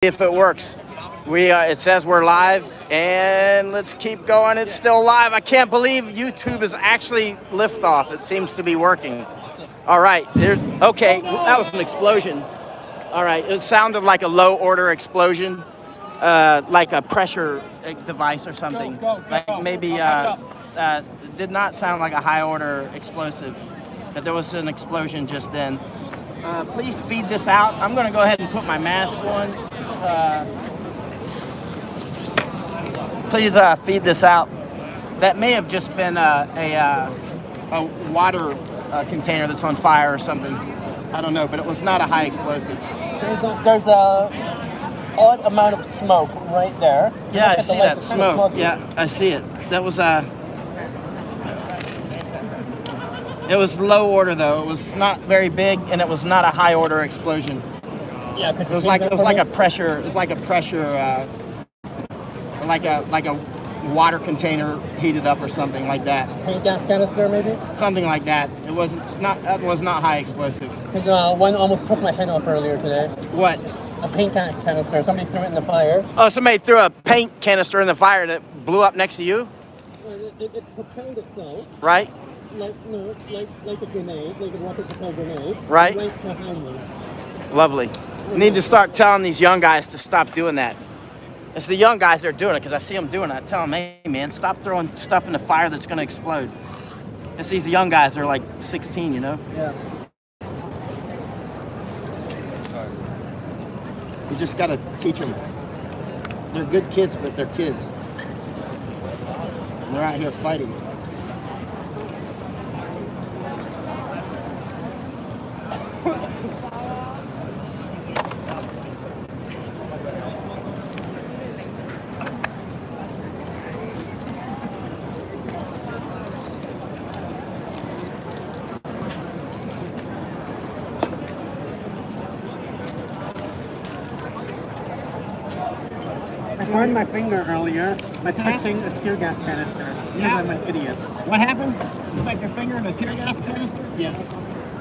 if it works. It says we're live, and let's keep going. It's still live. I can't believe YouTube is actually liftoff. It seems to be working. All right, okay. That was an explosion. All right, it sounded like a low order explosion, like a pressure device or something. Like maybe it did not sound like a high order explosive, but there was an explosion just then. Please feed this out. I'm going to go ahead and put my mask on. Please feed this out. That may have just been a water container that's on fire or something. I don't know, but it was not a high explosive. There's a odd amount of smoke right there. Yeah, I see that smoke. Yeah, I see it. That was it was low order though. It was not very big, and it was not a high order explosion. Yeah, it was like a pressure. It was like a pressure, like a water container heated up or something like that. Paint gas canister, maybe. Something like that. It wasn't not. That was not high explosive. Because one almost took my head off earlier today. What? A paint gas canister. Somebody threw it in the fire. Oh, somebody threw a paint canister in the fire and it blew up next to you. It propelled itself. Right. Like a grenade, like a rocket propelled grenade. Right. Right behind me. Lovely. Need to start telling these young guys to stop doing that. It's the young guys that are doing it because I see them doing it. I tell them, hey man, stop throwing stuff in the fire that's going to explode. It's these young guys. They're like 16, you know. Yeah. You just got to teach them. They're good kids, but they're kids. And they're out here fighting. I burned my finger earlier by touching a tear gas canister. Because I'm an idiot. What happened? You stuck your finger in a tear gas canister? Yeah.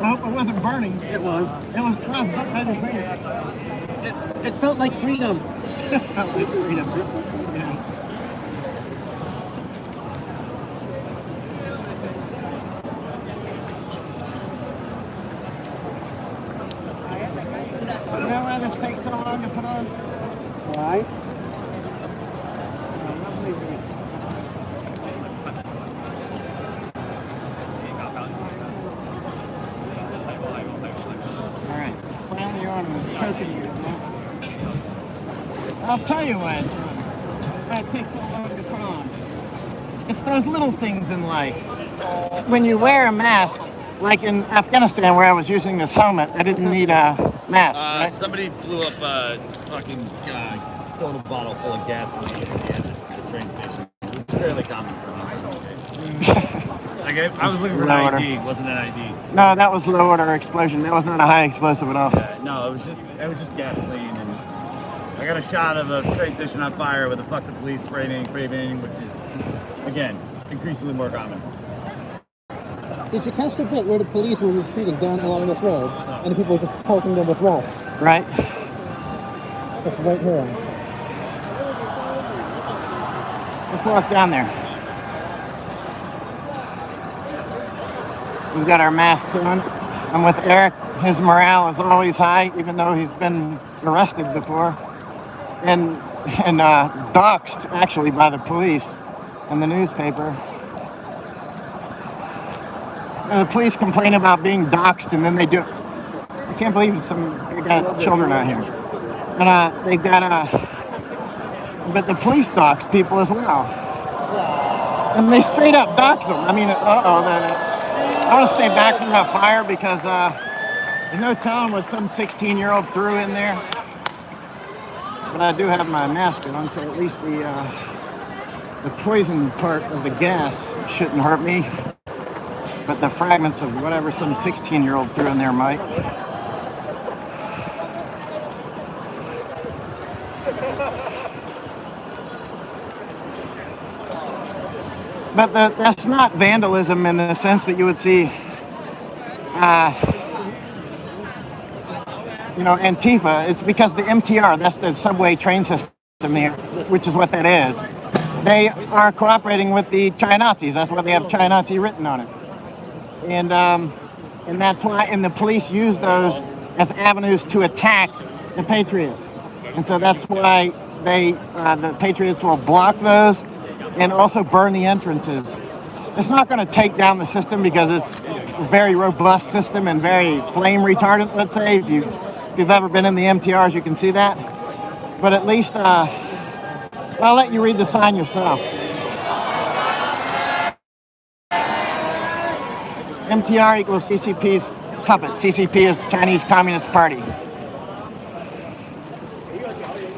I hope it wasn't burning. It was. It was finger. It felt like freedom. It felt like freedom. Yeah. You know why this takes so long to put on? Why? Choking you, I'll tell you why it takes so long to put on. It's those little things in life. When you wear a mask, like in Afghanistan where I was using this helmet, I didn't need a mask. Right? Somebody blew up a fucking soda bottle full of gasoline at the end of the train station. It's fairly common for me. I was looking for an ID. It wasn't an ID. No, that was low order explosion. That was not a high explosive at all. Yeah, no, it was just gasoline, and I got a shot of a train station on fire with a "fuck the police" spray painting, which is again increasingly more common. Did you catch the bit where the police were retreating down along this road, and the people were just parking them with rocks? Right. Just right here. Let's walk down there. We've got our masks on. I'm with Eric. His morale is always high, even though he's been arrested before and doxxed actually by the police and the newspaper. And the police complain about being doxxed, and then they do. I can't believe they got children out here, and they got but the police dox people as well, and they straight up dox them. I mean, I want to stay back from that fire because there's no telling what some 16-year-old threw in there. But I do have my mask on, so at least the poison part of the gas shouldn't hurt me. But the fragments of whatever some 16-year-old threw in there might. But that's not vandalism in the sense that you would see Antifa, it's because the MTR, that's the subway train system here, which is what that is. They are cooperating with the China Nazis. That's why they have China Nazi written on it. And that's why, and the police use those as avenues to attack the Patriots. And so that's why the Patriots will block those and also burn the entrances. It's not going to take down the system because it's a very robust system and very flame retardant, let's say. If you've ever been in the MTRs, you can see that. But at least, I'll let you read the sign yourself. MTR equals CCP's puppet. CCP is Chinese Communist Party.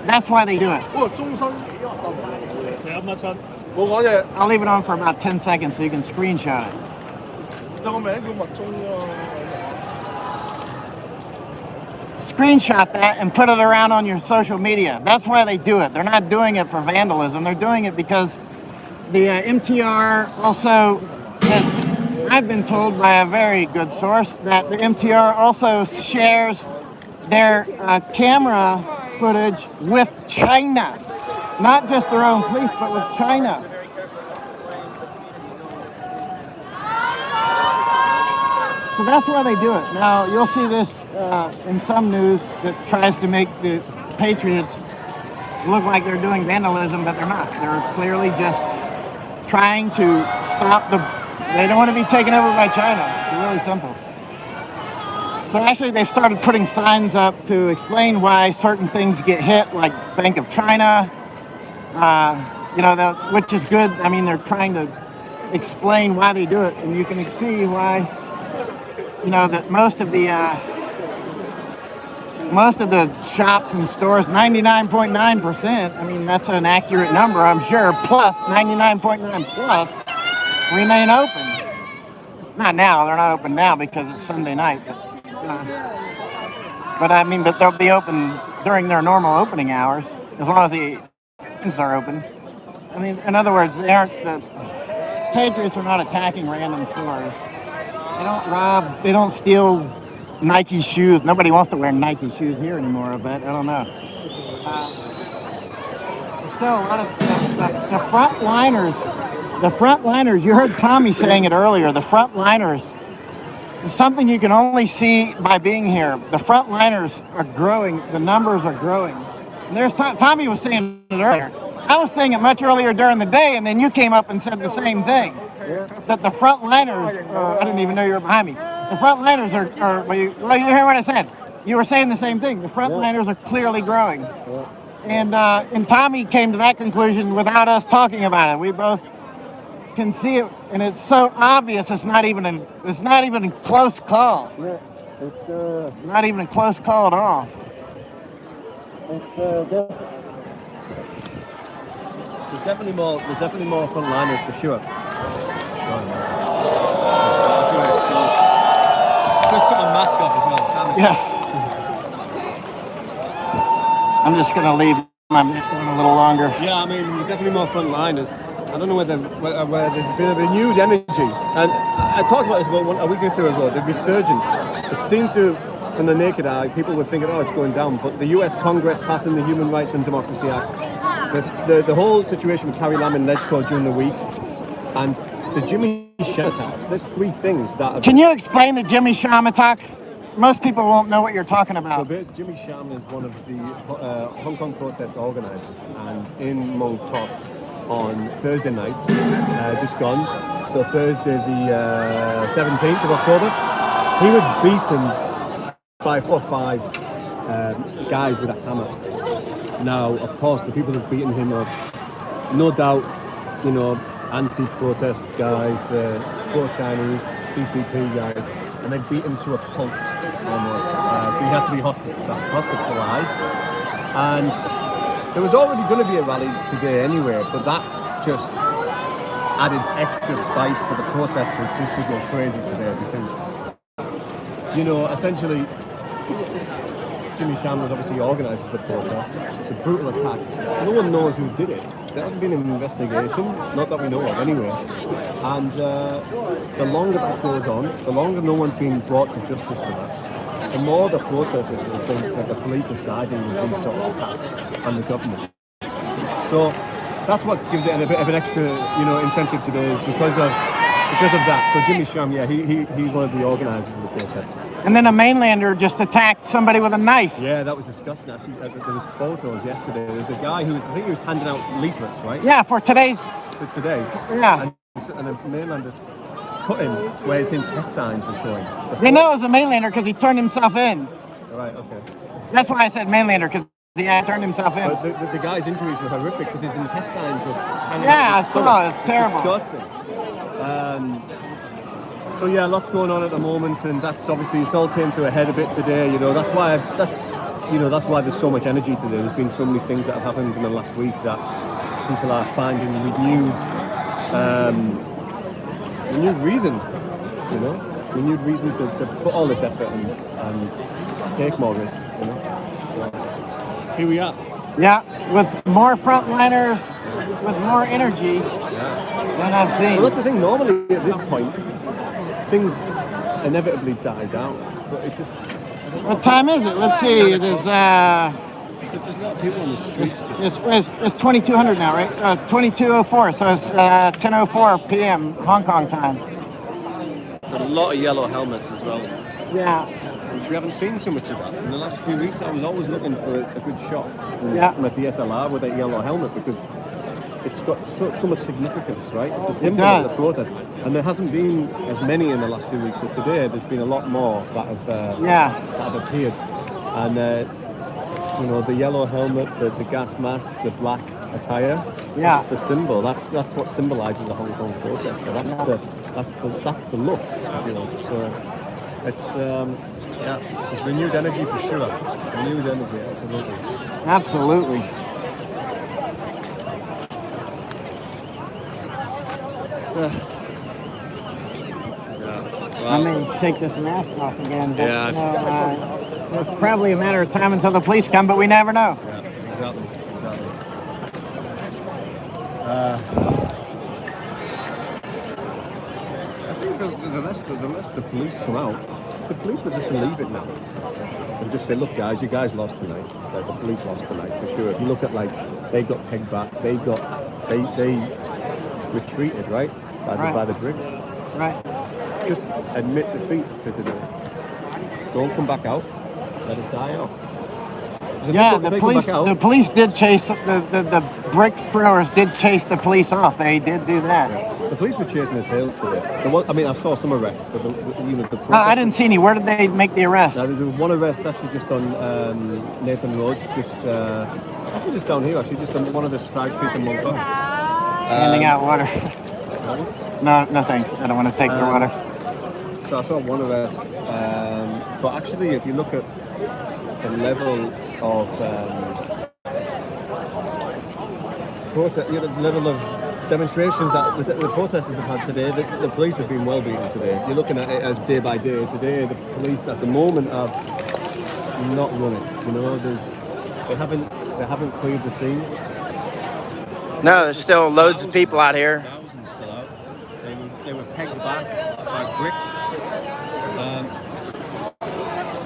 That's why they do it. I'll leave it on for about 10 seconds so you can screenshot it. Screenshot that and put it around on your social media. That's why they do it. They're not doing it for vandalism. They're doing it because the MTR also has, I've been told by a very good source, that the MTR also shares their camera footage with China. Not just their own police, but with China. So that's why they do it. Now, you'll see this in some news that tries to make the Patriots look like they're doing vandalism, but they're not. They're clearly just trying to stop they don't want to be taken over by China. It's really simple. So actually, they started putting signs up to explain why certain things get hit, like Bank of China, which is good. I mean, they're trying to explain why they do it, and you can see why, that most of the shops and stores, 99.9%, I mean, that's an accurate number, I'm sure, plus 99.9 plus, remain open. Not now, they're not open now because it's Sunday night. But I mean, they'll be open during their normal opening hours, as long as the entrances are open. I mean, in other words, the Patriots are not attacking random stores. They don't rob, they don't steal Nike shoes. Nobody wants to wear Nike shoes here anymore, I bet. I don't know. Still, a lot of the frontliners, you heard Tommy saying it earlier, the frontliners, it's something you can only see by being here. The frontliners are growing, the numbers are growing. And there's Tommy was saying it earlier. I was saying it much earlier during the day, and then you came up and said the same thing. That the frontliners, I didn't even know you were behind me. The frontliners are you hear what I said? You were saying the same thing. The frontliners are clearly growing. And Tommy came to that conclusion without us talking about it. We both can see it, and it's so obvious. It's not even a close call. Yeah, it's not even a close call at all. There's definitely more frontliners for sure. Just took my mask off as well. Yeah. I'm just gonna leave my mask on a little longer. Yeah, I mean, there's definitely more frontliners. I don't know where there's been a renewed energy. And I talked about this about a week or two ago, the resurgence. It seemed to, from the naked eye, people were thinking, it's going down. But the US Congress passing the Human Rights and Democracy Act, the whole situation with Carrie Lam and Lechko during the week, and the Jimmy Sham attacks, there's three things that... Can you explain the Jimmy Sham attack? Most people won't know what you're talking about. So Jimmy Sham is one of the Hong Kong protest organisers, and in Mong Kok on Thursday night, just gone, so Thursday the 17th of October, he was beaten by 4 or 5 guys with a hammer. Now, of course, the people who've beaten him are no doubt, anti-protest guys, the pro-Chinese, CCP guys, and they beat him to a pulp almost. So he had to be hospitalised. And there was already going to be a rally today anyway, but that just added extra spice for the protesters just to go crazy today because, essentially, Jimmy Sham was obviously organises the protests. It's a brutal attack. No one knows who did it. There hasn't been an investigation, not that we know of anyway. And the longer that goes on, the longer no one's being brought to justice for that, the more the protesters will think that the police are siding with these sort of attacks and the government. So that's what gives it a bit of an extra, incentive today, is because of that. So Jimmy Sham, he's one of the organisers of the protesters. And then a mainlander just attacked somebody with a knife. Yeah, that was disgusting. Actually, there was photos yesterday. There was a guy I think he was handing out leaflets, right? Yeah, for today's. For today. Yeah. And a mainlander's cut him where his intestines were showing. They know it was a mainlander because he turned himself in. Right. Okay. That's why I said mainlander, because he had turned himself in. But the guy's injuries were horrific because his intestines were hanging Yeah, out. I saw. It's terrible. Disgusting. So yeah, lots going on at the moment, and that's obviously it's all came to a head a bit today. That's why there's so much energy today. There's been so many things that have happened in the last week that people are finding renewed reason. Renewed reason to put all this effort and take more risks. So here we are. Yeah, with more frontliners, with more energy than I've seen. Well, that's the thing. Normally at this point, things inevitably die down, but it just. What time is it? Let's see. It is. There's a lot of people on the streets still. It's 2200 now, right? 2204. So it's 10:04 p.m. Hong Kong time. There's a lot of yellow helmets as well, Yeah. which we haven't seen too much of that. In the last few weeks, I was always looking for a good shot Yeah. on a DSLR with a yellow helmet because it's got so much significance, right? It's a symbol of the protest. And there hasn't been as many in the last few weeks, but today there's been a lot more that have appeared. And the yellow helmet, the gas mask, the black attire. Yeah. That's the symbol. That's what symbolises a Hong Kong protester. That's the look, if you like. So it's it's renewed energy for sure. Renewed energy, absolutely. Absolutely. I may take this mask off again. But, it's probably a matter of time until the police come, but we never know. Yeah, exactly. I think the less the police come out, the police will just leave it now and just say, look, guys, you guys lost tonight. The police lost tonight for sure. If you look at they got pegged back, they retreated, right, by the bricks. Right. Just admit defeat for today. Don't come back out. Let it die off. Yeah, the police did chase the brick throwers did chase the police off. They did do that. Yeah. The police were chasing their tails today. I saw some arrests, but the I didn't see any. Where did they make the arrest? Now, there's one arrest actually just on Nathan Road, just down here. Actually, just on one of the side streets in Mont Blanc. Handing out water. No thanks. I don't want to take their water. So I saw one arrest, but actually, if you look at the level of the level of demonstrations that the protesters have had today, the police have been well beaten today. If you're looking at it as day by day, today the police at the moment are not running. They haven't cleared the scene. No, there's still loads of people out here. Thousands still out. They were pegged back by bricks.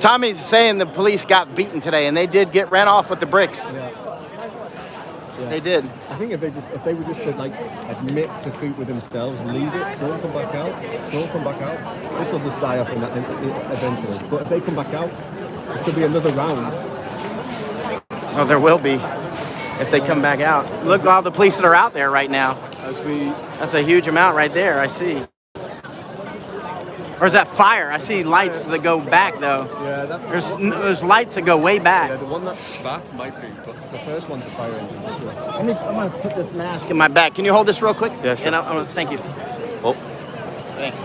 Tommy's saying the police got beaten today, and they did ran off with the bricks. Yeah. They did. I think if they were just to admit defeat with themselves, leave it, don't come back out. This will just die off eventually. But if they come back out, it could be another round. Oh, there will be if they come back out. Look at all the police that are out there right now. That's a huge amount right there. I see. Or is that fire? I see lights that go back though. Yeah, there's lights that go way back. Yeah, the one that's back might be, but the first one's a fire engine. I'm gonna put this mask in my back. Can you hold this real quick? Yeah, sure. And I'm gonna thank you. Oh. Thanks.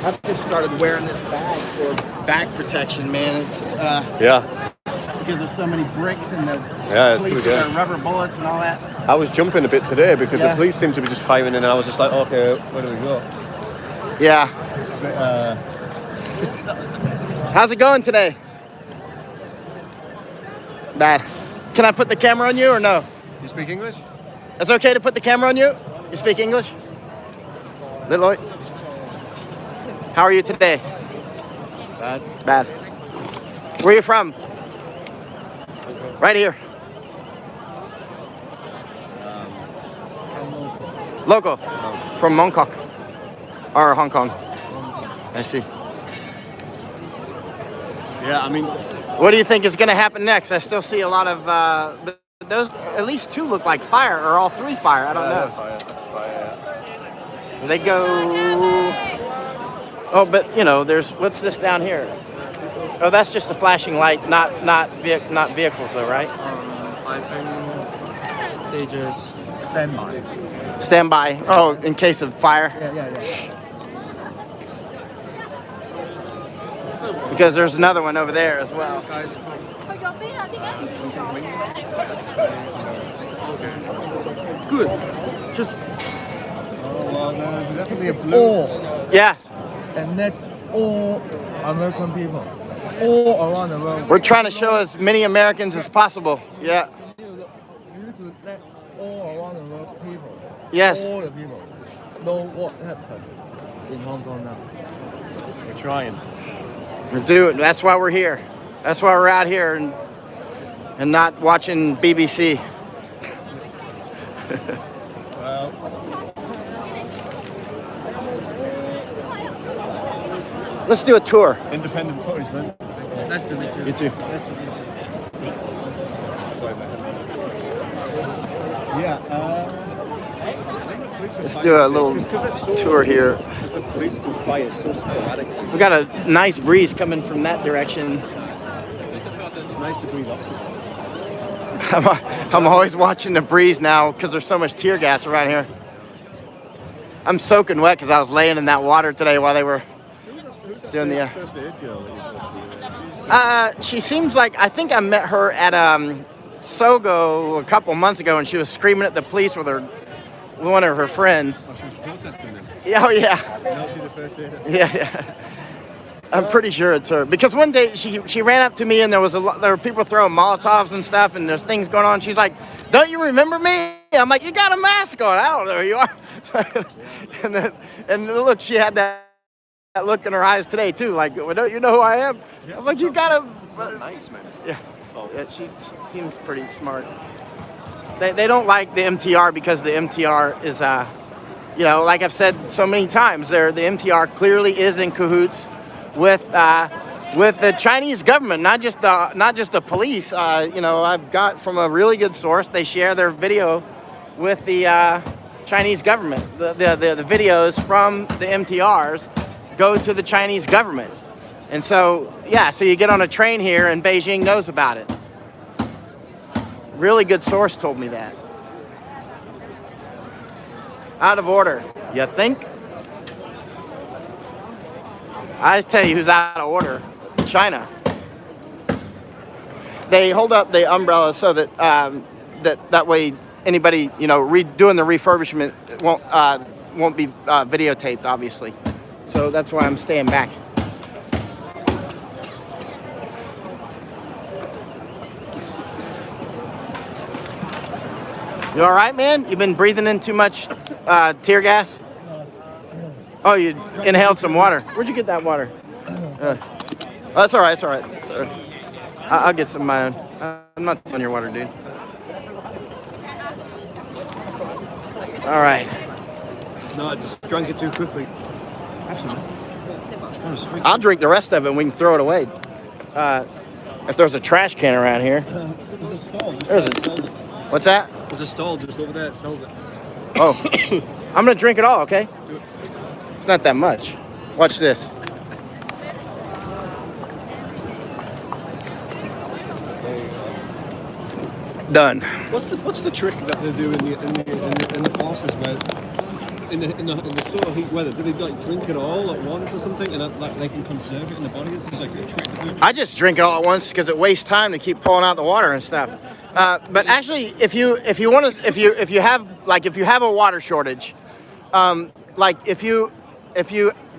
I've just started wearing this bag for back protection, man. It's because there's so many bricks and the police with their rubber bullets and all that. I was jumping a bit today because the police seemed to be just firing, and I was just like, okay, where do we go? Yeah. How's it going today? Bad. Can I put the camera on you or no? You speak English? It's okay to put the camera on you? You speak English? Little. How are you today? Bad. Bad. Where are you from? Right here. Local. From Bangkok. Or Hong Kong. I see. Yeah, I mean, What do you think is going to happen next? I still see a lot of, those, at least two look like fire, or all three fire. I don't know. Fire. They go, oh, but you know, there's, what's this down here? Oh, that's just a flashing light, not vehicles though, right? I think they just stand by. Stand by. Oh, in case of fire. Yeah. Because there's another one over there as well. Good. Just. Well, there's definitely a blue. All, Yeah, and that's all American people, all around the world. we're trying to show as many Americans as possible. Yeah. You need to let all around the world people. Yes. All the people know what happened in Hong Kong now. We're trying. We're doing. That's why we're here. That's why we're out here and not watching BBC. Well, Let's do a tour. independent footage, man. Nice to meet you. You too. Let's do a little tour here. The police can fire so sporadically. We got a nice breeze coming from that direction. It's nice to breathe oxygen. I'm always watching the breeze now because there's so much tear gas around here. I'm soaking wet because I was laying in that water today while they were doing the. First aid girl that you spoke to. She seems like, I think I met her at Sogo a couple months ago, and she was screaming at the police with one of her friends. Oh, she was protesting them. Yeah, oh yeah, No, she's a first aider. yeah. I'm pretty sure it's her because one day she ran up to me and there were people throwing Molotovs and stuff and there's things going on. She's like, "Don't you remember me?" I'm like, "You got a mask on. I don't know who you are." and look, she had that look in her eyes today too. Like, "Well, don't you know who I am?" I'm like, "You got a." Nice, man. Yeah. Yeah, she seems pretty smart. They don't like the MTR because the MTR is, you know, like I've said so many times, the MTR clearly is in cahoots with the Chinese government, not just the police. You know, I've got from a really good source. They share their video with the Chinese government. The videos from the MTRs go to the Chinese government. And so, yeah, so you get on a train here and Beijing knows about it. Really good source told me that. Out of order, you think? I just tell you who's out of order. China. They hold up the umbrella so that that way anybody, you know, doing the refurbishment won't be videotaped, obviously. So that's why I'm staying back. You all right, man? You been breathing in too much tear gas? Oh, you inhaled some water. Where'd you get that water? That's all right. That's all right. So, I'll get some of my own. I'm not stealing your water, dude. All right. No, I just drank it too quickly. Have some. Oh, sweet. I'll drink the rest of it and we can throw it away. If there's a trash can around here. There's a stall just There's there that a- sells it. What's that? There's a stall just over there that sells it. Oh. I'm going to drink it all, okay? Do it. It's not that much. Watch this. Done. What's the trick that they do in the forces where in the sort of heat weather? Do they like drink it all at once or something, and like they can conserve it in the body? It's like a trick. Is there a trick? I just drink it all at once because it wastes time to keep pulling out the water and stuff. But actually, if you have a water shortage, like if you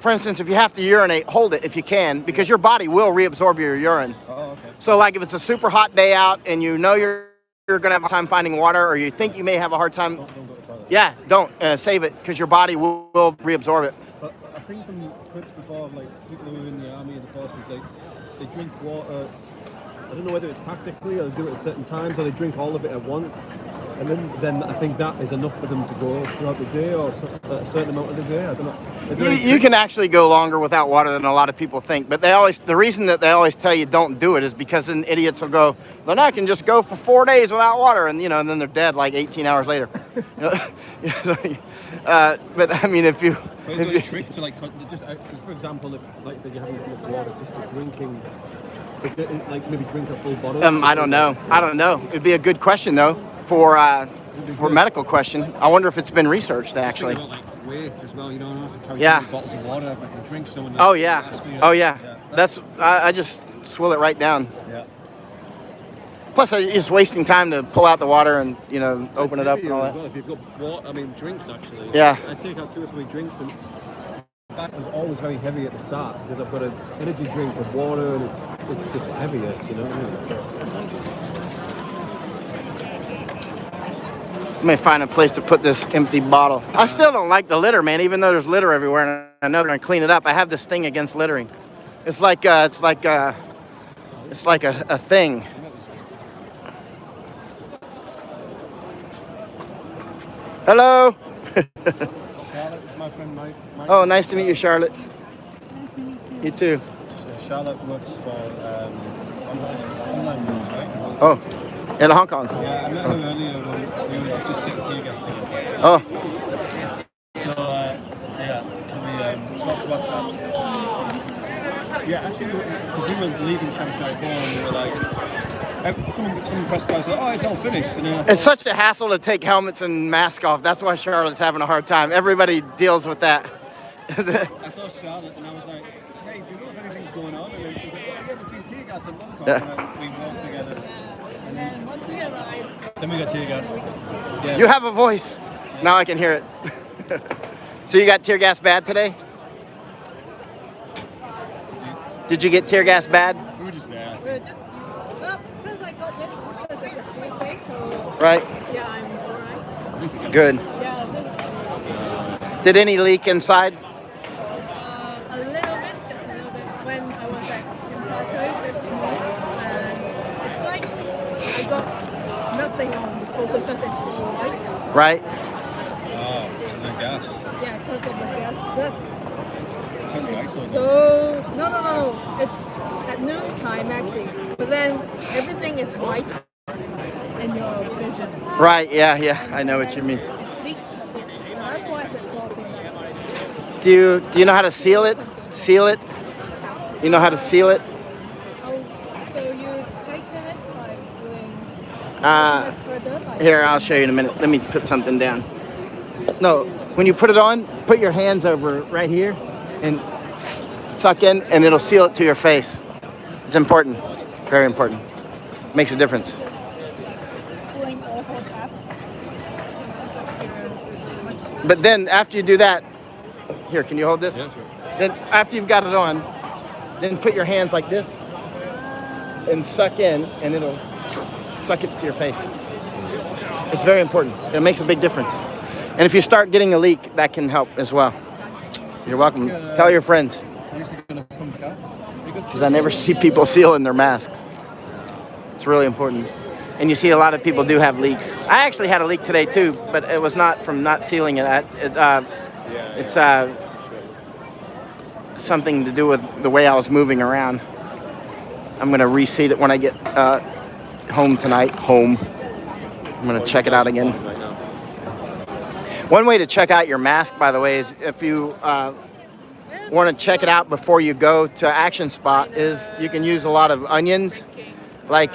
for instance, if you have to urinate, hold it if you can, because your body will reabsorb your urine. Oh, okay. So like if it's a super hot day out and you know you're gonna have a time finding water, or you think you may have a hard time, Don't go to the toilet. yeah, don't save it, because your body will reabsorb it. But I've seen some clips before of like people who are in the army and the forces, they drink water. I don't know whether it's tactically or they do it at certain times, or they drink all of it at once, and then I think that is enough for them to go throughout the day or a certain amount of the day. I don't know. Is there any You can actually go longer without water than a lot of people think, but the reason that they always tell you don't do it is because then idiots will go, then I can just go for 4 days without water, and and then they're dead like 18 hours later. But I mean, if you But is there a trick to like just for example, if like say you haven't got enough water, just to drinking, is it, like maybe drink a full bottle? I don't know. It'd be a good question though for medical question. I wonder if it's been researched actually. About, like, weight as well. You don't have to carry Yeah. 2 bottles of water if I can drink some. Oh yeah. That's I just swill it right down. Yeah. Plus, it's wasting time to pull out the water and open it up and all As that. well, if you've got water, I mean drinks actually. Yeah. I take out 2 or 3 drinks, and that was always very heavy at the start because I've got an energy drink with water and it's just heavier. You know what I mean? So, Let me find a place to put this empty bottle. I still don't like the litter, man. Even though there's litter everywhere, and I know they're gonna clean it up. I have this thing against littering. It's like a thing. Hello. Charlotte is my friend Mike. Oh, nice to meet you, Charlotte. You too. Charlotte works for online news, right? Oh, in Hong Kong. Yeah, I met her earlier when we were just getting tear gas together. Oh, So, so we swapped WhatsApps. Yeah, actually, because we were leaving Shamshai Hall and we were like, some press guys were like, oh, it's all finished. And then I it's such a hassle to take helmets and masks off. That's why Charlotte's having a hard time. Everybody deals with that. I saw Charlotte and I was like, hey, do you know if anything's going on? And then she was like, oh, yeah, there's been tear gas in Hong Kong. Yeah. And we walked together. And then once we arrived, Then we got tear gas. Yeah. You have a voice. Now I can hear it. So you got tear gas bad today? Did you get tear gas bad? We were just there. we were just, well, because I got this because it's a free day, so Right. yeah, I'm alright. Good. Yeah, I think Did any leak inside? a little bit, just a little bit. When I was at Kim this morning, and it's like I got nothing on the photo because it's all white. Right. Oh, it's no gas. Yeah, because of the gas. That's Turned the ice on. so no. It's at noon time actually, but then everything is white in your vision. Right. Yeah. I know what you mean. It's leaking. That's why it's salty. Do you know how to seal it? Seal it? You know how to seal it? Oh, so you tighten it by doing Uh, further? Like, Here, I'll show you in a minute. Let me put something down. No, when you put it on, put your hands over it right here and suck in, and it'll seal it to your face. It's important. Very important. Makes a difference. pulling all four tabs. So it's just like you're much. But then after you do that, here, can you hold this? Yeah, sure. Then after you've got it on, then put your hands like this and suck in, and it'll suck it to your face. It's very important. It makes a big difference. And if you start getting a leak, that can help as well. You're welcome. Tell your friends, Are you going to come back? because I never see people sealing their masks. It's really important. And you see a lot of people do have leaks. I actually had a leak today too, but it was not from not sealing it. It's something to do with the way I was moving around. I'm gonna reseat it when I get home tonight. I'm gonna check it out again. Right now. One way to check out your mask, by the way, is if you want to check it out before you go to Action Spot, is you can use a lot of onions, like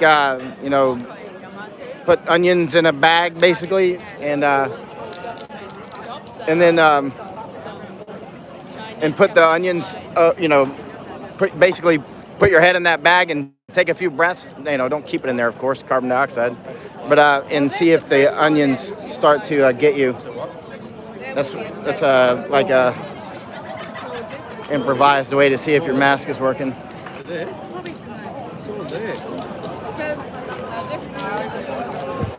put onions in a bag basically, and then and put the onions, basically put your head in that bag and take a few breaths. Don't keep it in there, of course, carbon dioxide, but and see if the onions start to get you. That's like a. So this improvised way to see if your mask is working. Today, Probably tonight. so late. Because this can't get it on the wall again.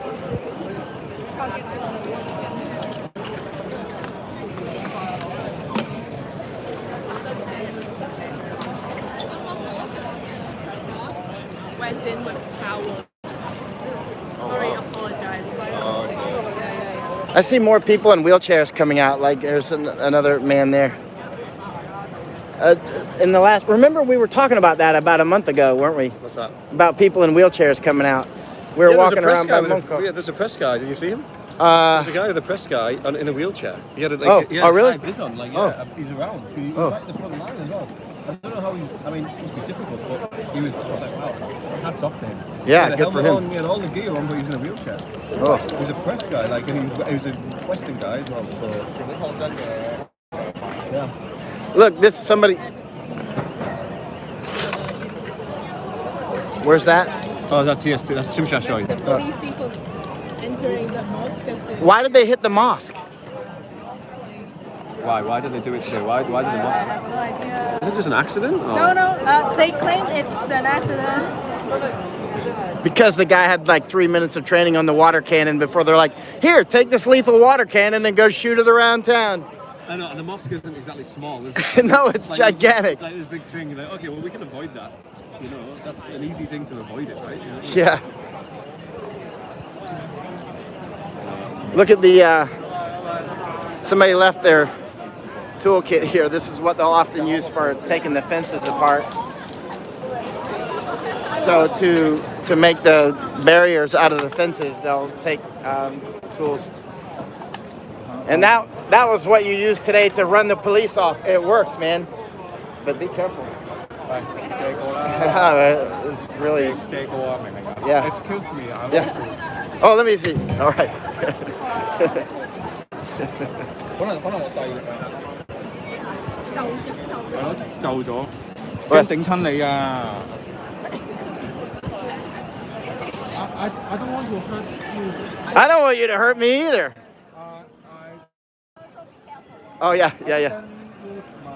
Went in with towel. Sorry, apologize. Yeah. I see more people in wheelchairs coming out. Like there's another man there. In the last, remember we were talking about that about a month ago, weren't we? What's that? About people in wheelchairs coming out. We were walking around by Monco. Yeah, there's a press guy. Did you see him? Uh, There's a guy with a press guy in a wheelchair. He had a, Oh, he had oh, really? high vis on, like, Oh. yeah, he's around. He's Oh. right at the front line as well. I don't know how he's, I mean, it must be difficult, but I was like, wow, hats off to him. Yeah, He had a good for helmet him. On, he had all the gear on, but he was in a wheelchair. oh, He was a press guy, like, and he was a Western guy as well, so. Yeah. look, this is somebody. Where's that? Oh, that's TS2, that's Shimsha Shoy. The police people entering the mosque just to. Why did they hit the mosque? Why? Why did they do it today? Why did I the mosque? have no idea. Is it just an accident? Or? No, they claim it's an accident. Because the guy had like 3 minutes of training on the water cannon before they're like, here, take this lethal water cannon and go shoot it around town. I know, and the mosque isn't exactly small. No, it's gigantic. It's like this big thing. Like, okay, well, we can avoid that. You know, that's an easy thing to avoid it, right? You know? Yeah. Look at the, somebody left their toolkit here. This is what they'll often use for taking the fences apart. So to make the barriers out of the fences, they'll take tools. And that was what you used today to run the police off. It worked, man. But be careful. It's really. Yeah. Excuse me, I Yeah. Oh, let me see. All right. 可能我細力啊，就咗，喂驚整親你啊！I don't want to hurt you. I don't want you to hurt me either. I Oh yeah. use my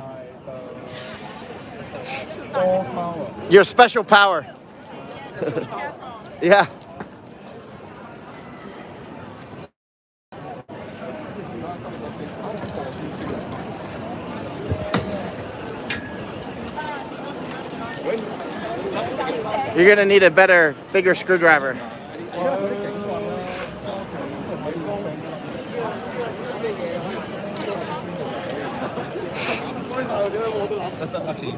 all power. Your special power. Yeah. You're gonna need a bigger screwdriver. That's not actually so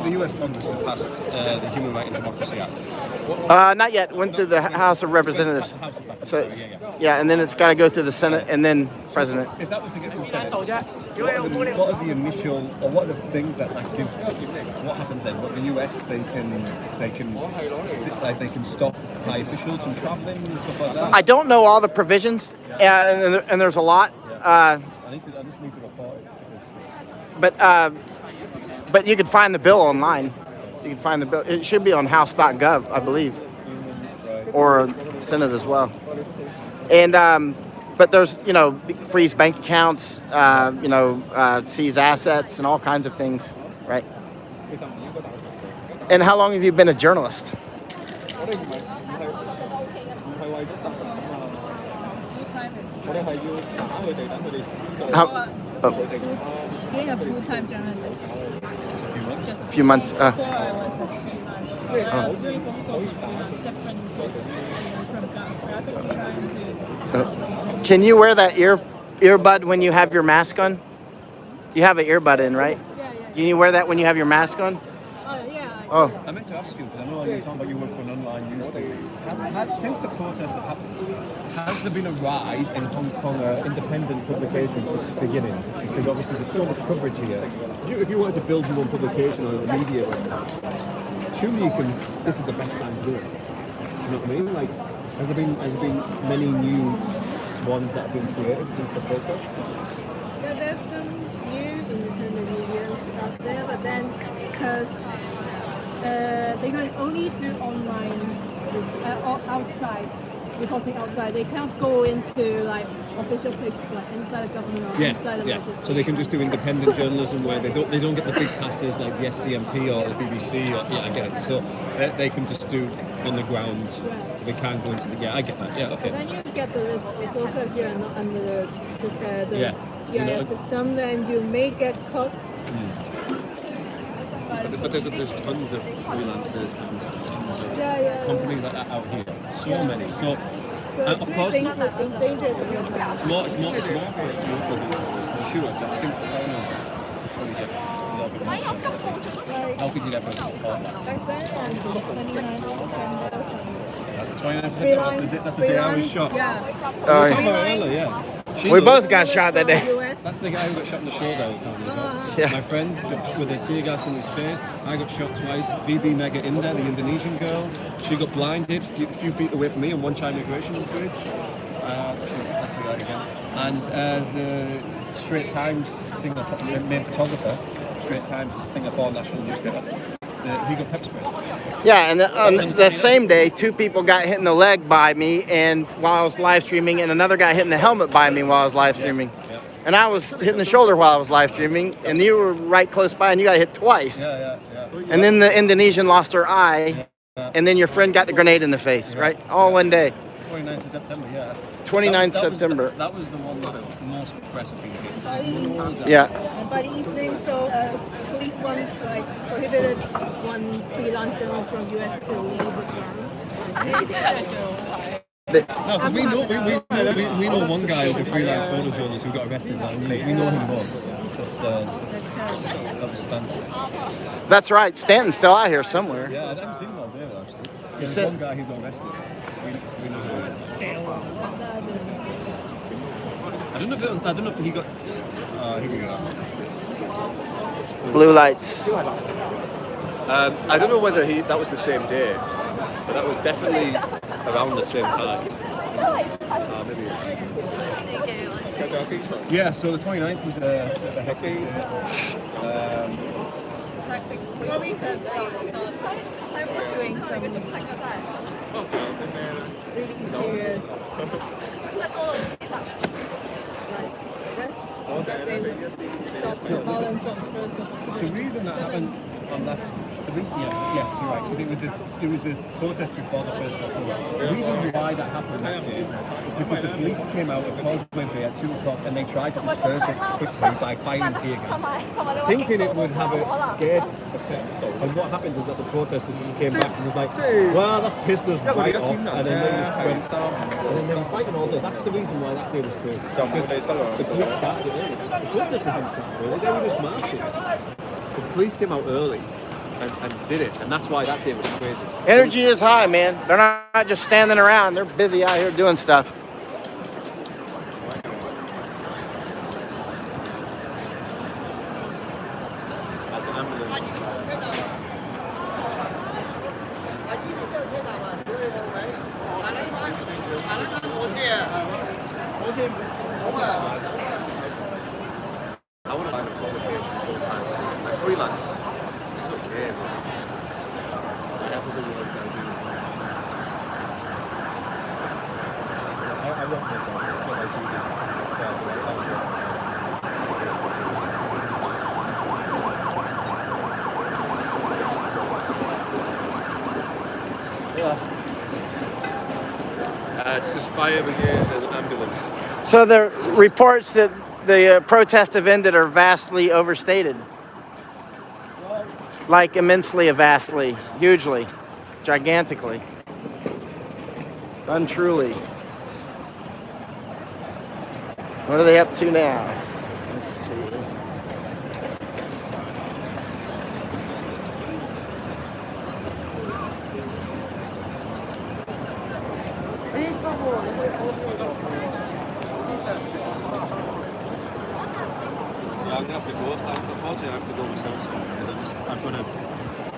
the US Congress has passed the Human Rights and Democracy Act. Not yet. Went through the House of Representatives. House of Representatives, So it's- yeah. yeah, and then it's got to go through the Senate and then President. If that was to get through Senate, what are the initial, or what are the things that gives? What happens then? What the US they can stop high officials from traveling and stuff like that. I don't know all the provisions, and there's a lot. I just need to report it because But you can find the bill online. You can find the bill. It should be on House.gov, I believe, or Senate as well. And but there's freeze bank accounts, seize assets and all kinds of things, right? And how long have you been a journalist? How, Being a full-time journalist, a few months. before I was a few months. Doing all sorts of different sorts of from graphic design to Can you wear that earbud when you have your mask on? You have an earbud in, right? yeah. Can you wear that when you have your mask on? Oh yeah. Oh, I meant to ask you because I know you're talking about you work for an online news thing. Since the protests have happened, has there been a rise in Hong Kong independent publications just beginning? Because obviously there's so much coverage here. If you wanted to build your own publication on a media website, surely you can. This is the best time to do it. Do you know what I mean? Like, has there been many new ones that have been created since the protest? Yeah, there's some new independent medias out there, but then because they can only do online or outside reporting outside. They can't go into like official places like inside the government or inside the legislature. So they can just do independent journalism where they don't get the big passes like the SCMP or the BBC or I get it. So they can just do on the ground. Right. They can't go into the I get that. Yeah, okay. Then you get the risk also because you're not under the Yeah. GIS system. Then you may get caught. But there's tons of freelancers and tons of companies like that out here. So many. So So of it's course, really dangerous of your time. it's more for local businesses for sure. But I think foreigners probably get a little bit more. How could you get people to support that? Back then, 29 That's the 29th September. That's the day I was shot. Yeah. Talking about Ella, yeah. She We knows. both got shot that day. That's the guy who got shot in the shoulder I was telling you about. Yeah. My friend got with a tear gas in his face. I got shot twice. VB Mega Inda, the Indonesian girl, she got blinded a few feet away from me on One China Immigration Bridge. That's a guy again. And the Straits Times Singapore, the main photographer, Straits Times Singapore national newspaper, he got pepper spray. Yeah, and on the same day, 2 people got hit in the leg by me, and while I was live streaming, and another guy hit in the helmet by me while I was live streaming. Yeah. And I was hit in the shoulder while I was live streaming, and you were right close by, and you got hit twice. Yeah. And then the Indonesian lost her eye, and then your friend got the grenade in the face, right? All one day. 29th of September, yeah. 29th that September. That was the one that most press have been getting. Yeah. And by the evening, so police once like prohibited one freelance journalist from US to leave the ground. No, because we know one guy who's a freelance photojournalist who got arrested. And we know him both. That was Stanton. That's right. Stanton's still out here somewhere. Yeah, I haven't seen him all day actually. There's said- one guy who got arrested. We know who he is. I don't know if he got. Here we go. Blue lights. I don't know whether that was the same day, but that was definitely around the same time. Maybe. Yeah, so the 29th was a hectic day. Probably because they were doing some really serious that they would stop the violence on the first of The reason that happened on that, yes, you're right, because it was this protest before the 1st of October. The reason why that happened that day is because the police came out at Causeway Bay at 2 o'clock and they tried to disperse it quickly by firing tear gas, thinking it would have a scared effect. And what happened is that the protesters just came back and was like, well, that's pissed us right off, and then they just went, and then they were fighting all day. That's the reason why that day was crazy. Because the police started early. The protesters didn't start early, they were just marching. The police came out early and did it, and that's why that day was crazy. Energy is high, man. They're not just standing around. They're busy out here doing stuff. That's an ambulance. I want to find a publication full time. I freelance. It's okay, but I have to do what I do. I work for myself. I feel like you do. It's just fire brigade and ambulance. So the reports that the protests have ended are vastly overstated. Like immensely, vastly, hugely, gigantically, untruly. What are they up to now? Let's see. Yeah, I'm gonna have to go. Unfortunately, I have to go myself soon because I've got to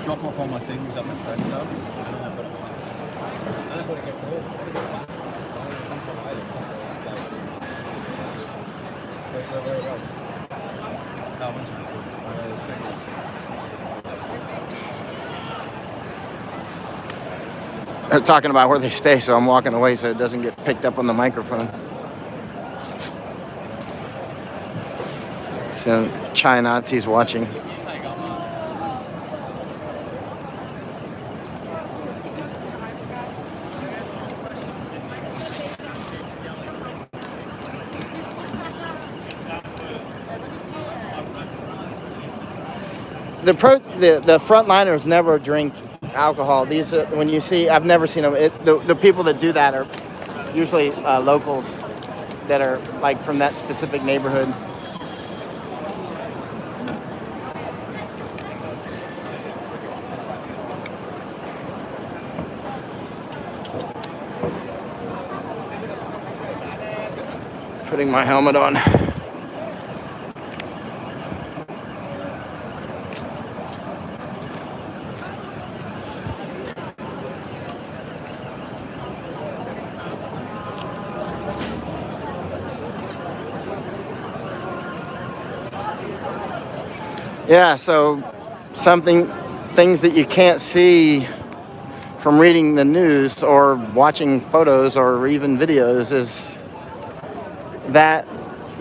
drop off all my things at my friend's house, and then I've got to get home. Whereabouts? No, They're talking about where they stay, so I'm walking away so it doesn't get picked up on the microphone. So Chai Nazis watching. The frontliners never drink alcohol. These are, when you see, I've never seen them. The people that do that are usually locals that are like from that specific neighborhood. Putting my helmet on. Yeah, so things that you can't see from reading the news or watching photos or even videos is that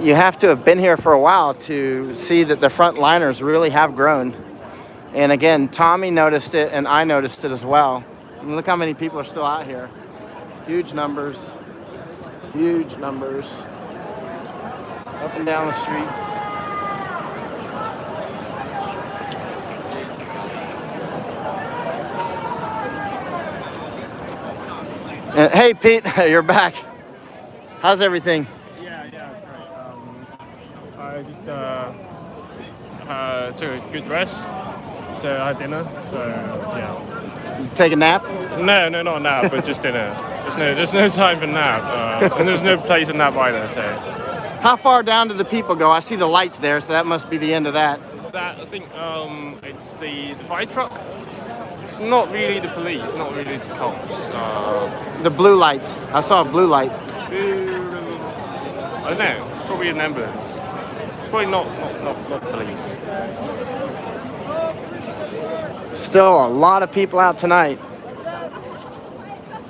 you have to have been here for a while to see that the frontliners really have grown. And again, Tommy noticed it and I noticed it as well. I mean, look how many people are still out here. Huge numbers. Huge numbers. Up and down the streets. Hey Pete, you're back. How's everything? Yeah, it's great. I just took a good rest, so I had dinner. So yeah. You take a nap? No, not nap, but just dinner. There's no time for nap, and there's no place to nap either. So How far down do the people go? I see the lights there, so that must be the end of that. that I think it's the fire truck. It's not really the police, not really the cops. The blue lights. I saw a blue light. I don't know. It's probably an ambulance. It's probably not police. Still a lot of people out tonight.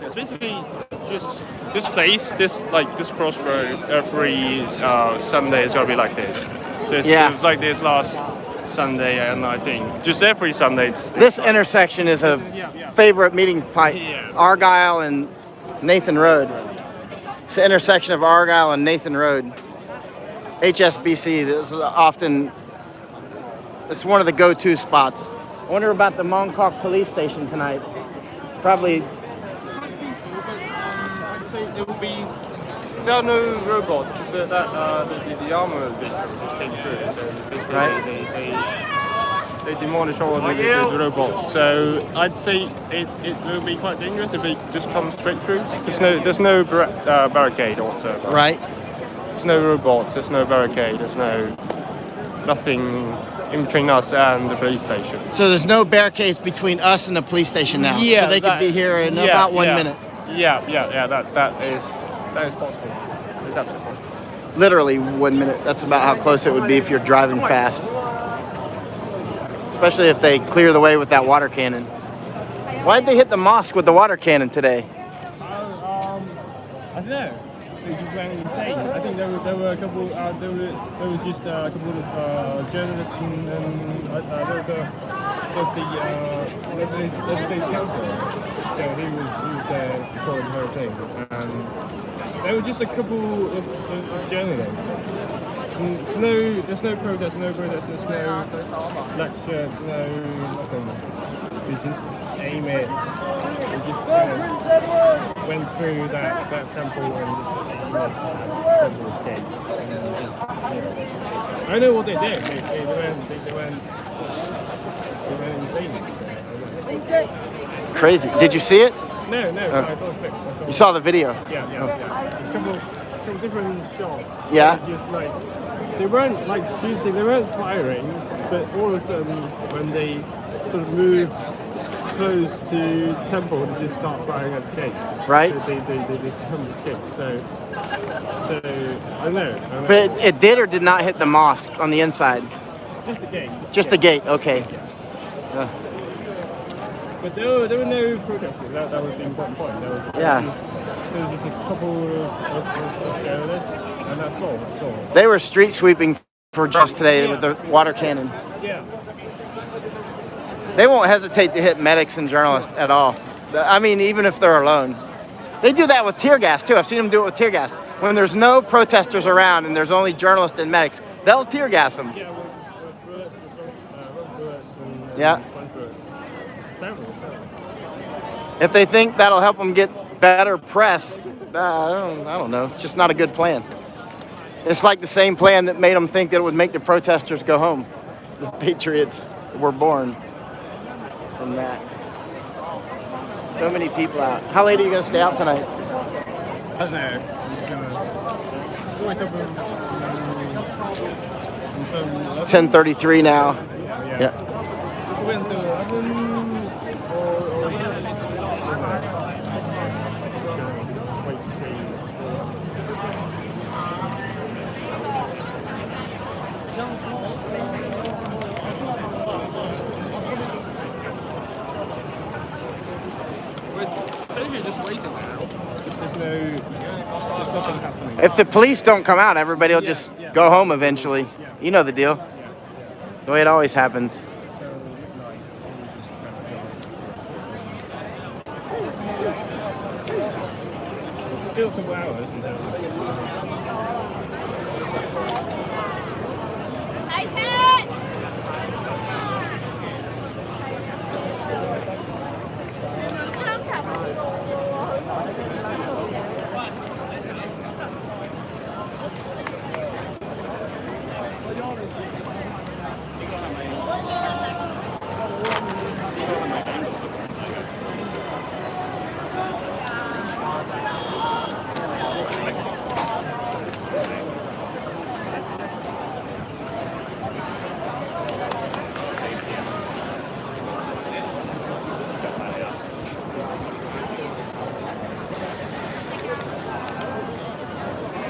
It's basically just this place, this crossroad. Every Sunday is gonna be like this. So it's like this last Sunday, and I think just every Sunday. This intersection is a favorite meeting point. Yeah. Argyle and Nathan Road. It's the intersection of Argyle and Nathan Road. HSBC. This is often. It's one of the go-to spots. I wonder about the Mongkok police station tonight. Probably. It will be. There are no robots because the armor just came through. So basically they demolish all of the robots. So I'd say it will be quite dangerous if it just comes straight through. There's no barricade whatsoever. Right. There's no robots. There's no barricade. There's nothing in between us and the police station. So there's no barricades between us and the police station now. Yeah, so they could be here in about 1 minute. Yeah. That is possible. It's absolutely possible. Literally 1 minute. That's about how close it would be if you're driving fast. Especially if they clear the way with that water cannon. Why'd they hit the mosque with the water cannon today? I don't know. They just went insane. I think there were a couple. There was just a couple of journalists and there was the legislative council. So he was there recording the whole thing. And there were just a couple of journalists. There's no protest, there's no lectures, nothing. We just aim it. We just went through that temple and just temple escaped. I know what they did. They went insane. Crazy. Did you see it? No, I saw the clips. You saw the video? Yeah. There's a couple different shots. Yeah. Just like they weren't like shooting, they weren't firing, but all of a sudden when they sort of move close to temple, they just start firing at the gates. Right. They become escaped. So I don't know. But it did or did not hit the mosque on the inside? Just the gate. Just the gate, okay. But But there were no protesters. That was the important point. There was just a couple of journalists, and that's all. That's all. They were street sweeping for just today with the water cannon. Yeah. They won't hesitate to hit medics and journalists at all. I mean, even if they're alone. They do that with tear gas, too. I've seen them do it with tear gas. When there's no protesters around and there's only journalists and medics, they'll tear gas them. Yeah, with bullets, rubber bullets, and Yeah. sponge bullets. Several. If they think that'll help them get better press, I don't know. It's just not a good plan. It's like the same plan that made them think that it would make the protesters go home. The Patriots were born from that. So many people out. How late are you going to stay out tonight? I don't know. I'm gonna wake up and It's 10:33 now. Yeah. wait until 11 or wait to see. It's essentially just waiting now. There's nothing happening. If the police don't come out, everybody will just go home eventually. You know the deal. The way it always happens. Still a couple hours until.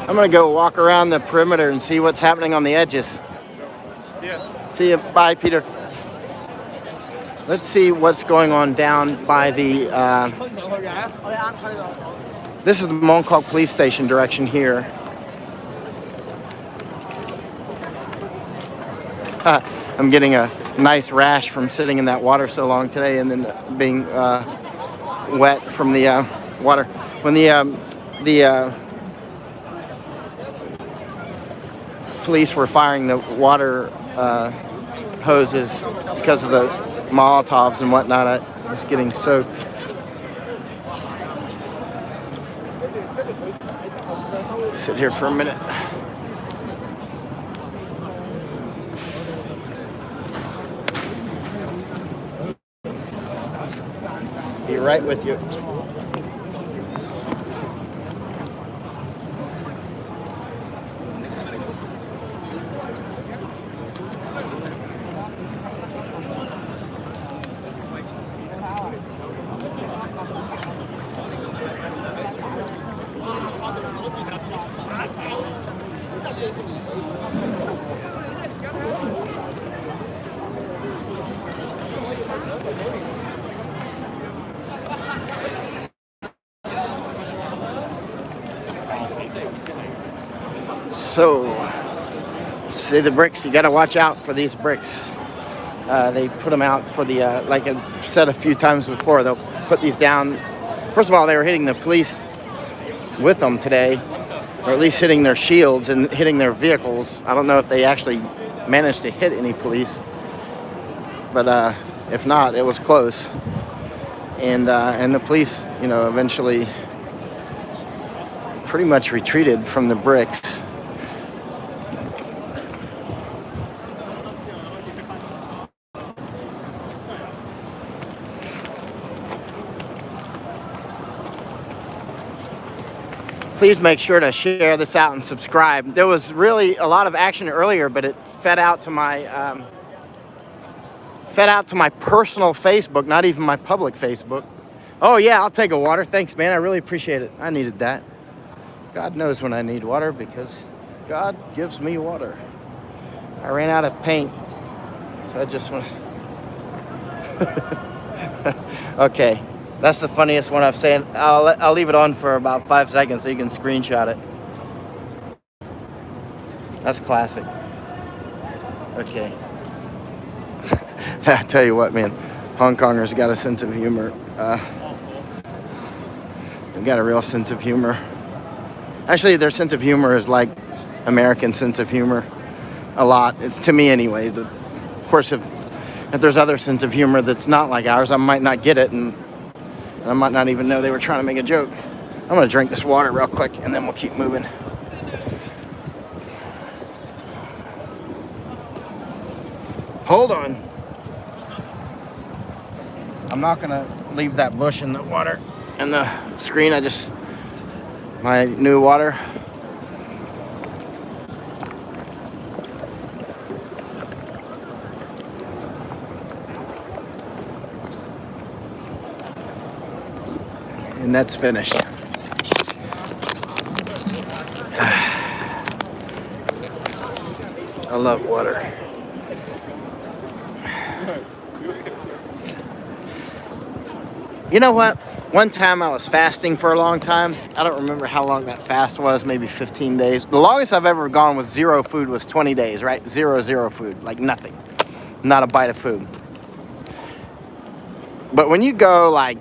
I'm gonna go walk around the perimeter and see what's happening on the edges. Yeah. See you. Bye, Peter. Let's see what's going on down by the. This is the Mongkok Police Station direction here. I'm getting a nice rash from sitting in that water so long today, and then being wet from the water. When the police were firing the water hoses because of the Molotovs and whatnot, I was getting soaked. Sit here for a minute. Be right with you. So, see the bricks, you gotta watch out for these bricks. They put them out for the, like I said a few times before, they'll put these down. First of all, they were hitting the police with them today, or at least hitting their shields and hitting their vehicles. I don't know if they actually managed to hit any police, but if not, it was close. And the police, you know, eventually pretty much retreated from the bricks. Please make sure to share this out and subscribe. There was really a lot of action earlier, but it fed out to my personal Facebook, not even my public Facebook. Oh yeah, I'll take a water. Thanks, man. I really appreciate it. I needed that. God knows when I need water because God gives me water. I ran out of paint, so I just want. Okay, that's the funniest one I've seen. I'll leave it on for about 5 seconds so you can screenshot it. That's classic. Okay. I tell you what, man, Hong Kongers got a sense of humor. They've got a real sense of humor. Actually, their sense of humor is like American sense of humor. A lot. It's to me anyway. Of course, if there's other sense of humor that's not like ours, I might not get it, and I might not even know they were trying to make a joke. I'm gonna drink this water real quick, and then we'll keep moving. Hold on. I'm not gonna leave that bush in the water and the screen. My new water. And that's finished. I love water. You know what? One time I was fasting for a long time. I don't remember how long that fast was, maybe 15 days. The longest I've ever gone with zero food was 20 days, right? Zero food, like nothing. Not a bite of food. But when you go like,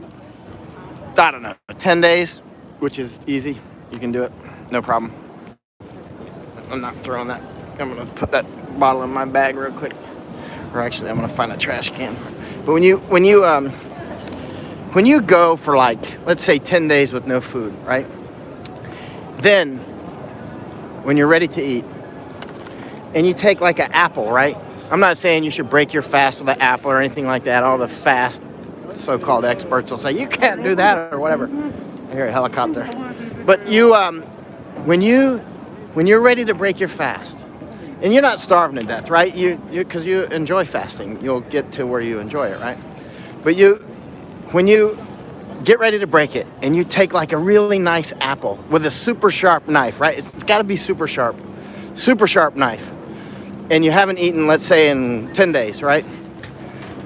I don't know, 10 days, which is easy, you can do it, no problem. I'm not throwing that. I'm gonna put that bottle in my bag real quick. Or actually, I'm gonna find a trash can. But when you go for like, let's say 10 days with no food, right? Then, when you're ready to eat, and you take like an apple, right? I'm not saying you should break your fast with an apple or anything like that. All the fast so-called experts will say, you can't do that or whatever. I hear a helicopter. But when you're ready to break your fast, and you're not starving to death, right? Because you enjoy fasting. You'll get to where you enjoy it, right? But when you get ready to break it and you take like a really nice apple with a super sharp knife, right? It's got to be super sharp knife. And you haven't eaten, let's say, in 10 days, right?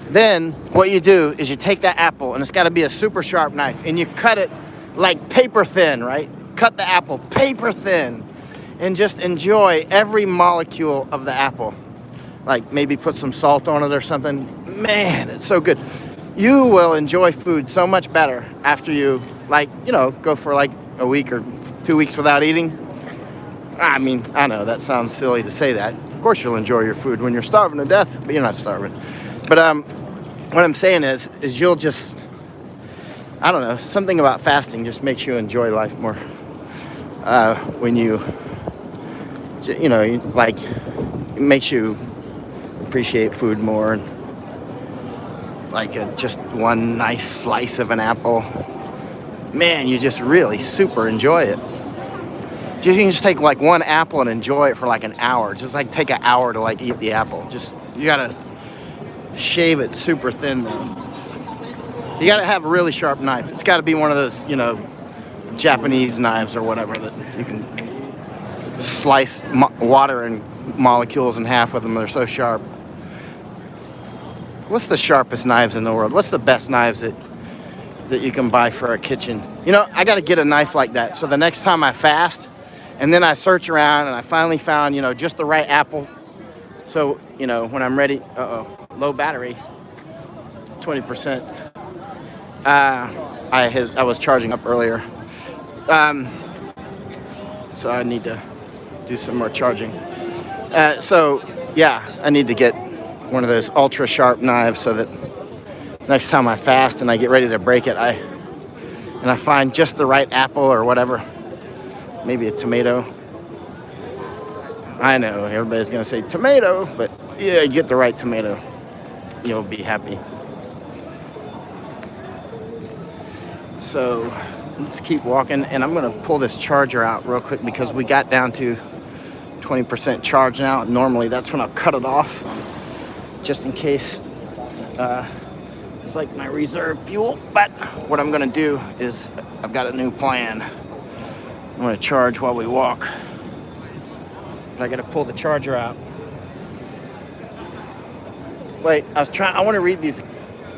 Then what you do is you take that apple, and it's got to be a super sharp knife, and you cut it like paper thin, right? Cut the apple paper thin and just enjoy every molecule of the apple. Like maybe put some salt on it or something. Man, it's so good. You will enjoy food so much better after you, go for like a week or 2 weeks without eating. I mean, I know that sounds silly to say that. Of course you'll enjoy your food when you're starving to death, but you're not starving. But what I'm saying is you'll just, I don't know, something about fasting just makes you enjoy life more. When it makes you appreciate food more. And like just one nice slice of an apple, man, you just really super enjoy it. You can just take like one apple and enjoy it for like an hour. Just like take an hour to like eat the apple. You gotta shave it super thin though. You gotta have a really sharp knife. It's gotta be one of those, Japanese knives or whatever that you can slice water and molecules in half with them. They're so sharp. What's the sharpest knives in the world? What's the best knives that you can buy for a kitchen? I got to get a knife like that. So the next time I fast, and then I search around, and I finally found, just the right apple. So, when I'm ready, low battery, 20%. I was charging up earlier. So I need to do some more charging. I need to get one of those ultra sharp knives so that next time I fast and I get ready to break it, I find just the right apple or whatever, maybe a tomato. I know everybody's gonna say tomato, but yeah, get the right tomato, you'll be happy. So let's keep walking, and I'm gonna pull this charger out real quick because we got down to 20% charge now. Normally that's when I'll cut it off, just in case it's like my reserve fuel. But what I'm gonna do is I've got a new plan. I'm gonna charge while we walk, but I gotta pull the charger out. Wait, I want to read these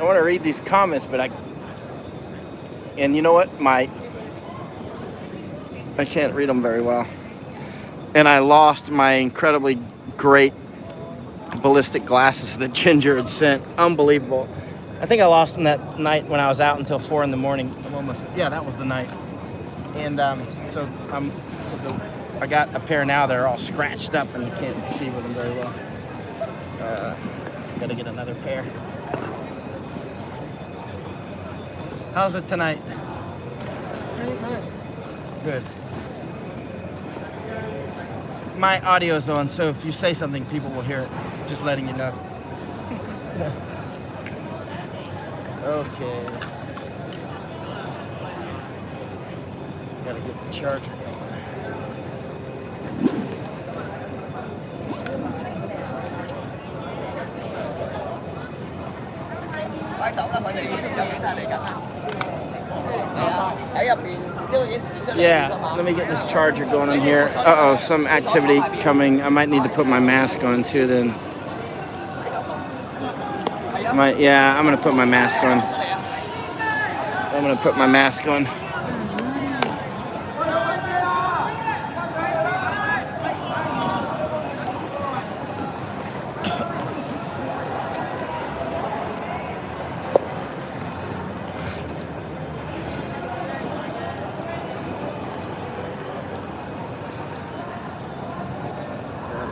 I want to read these comments, but and you know what? I can't read them very well. And I lost my incredibly great ballistic glasses that Ginger had sent. Unbelievable. I think I lost them that night when I was out until 4 in the morning. Yeah, that was the night. And so I got a pair now. They're all scratched up and you can't see with them very well. Gotta get another pair. How's it tonight? Pretty good. Good. My audio's on, so if you say something, people will hear it. Just letting you know. Okay. Gotta get the charger going. Yeah, let me get this charger going in here. Uh-oh, some activity coming. I might need to put my mask on too then. Yeah, I'm gonna put my mask on. I'm gonna put my mask on.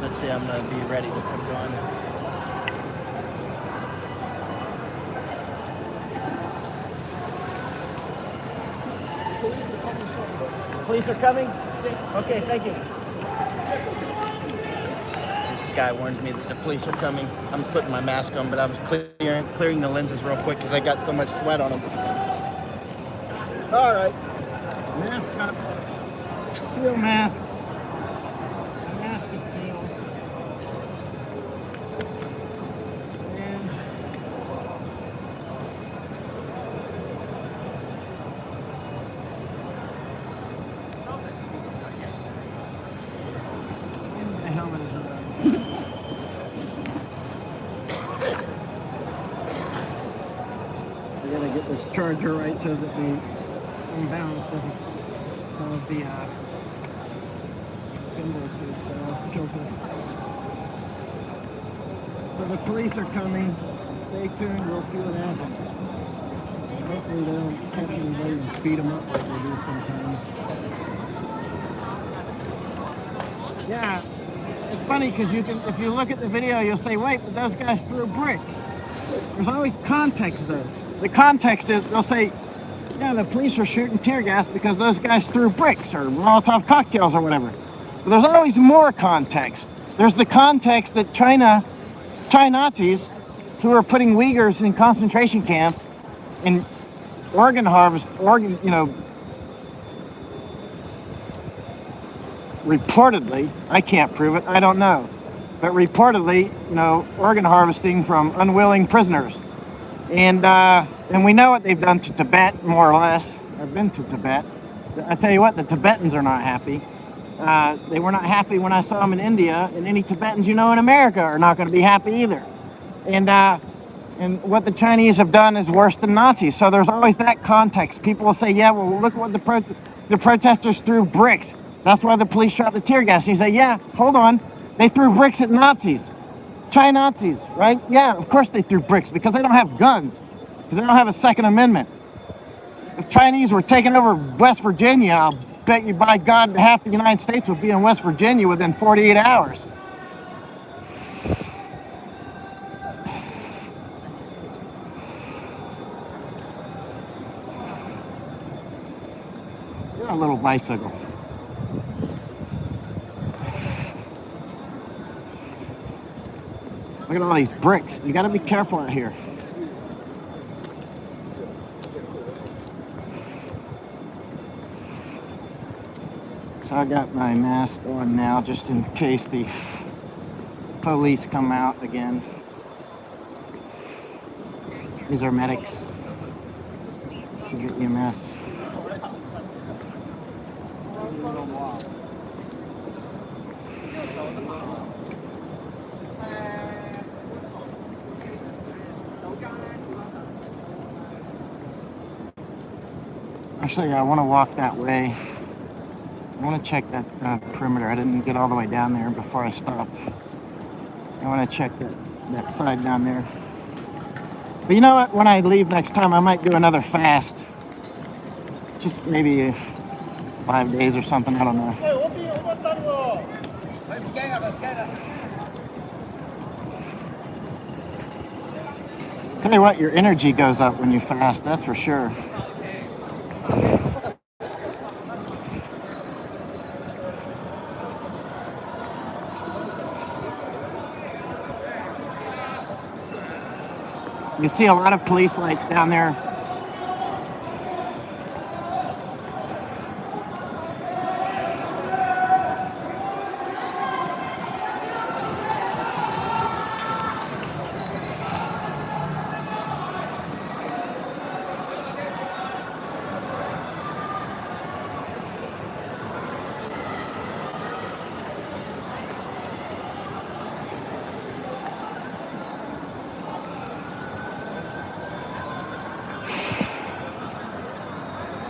Let's see, I'm gonna be ready to put it on. Police are coming? Okay, thank you. The guy warned me that the police are coming. I'm putting my mask on, but I was clearing the lenses real quick because I got so much sweat on them. All right, mask up. Steel mask. Mask is sealed. The helmet is around. I gotta get this charger right so that the imbalance doesn't cause the gimbal to filter. So the police are coming. Stay tuned. We'll see what happens. Hopefully they don't catch anybody and beat them up like they do sometimes. Yeah, it's funny because if you look at the video, you'll say, wait, but those guys threw bricks. There's always context though. The context is they'll say, yeah, the police are shooting tear gas because those guys threw bricks or Molotov cocktails or whatever. But there's always more context. There's the context that China Nazis who are putting Uyghurs in concentration camps and reportedly, I can't prove it, I don't know, but reportedly, organ harvesting from unwilling prisoners. And we know what they've done to Tibet, more or less. I've been to Tibet. I tell you what, the Tibetans are not happy. They were not happy when I saw them in India, and any Tibetans in America are not going to be happy either. And what the Chinese have done is worse than Nazis. So there's always that context. People will say, yeah, well, look what the protesters threw bricks. That's why the police shot the tear gas. And you say, yeah, hold on. They threw bricks at Nazis. China Nazis, right? Yeah, of course they threw bricks because they don't have guns. Because they don't have a Second Amendment. If Chinese were taking over West Virginia, I'll bet you by God half the United States would be in West Virginia within 48 hours. You're a little bicycle. Look at all these bricks. You gotta be careful out here. So I got my mask on now just in case the police come out again. These are medics. Should get EMS. Actually, I want to walk that way. I want to check that perimeter. I didn't get all the way down there before I stopped. I want to check that side down there. But you know what? When I leave next time, I might do another fast. Just maybe 5 days or something. I don't know. Tell you what, your energy goes up when you fast. That's for sure. You see a lot of police lights down there.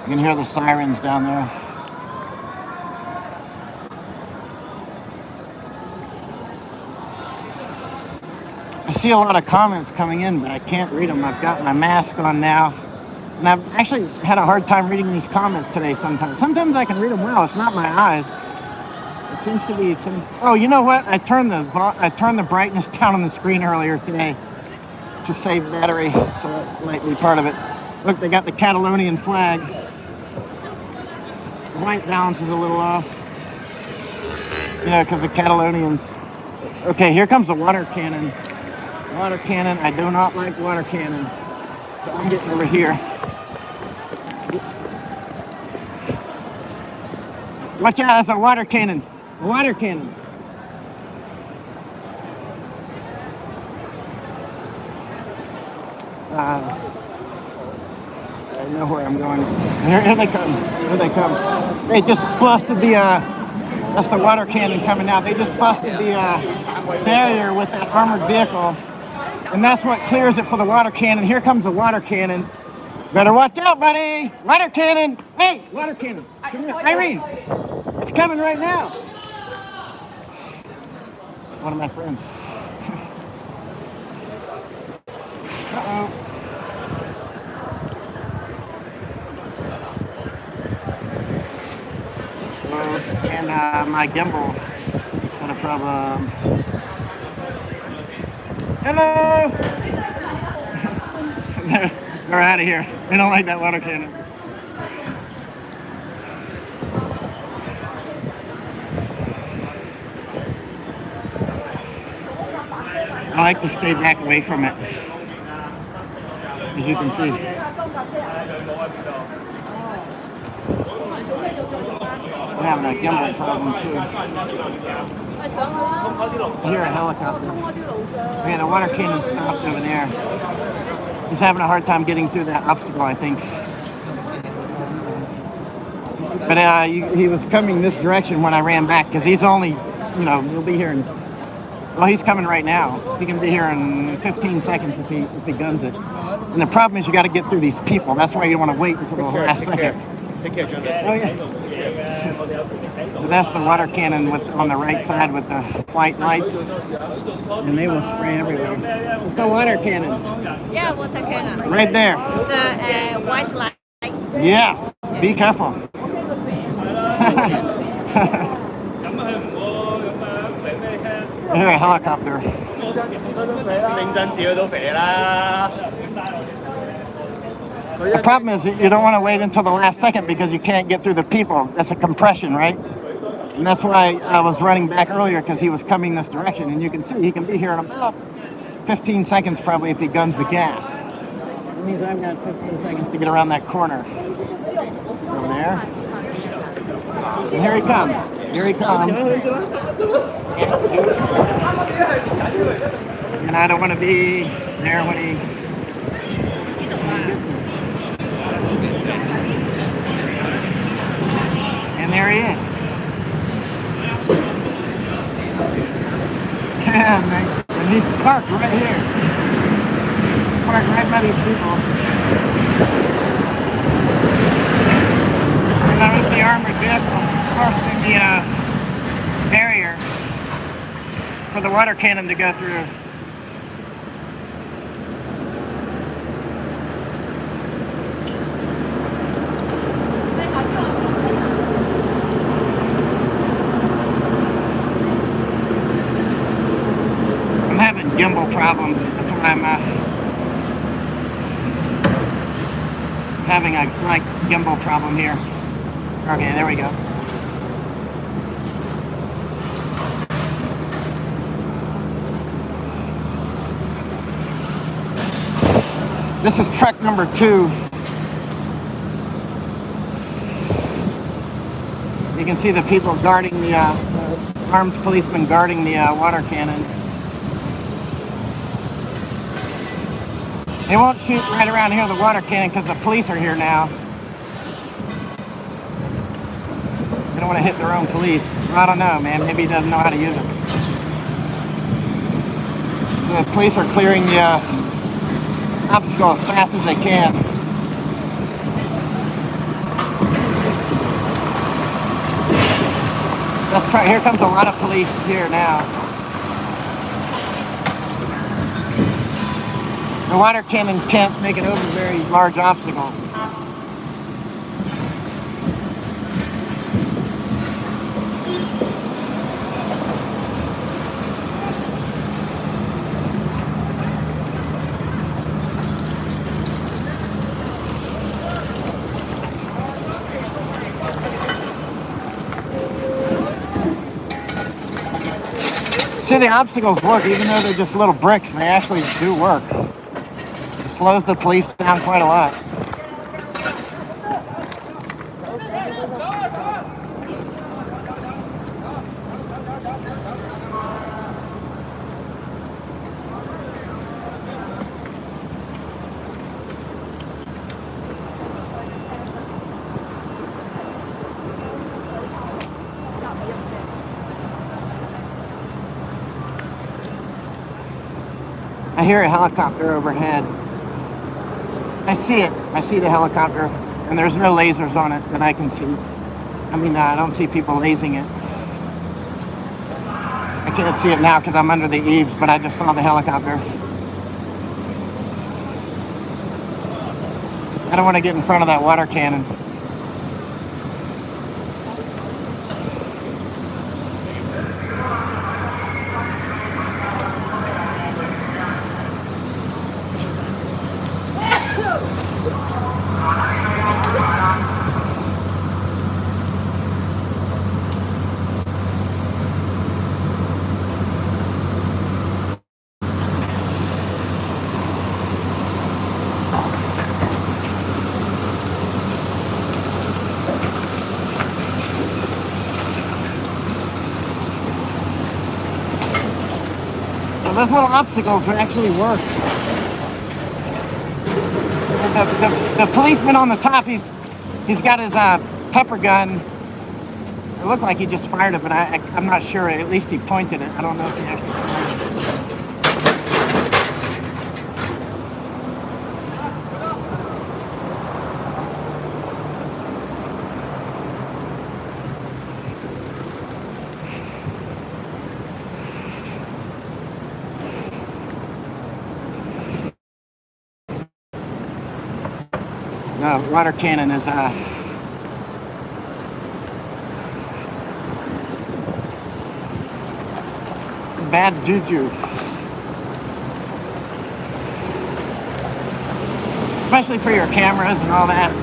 You can hear the sirens down there. I see a lot of comments coming in, but I can't read them. I've got my mask on now. And I've actually had a hard time reading these comments today sometimes. Sometimes I can read them well. It's not my eyes. It seems to be some... Oh, you know what? I turned the brightness down on the screen earlier today to save battery, so that might be part of it. Look, they got the Catalonian flag. The white balance is a little off. You know, because the Catalonians... Okay, here comes the water cannon. Water cannon. I do not like water cannon. So I'm getting over here. Watch out, that's a water cannon. A water cannon. I know where I'm going. Here they come. Here they come. They just busted the, that's the water cannon coming out. They just busted the barrier with that armored vehicle. And that's what clears it for the water cannon. Here comes the water cannon. Better watch out, buddy. Water cannon. Hey, water cannon. Come here. Irene, it's coming right now. One of my friends. Uh-oh. And my gimbal had a problem. Hello! They're out of here. They don't like that water cannon. I like to stay back away from it, as you can see. I'm having a gimbal problem too. I hear a helicopter. Okay, the water cannon stopped over there. He's having a hard time getting through that obstacle, I think. But he was coming this direction when I ran back, because he's only, you know, he'll be here in, well, he's coming right now. He can be here in 15 seconds if he guns it. And the problem is you got to get through these people. That's why you don't want to wait until the last second. Take care, John. Oh, yeah. That's the water cannon on the right side with the white lights. And they will spray everywhere. It's the water cannon. Yeah, water cannon. Right there. The white light. Yes. Be careful. I hear a helicopter. The problem is that you don't want to wait until the last second because you can't get through the people. That's a compression, right? And that's why I was running back earlier, because he was coming this direction. And you can see he can be here in about 15 seconds probably if he guns the gas. That means I've got 15 seconds to get around that corner. Over there. And here he comes. Here he comes. And I don't want to be there when he gets it. And there he is. And he's parked right here. Parked right by these people. the armored vehicle forcing the barrier for the water cannon to go through. I'm having gimbal problems. That's why I'm having a like gimbal problem here. Okay, there we go. This is truck number 2. You can see the people guarding the armed policemen guarding the water cannon. They won't shoot right around here the water cannon because the police are here now. They don't want to hit their own police. Well, I don't know, man. Maybe he doesn't know how to use it. The police are clearing the obstacle as fast as they can. Let's try. Here comes a lot of police here now. The water cannon can't make it over very large obstacles. See, the obstacles work, even though they're just little bricks, they actually do work. It slows the police down quite a lot. I hear a helicopter overhead. I see it. I see the helicopter, and there's no lasers on it that I can see. I mean, I don't see people lasing it. I can't see it now because I'm under the eaves, but I just saw the helicopter. I don't want to get in front of that water cannon. So those little obstacles actually work. The policeman on the top, he's got his pepper gun. It looked like he just fired it, but I'm not sure. At least he pointed it. I don't know if he actually fired it. No, water cannon is bad juju. Especially for your cameras and all that.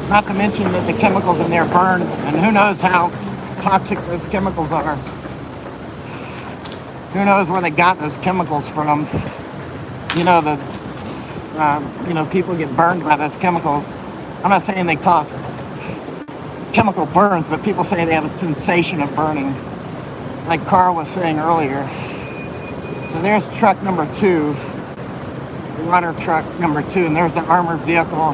Not to mention that the chemicals in there burn, and who knows how toxic those chemicals are. Who knows where they got those chemicals from. You know, people get burned by those chemicals. I'm not saying they cause chemical burns, but people say they have a sensation of burning, like Carl was saying earlier. So there's truck number 2, the water truck number 2, and there's the armored vehicle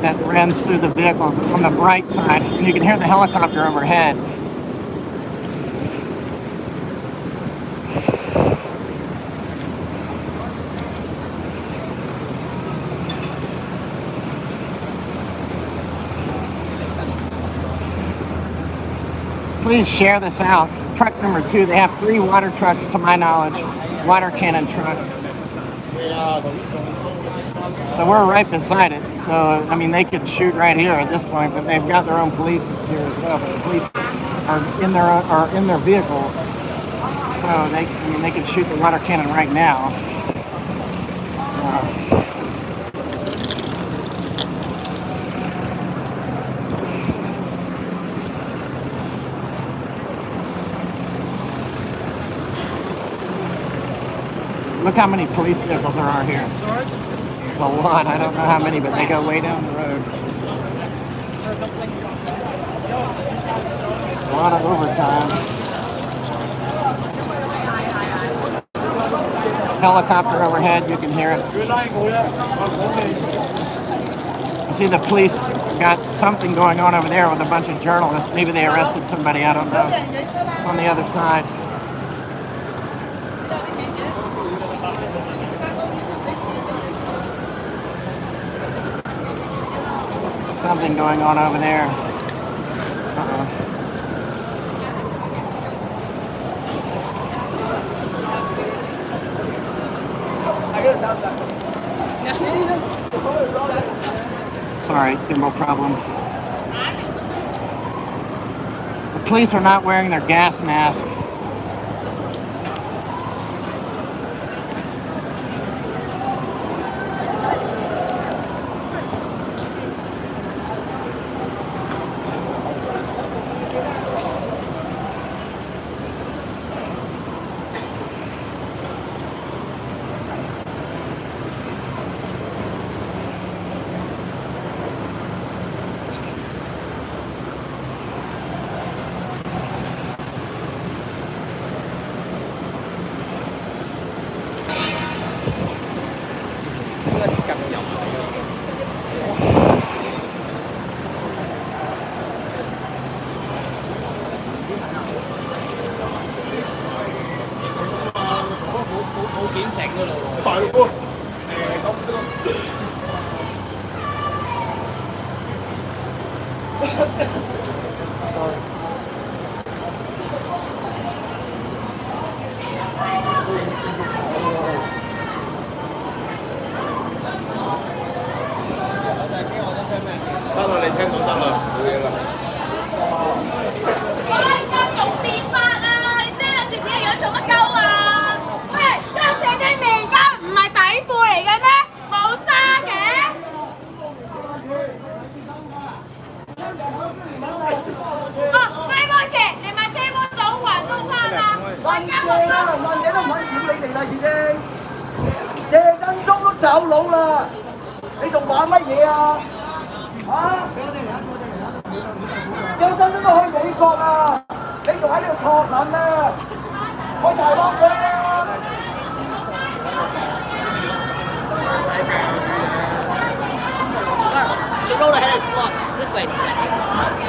that runs through the vehicles on the right side, and you can hear the helicopter overhead. please share this out. Truck number 2, they have 3 water trucks to my knowledge, water cannon trucks. So we're right beside it. So, I mean, they could shoot right here at this point, but they've got their own police here as well. But the police are in their vehicles. So they could shoot the water cannon right now. Look how many police vehicles there are here. It's a lot. I don't know how many, but they go way down the road. A lot of overtime. Helicopter overhead, you can hear it. You see the police got something going on over there with a bunch of journalists. Maybe they arrested somebody, I don't know. On the other side. Something going on over there. Uh-oh. Sorry, thermal problem. The police are not wearing their gas masks.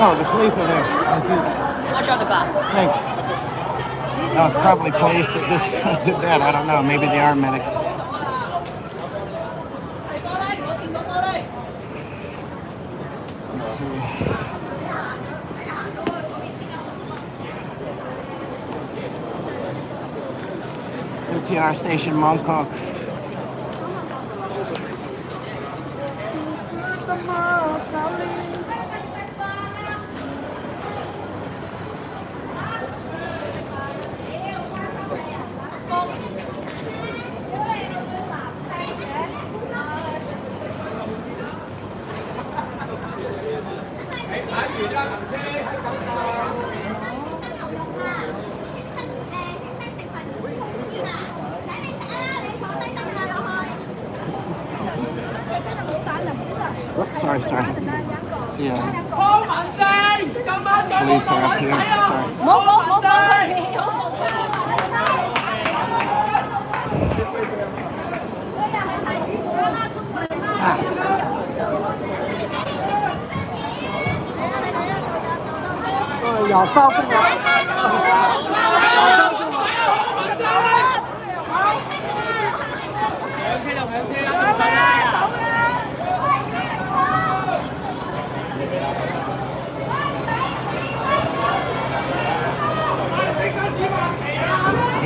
Oh, the police are there. I see. Watch out the bus. Thanks. No, it's probably police that just did that. I don't know. Maybe they are medics. Let's see. MTR station Mongkok. Oops, sorry. See ya. Police are up here. Sorry.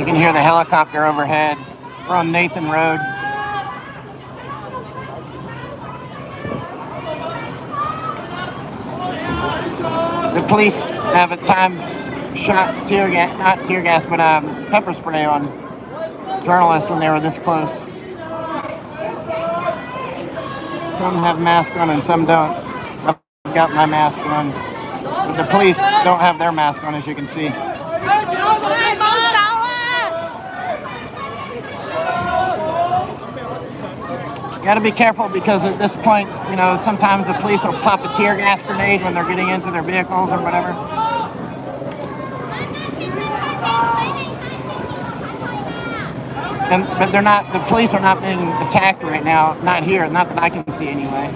You can hear the helicopter overhead. We're on Nathan Road. The police have at times shot tear gas, not tear gas, but pepper spray on journalists when they were this close. Some have masks on and some don't. I've got my mask on. But the police don't have their mask on, as you can see. You gotta be careful because at this point, you know, sometimes the police will pop a tear gas grenade when they're getting into their vehicles or whatever. But they're not, the police are not being attacked right now. Not here, not that I can see anyway.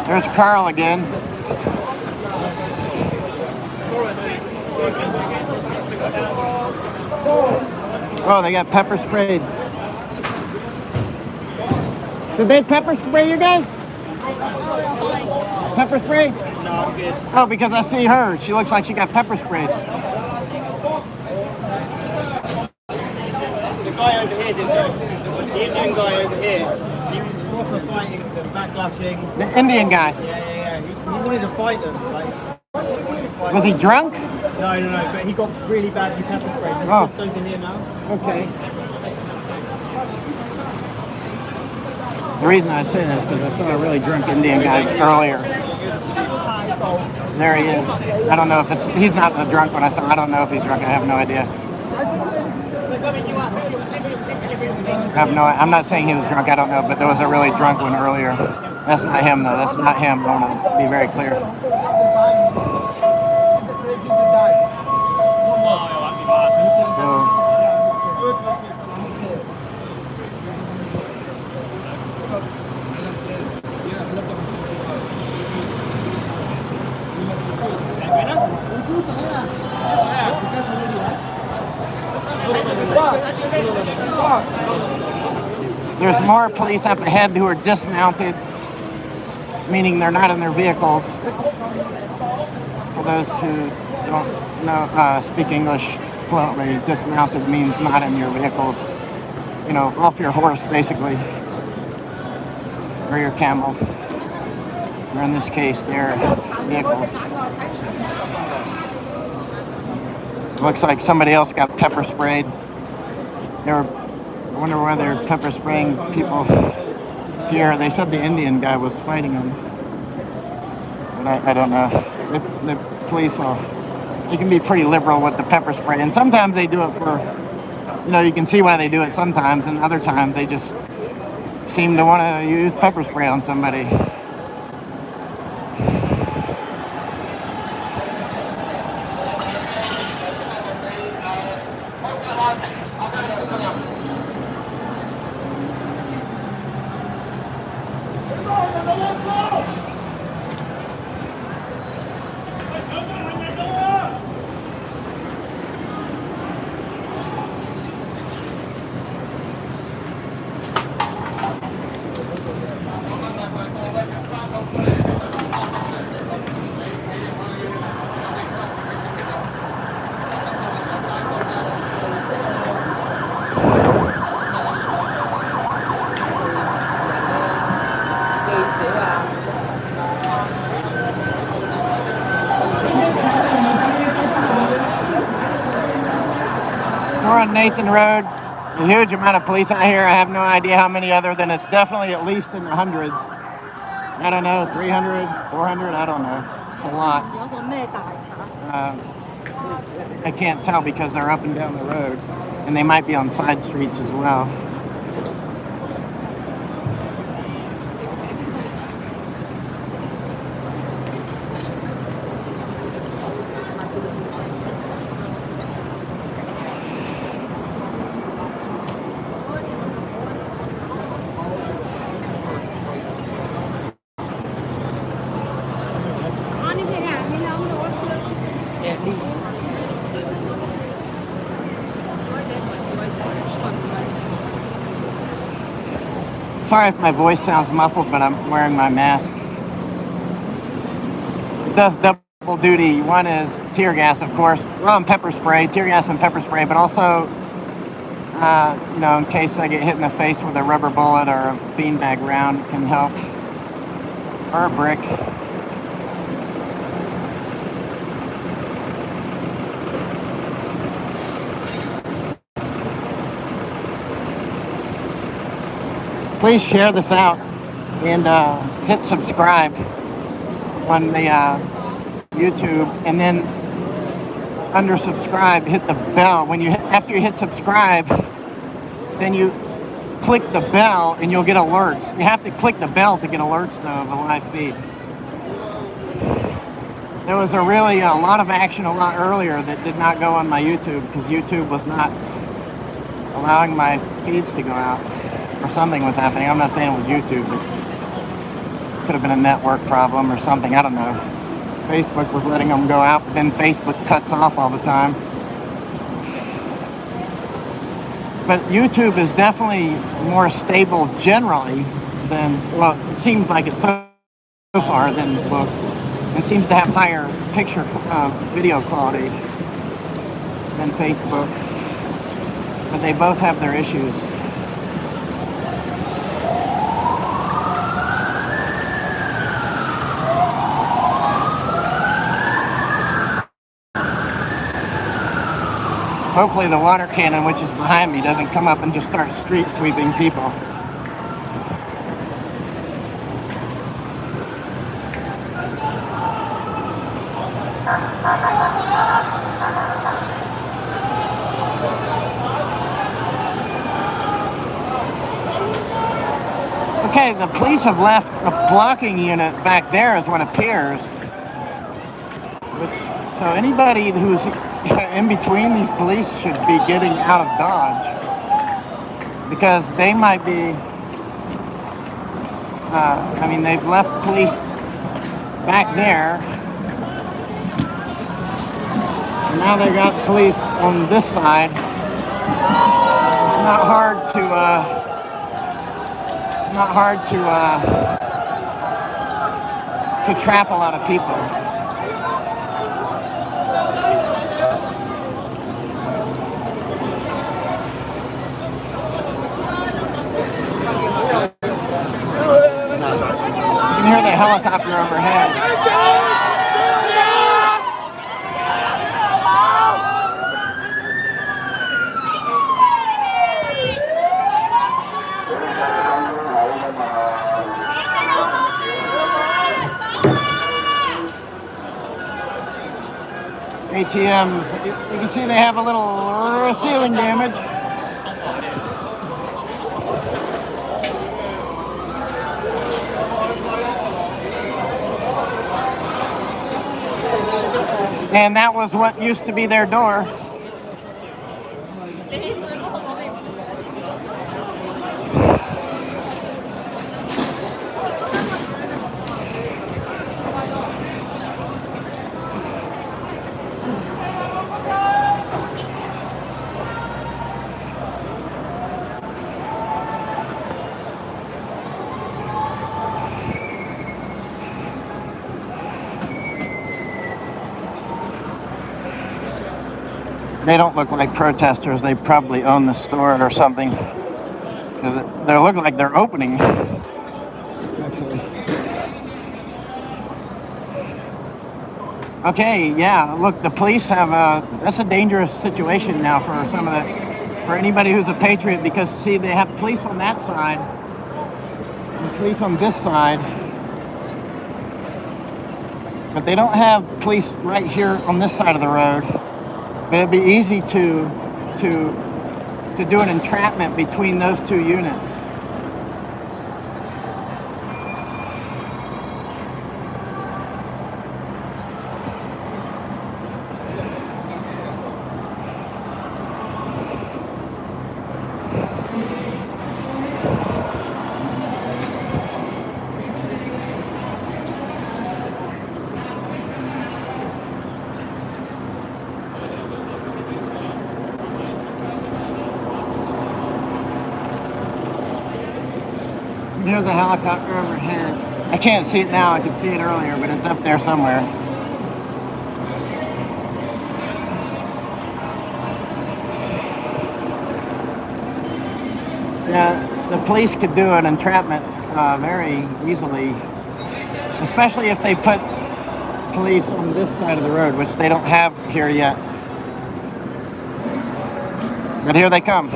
There's Carl again. Oh, they got pepper sprayed. Did they pepper spray you guys? Pepper spray? No, I'm good. Oh, because I see her. She looks like she got pepper sprayed. The guy over here didn't go. The Indian guy over here, he was proper fighting them, backlashing. The Indian guy. Yeah. He wanted to fight them. Was he drunk? No, but he got really badly pepper sprayed. He's Oh. just over here now. Okay. The reason I say that is because I saw a really drunk Indian guy earlier. There he is. I don't know if he's not a drunk one. I don't know if he's drunk. I have no idea. I'm not saying he was drunk. I don't know, but there was a really drunk one earlier. That's not him though. That's not him. I want to be very clear. There's more police up ahead who are dismounted, meaning they're not in their vehicles. For those who don't know, speak English fluently, dismounted means not in your vehicles. You know, off your horse, basically, or your camel, or in this case, their vehicles. Looks like somebody else got pepper sprayed. I wonder why they're pepper spraying people here. They said the Indian guy was fighting them. But I don't know. The police they can be pretty liberal with the pepper spray. And sometimes they do it for, you know, you can see why they do it sometimes. And other times they just seem to want to use pepper spray on somebody. We're on Nathan Road. A huge amount of police out here. I have no idea how many other than it's definitely at least in the hundreds. I don't know, 300, 400, I don't know. It's a lot. I can't tell because they're up and down the road. And they might be on side streets as well. sorry if my voice sounds muffled, but I'm wearing my mask. It does double duty. One is tear gas, of course. Well, and pepper spray, tear gas and pepper spray, but also, you know, in case I get hit in the face with a rubber bullet or a beanbag round, can help. Or a brick. Please share this out and hit subscribe on the YouTube, and then under subscribe, hit the bell. After you hit subscribe, then you click the bell and you'll get alerts. You have to click the bell to get alerts though of a live feed. There was a lot of action a lot earlier that did not go on my YouTube because YouTube was not allowing my feeds to go out. Or something was happening. I'm not saying it was YouTube, but it could have been a network problem or something. I don't know. Facebook was letting them go out, but then Facebook cuts off all the time. But YouTube is definitely more stable generally than, well, it seems like it so far than book. It seems to have higher picture video quality than Facebook. But they both have their issues. Hopefully the water cannon, which is behind me, doesn't come up and just start street sweeping people. Okay, the police have left a blocking unit back there is what appears. So anybody who's in between these police should be getting out of Dodge because they might be, I mean, they've left police back there. And now they got police on this side. It's not hard to trap a lot of people. You can hear the helicopter overhead. ATMs, you can see they have a little ceiling damage. And that was what used to be their door. They don't look like protesters. They probably own the store or something. Because they look like they're opening. Actually. Okay, yeah. Look, the police have that's a dangerous situation now for for anybody who's a patriot. Because see, they have police on that side and police on this side. But they don't have police right here on this side of the road. But it'd be easy to do an entrapment between those two units. near the helicopter overhead. I can't see it now. I could see it earlier, but it's up there somewhere. Yeah, the police could do an entrapment very easily, especially if they put police on this side of the road, which they don't have here yet. But here they come.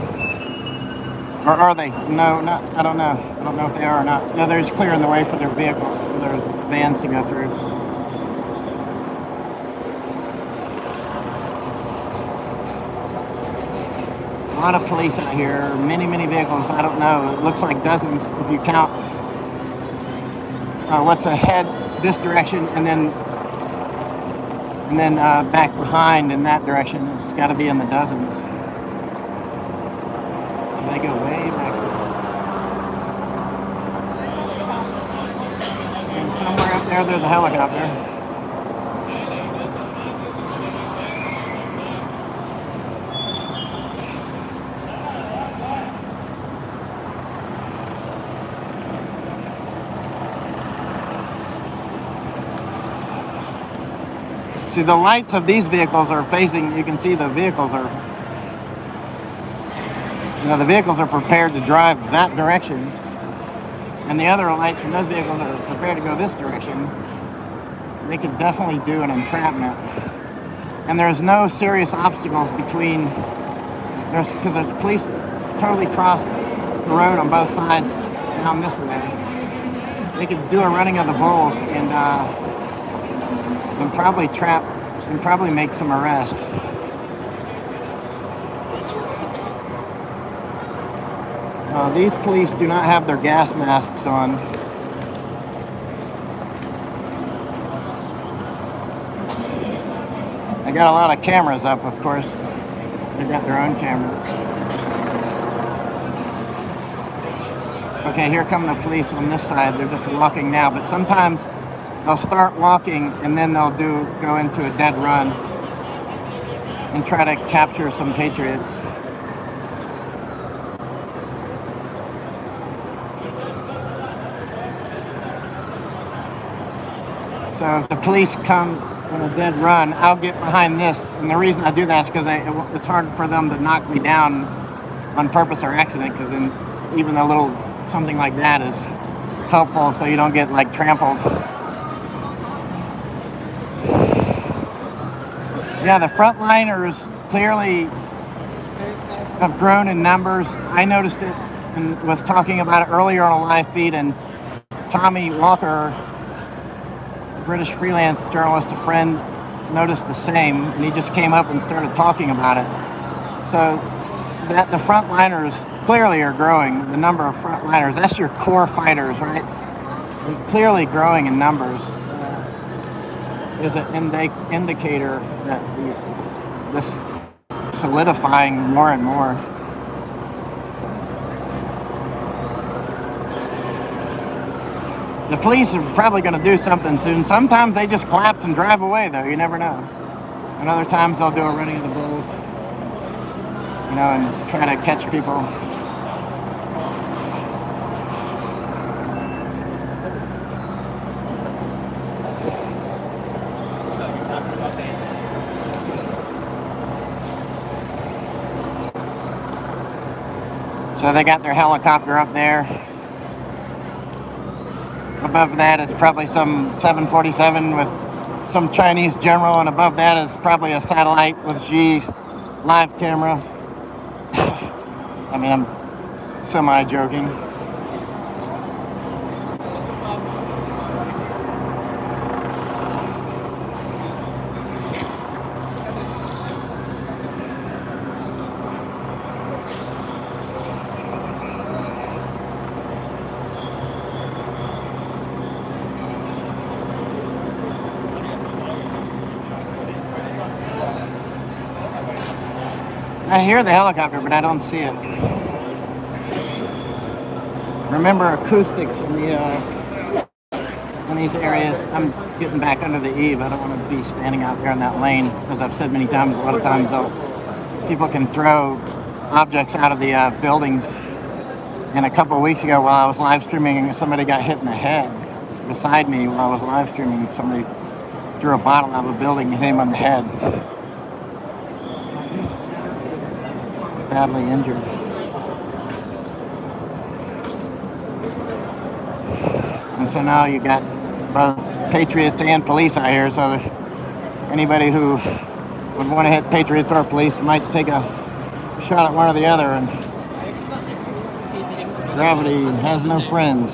Or are they? No, not. I don't know. I don't know if they are or not. No, they're just clearing the way for their vehicles, for their vans to go through. A lot of police out here, many vehicles. I don't know. It looks like dozens if you count what's ahead this direction, and then back behind in that direction. It's got to be in the dozens. They go way back. And somewhere up there's a helicopter. See, the lights of these vehicles are facing, you can see the vehicles are, the vehicles are prepared to drive that direction. And the other lights from those vehicles are prepared to go this direction. They could definitely do an entrapment. And there's no serious obstacles between, because there's police totally cross the road on both sides down this way. They could do a running of the bulls and probably trap and probably make some arrests. These police do not have their gas masks on. They got a lot of cameras up, of course. They got their own cameras. Okay, here come the police on this side. They're just walking now, but sometimes they'll start walking and then they'll go into a dead run and try to capture some patriots. So if the police come on a dead run, I'll get behind this. And the reason I do that is because it's hard for them to knock me down on purpose or accident, because then even a little something like that is helpful so you don't get like trampled. Yeah, the frontliners clearly have grown in numbers. I noticed it and was talking about it earlier on a live feed, and Tommy Walker, British freelance journalist, a friend, noticed the same, and he just came up and started talking about it. So that the frontliners clearly are growing. The number of frontliners, that's your core fighters, right? They're clearly growing in numbers. Is an indicator that this solidifying more and more. The police are probably going to do something soon. Sometimes they just collapse and drive away, though. You never know. And other times they'll do a running of the bulls, and try to catch people. So they got their helicopter up there. Above that is probably some 747 with some Chinese general, and above that is probably a satellite with Xi live camera. I mean, I'm semi-joking. I hear the helicopter, but I don't see it. Remember acoustics in these areas. I'm getting back under the eave. I don't want to be standing out there in that lane, as I've said many times. A lot of times people can throw objects out of the buildings And a couple of weeks ago, while I was live streaming, somebody got hit in the head beside me while I was live streaming. Somebody threw a bottle out of a building and hit him on the head. Badly injured. And so now you got both patriots and police out here. So anybody who would want to hit patriots or police might take a shot at one or the other. And gravity has no friends.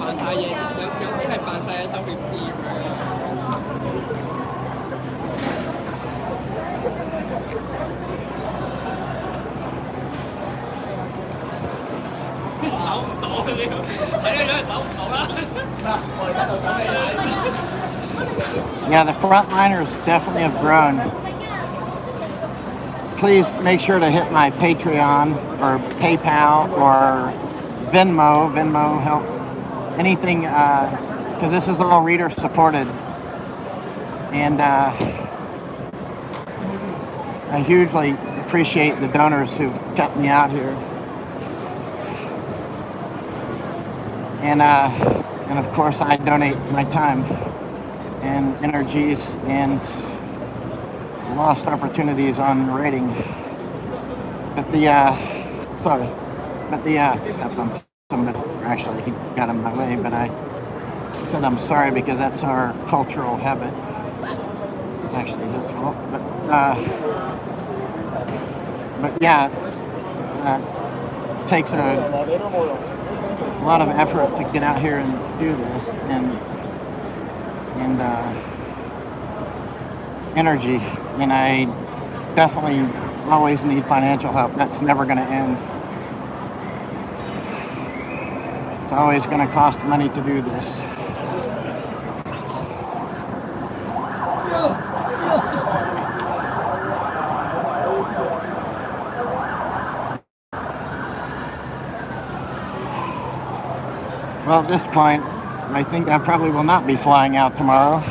Yeah, the frontliners definitely have grown. Please make sure to hit my Patreon or PayPal or Venmo. Venmo helps. Anything, because this is all reader supported. And I hugely appreciate the donors who've kept me out here. And of course I donate my time and energies and lost opportunities on rating. But stepped on somebody. Actually, he got in my way, but I said I'm sorry because that's our cultural habit. Actually, his fault. But yeah, it takes a lot of effort to get out here and do this, and energy, and I definitely always need financial help. That's never going to end. It's always going to cost money to do this. Well, at this point, I think I probably will not be flying out tomorrow.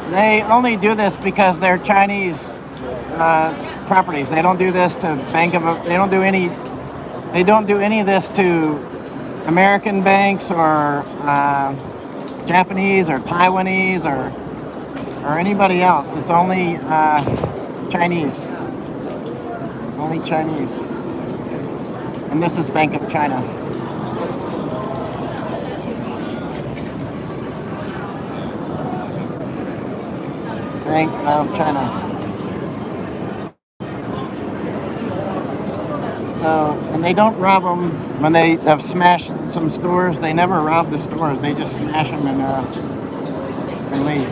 They only do this because they're Chinese properties. They don't do this to they don't do any of this to American banks or Japanese or Taiwanese or anybody else. It's only Chinese. Only Chinese. And this is Bank of China. Bank of China. So, and they don't rob them when they have smashed some stores. They never rob the stores. They just smash them and leave.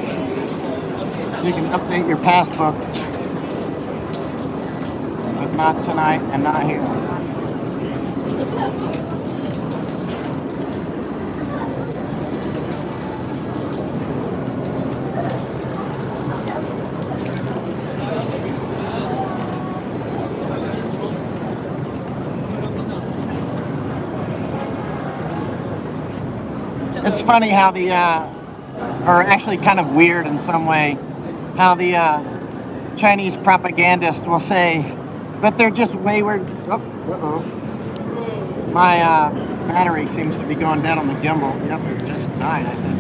So you can update your passbook, but not tonight and not here. It's funny how or actually kind of weird in some way, how the Chinese propagandists will say, but they're just wayward. Oh, uh-oh. My battery seems to be going dead on the gimbal. Yep, it just died, I think.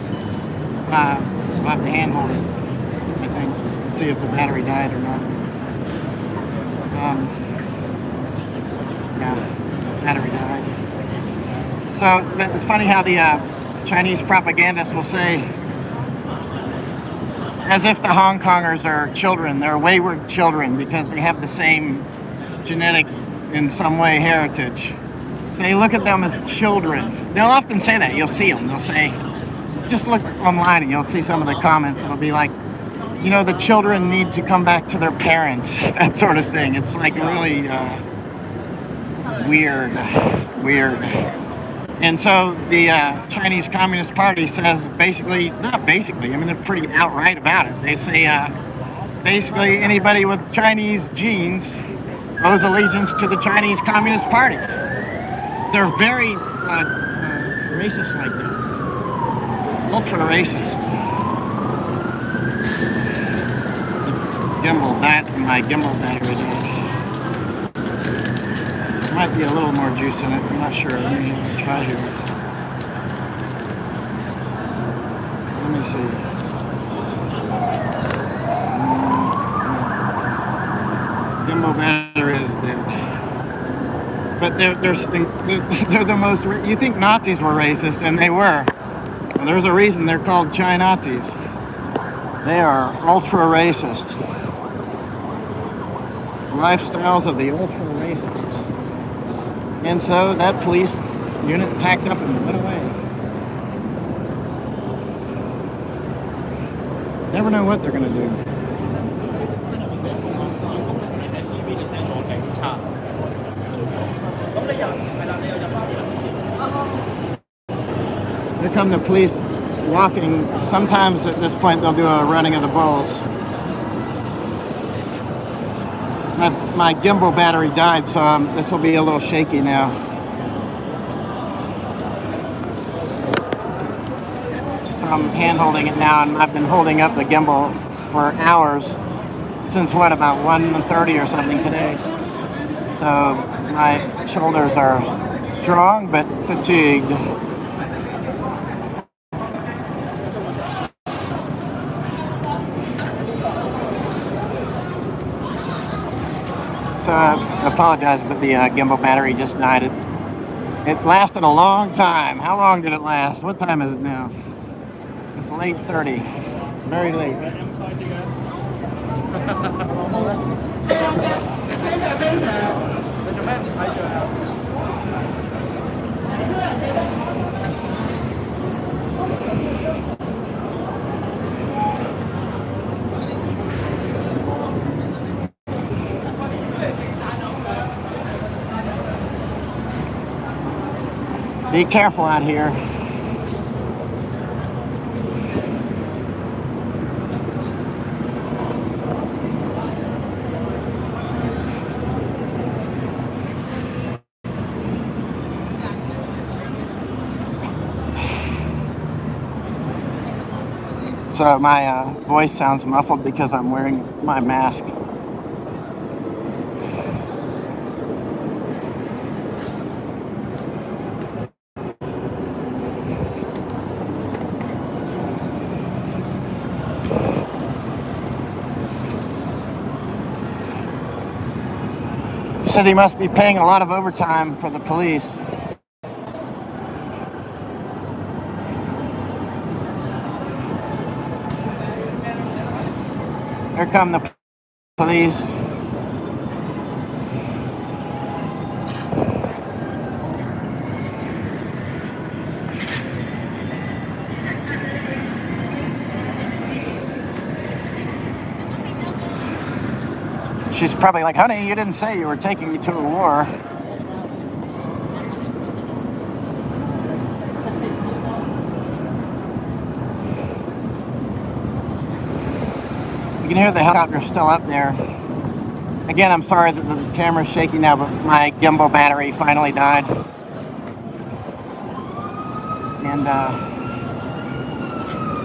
I'll have to hand hold it, I think, see if the battery died or not. Yeah, battery died. So it's funny how the Chinese propagandists will say, as if the Hong Kongers are children, they're wayward children because they have the same genetic, in some way, heritage. So they look at them as children. They'll often say that. You'll see them. They'll say, just look online and you'll see some of the comments. It'll be like, you know, the children need to come back to their parents, that sort of thing. It's like really weird. And so the Chinese Communist Party says basically, not basically, I mean, they're pretty outright about it. They say basically anybody with Chinese genes owes allegiance to the Chinese Communist Party. They're very racist like that. Ultra racist. My gimbal battery died. Might be a little more juice in it, I'm not sure. Let me try here. Let me see. Gimbal battery is dead. But they're the most, you think Nazis were racist, and they were. Well, there's a reason they're called Chi-Nazis. They are ultra racist. Lifestyles of the ultra racist. And so that police unit packed up and went away. Never know what they're going to do. Here come the police walking. Sometimes at this point they'll do a running of the bulls. My gimbal battery died, so this will be a little shaky now. So I'm hand holding it now, and I've been holding up the gimbal for hours, since what, about 1:30 or something today. So my shoulders are strong but fatigued. So I apologize, but the gimbal battery just died. It lasted a long time. How long did it last? What time is it now? It's late 30. Very late. Be careful out here. So my voice sounds muffled because I'm wearing my mask. Said he must be paying a lot of overtime for the police. Here come the police. She's probably like, honey, you didn't say you were taking me to a war. You can hear the helicopter still up there. Again, I'm sorry that the camera's shaky now, but my gimbal battery finally died. And,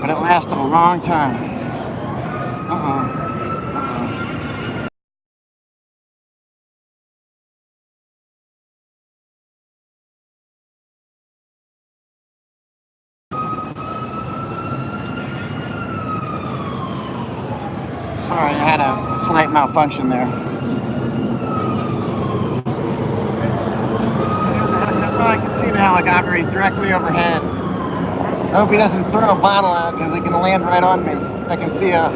but it lasted a long time. Uh-oh. Sorry, I had a slight malfunction there. helicopter. He's directly overhead. I hope he doesn't throw a bottle out because he can land right on me. I can see a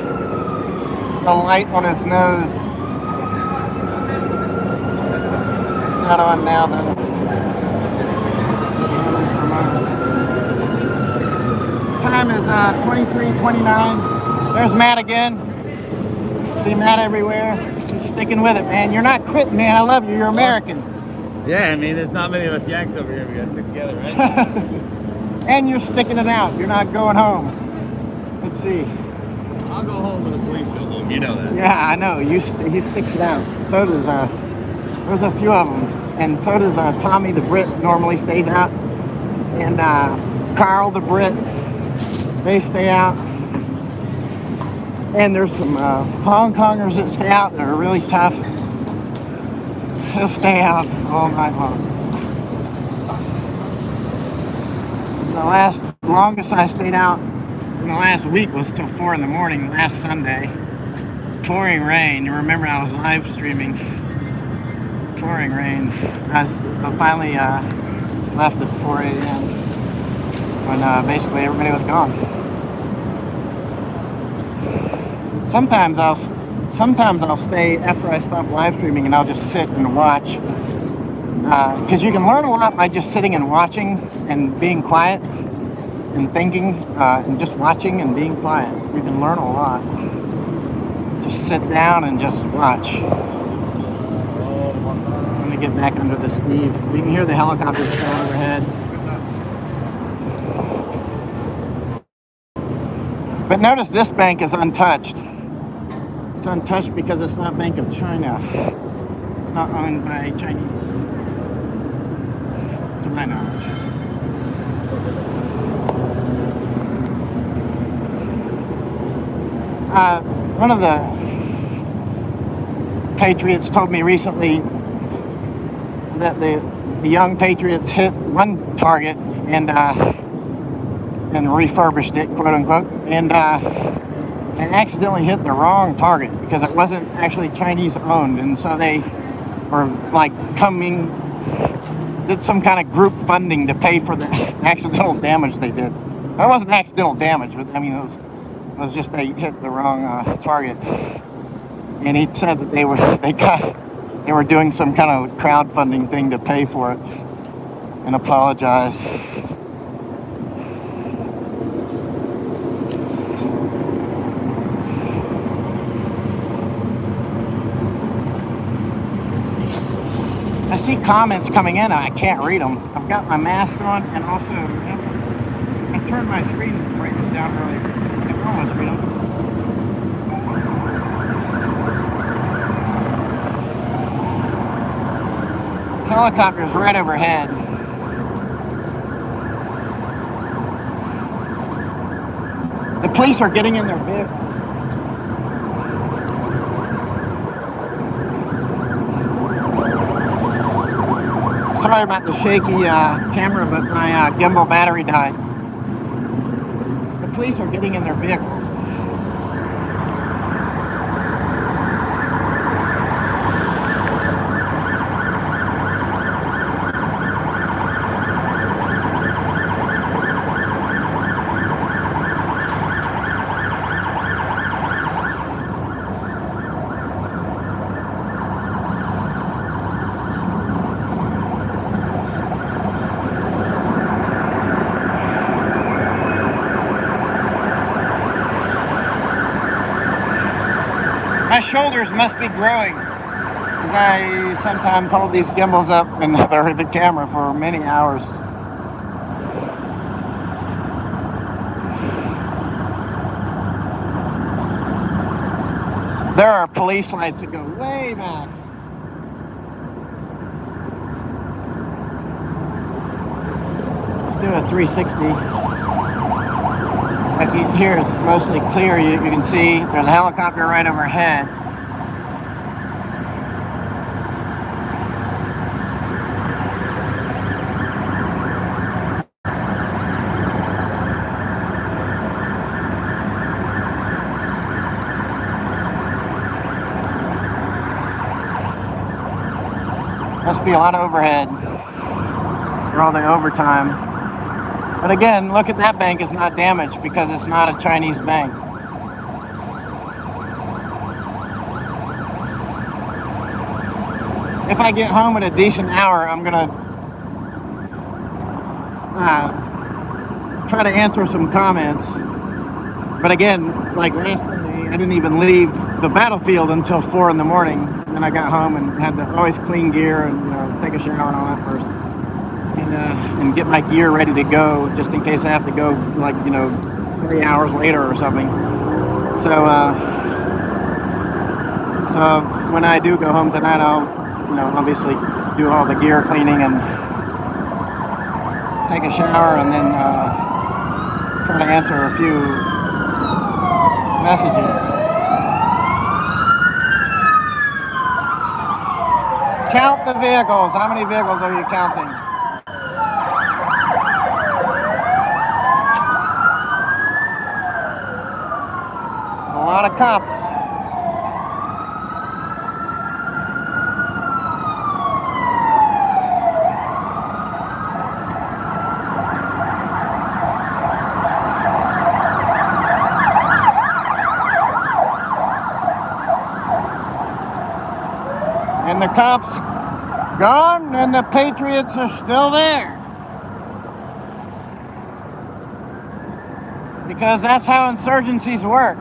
light on his nose. It's not on now though. Time is 23:29. There's Matt again. See Matt everywhere. He's sticking with it, man. You're not quitting, man. I love you. You're American. Yeah, I mean, there's not many of us Yanks over here. We gotta stick together, right? And you're sticking it out. You're not going home. Let's see. I'll go home when the police go home. You know that. Yeah, I know. He sticks it out. So does there's a few of them, and so does Tommy the Brit. Normally stays out, and Carl the Brit. They stay out. And there's some Hong Kongers that stay out that are really tough. They'll stay out all night long. The longest I stayed out in the last week was till 4 in the morning last Sunday. Pouring rain. You remember I was live streaming. Pouring rain. I finally left at 4 a.m. when basically everybody was gone. Sometimes I'll stay after I stop live streaming and I'll just sit and watch. Because you can learn a lot by just sitting and watching and being quiet and thinking and just watching and being quiet. You can learn a lot. Just sit down and just watch. I'm gonna get back under this eave. We can hear the helicopters flying overhead. But notice this bank is untouched. It's untouched because it's not Bank of China. It's not owned by Chinese, to my knowledge. One of the patriots told me recently that the young patriots hit one target and refurbished it, quote unquote, and accidentally hit the wrong target because it wasn't actually Chinese owned, and so they were like did some kind of group funding to pay for the accidental damage they did. That wasn't accidental damage, but I mean it was just they hit the wrong target. And he said that they were doing some kind of crowdfunding thing to pay for it and apologize. I see comments coming in and I can't read them. I've got my mask on and also I turned my screen brightness down earlier. I can almost read them. Helicopter's right overhead. The police are getting in their vehicle. Sorry about the shaky camera, but my gimbal battery died. The police are getting in their vehicles. My shoulders must be growing because I sometimes hold these gimbals up and the camera for many hours. There are police lights that go way back. Let's do a 360. Like here it's mostly clear. You can see there's a helicopter right overhead. Must be a lot of overhead. for all the overtime. But again, look at that bank is not damaged because it's not a Chinese bank. If I get home at a decent hour, I'm gonna try to answer some comments. But again, like last Sunday, I didn't even leave the battlefield until 4 in the morning. And then I got home and had to always clean gear and take a shower and all that first. And get my gear ready to go just in case I have to go like 3 hours later or something. So when I do go home tonight, I'll obviously do all the gear cleaning and take a shower and then try to answer a few messages. Count the vehicles. How many vehicles are you counting? A lot of cops. And the cops gone and the Patriots are still there. Because that's how insurgencies work.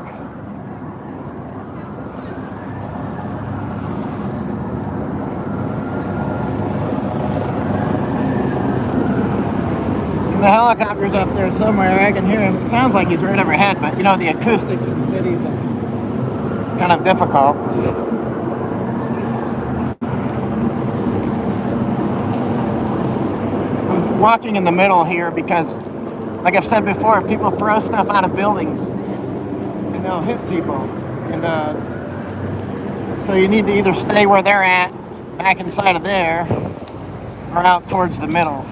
And the helicopter's up there somewhere. I can hear him. It sounds like he's right overhead, but the acoustics in cities is kind of difficult. Walking in the middle here because, like I've said before, people throw stuff out of buildings and they'll hit people. And so you need to either stay where they're at, back inside of there, or out towards the middle.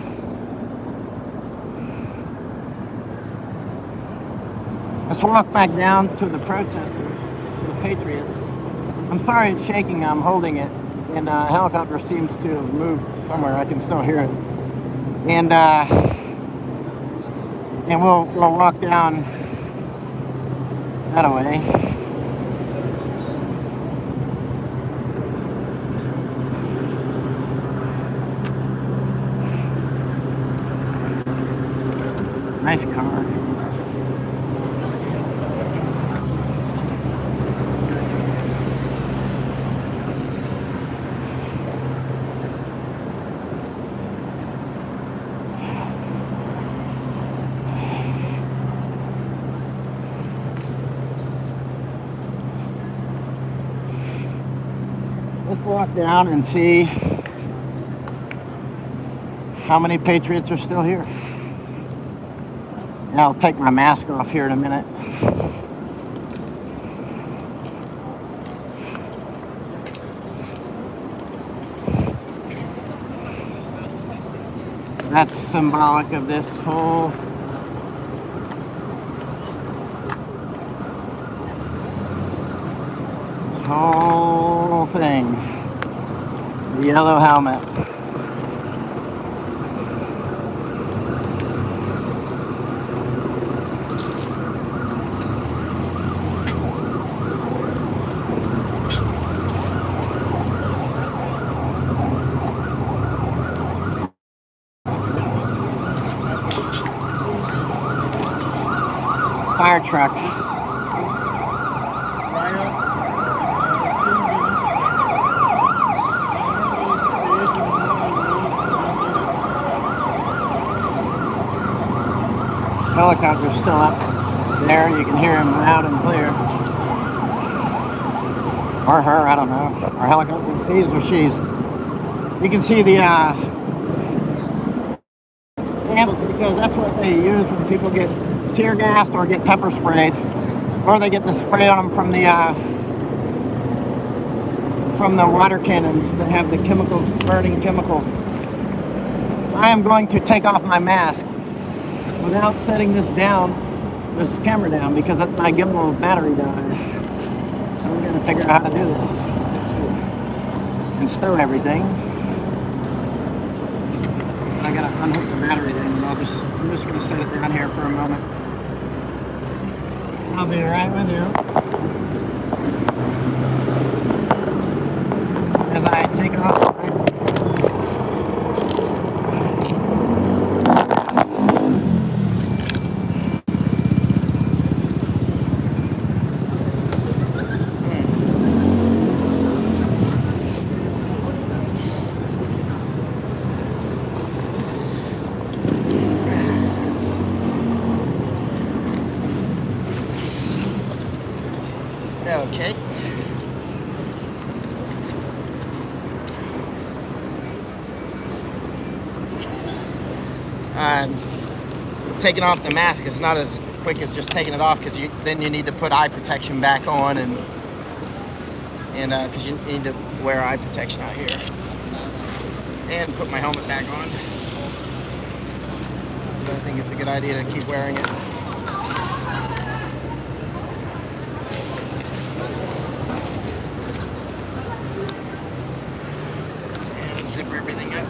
Let's walk back down to the protesters, to the Patriots. I'm sorry it's shaking, I'm holding it. And a helicopter seems to have moved somewhere, I can still hear it. And we'll walk down that way. Nice car. Let's walk down and see how many Patriots are still here. And I'll take my mask off here in a minute. That's symbolic of this whole thing. The yellow helmet. Fire truck. Helicopter's still up there. You can hear him loud and clear. Or her, I don't know. Or helicopter, he's or she's. You can see the amps because that's what they use when people get tear gassed or get pepper sprayed, or they get the spray on them from the water cannons that have the chemicals, burning chemicals. I am going to take off my mask without setting this camera down, because my gimbal battery died. So we're going to figure out how to do this. Let's see. And stow everything. I I gotta unhook the battery then, and I'm just gonna set it down here for a moment. I'll be right with you. As I take off. Okay. Taking off the mask is not as quick as just taking it off, because then you need to put eye protection back on, and because you need to wear eye protection out here, and put my helmet back on. I think it's a good idea to keep wearing it. And zip everything up.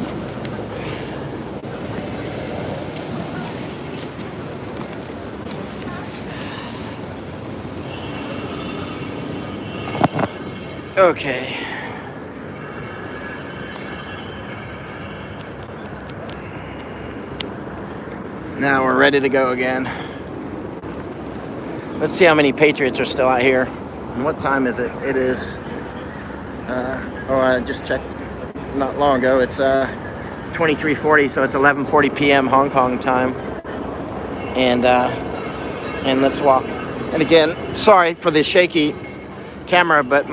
Okay. Now we're ready to go again. Let's see how many Patriots are still out here. And what time is it? It is, I just checked not long ago. It's 23:40, so it's 11:40 p.m. Hong Kong time. And let's walk. And again, sorry for the shaky camera, but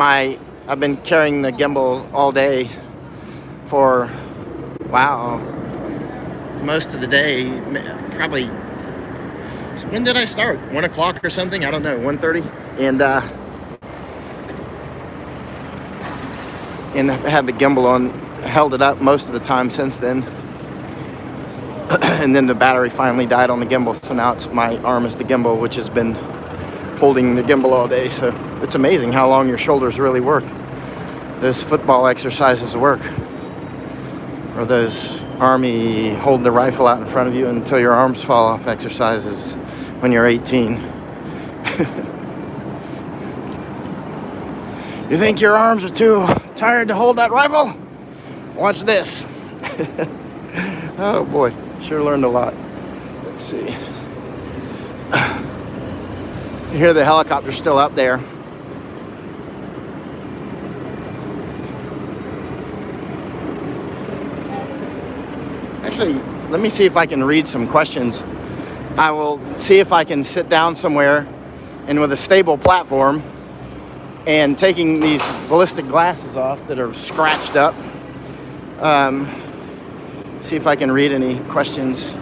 I've been carrying the gimbal all day for, wow, most of the day. Probably, when did I start? 1 o'clock or something? I don't know, 1:30. And I've had the gimbal on, held it up most of the time since then. And then the battery finally died on the gimbal, so now my arm is the gimbal, which has been holding the gimbal all day. So it's amazing how long your shoulders really work. Those football exercises work, or those army hold the rifle out in front of you until your arms fall off exercises when you're 18. You think your arms are too tired to hold that rifle? Watch this. Oh boy, sure learned a lot. Let's see. You hear the helicopter still up there. Actually, let me see if I can read some questions. I will see if I can sit down somewhere and with a stable platform, and taking these ballistic glasses off that are scratched up. See if I can read any questions.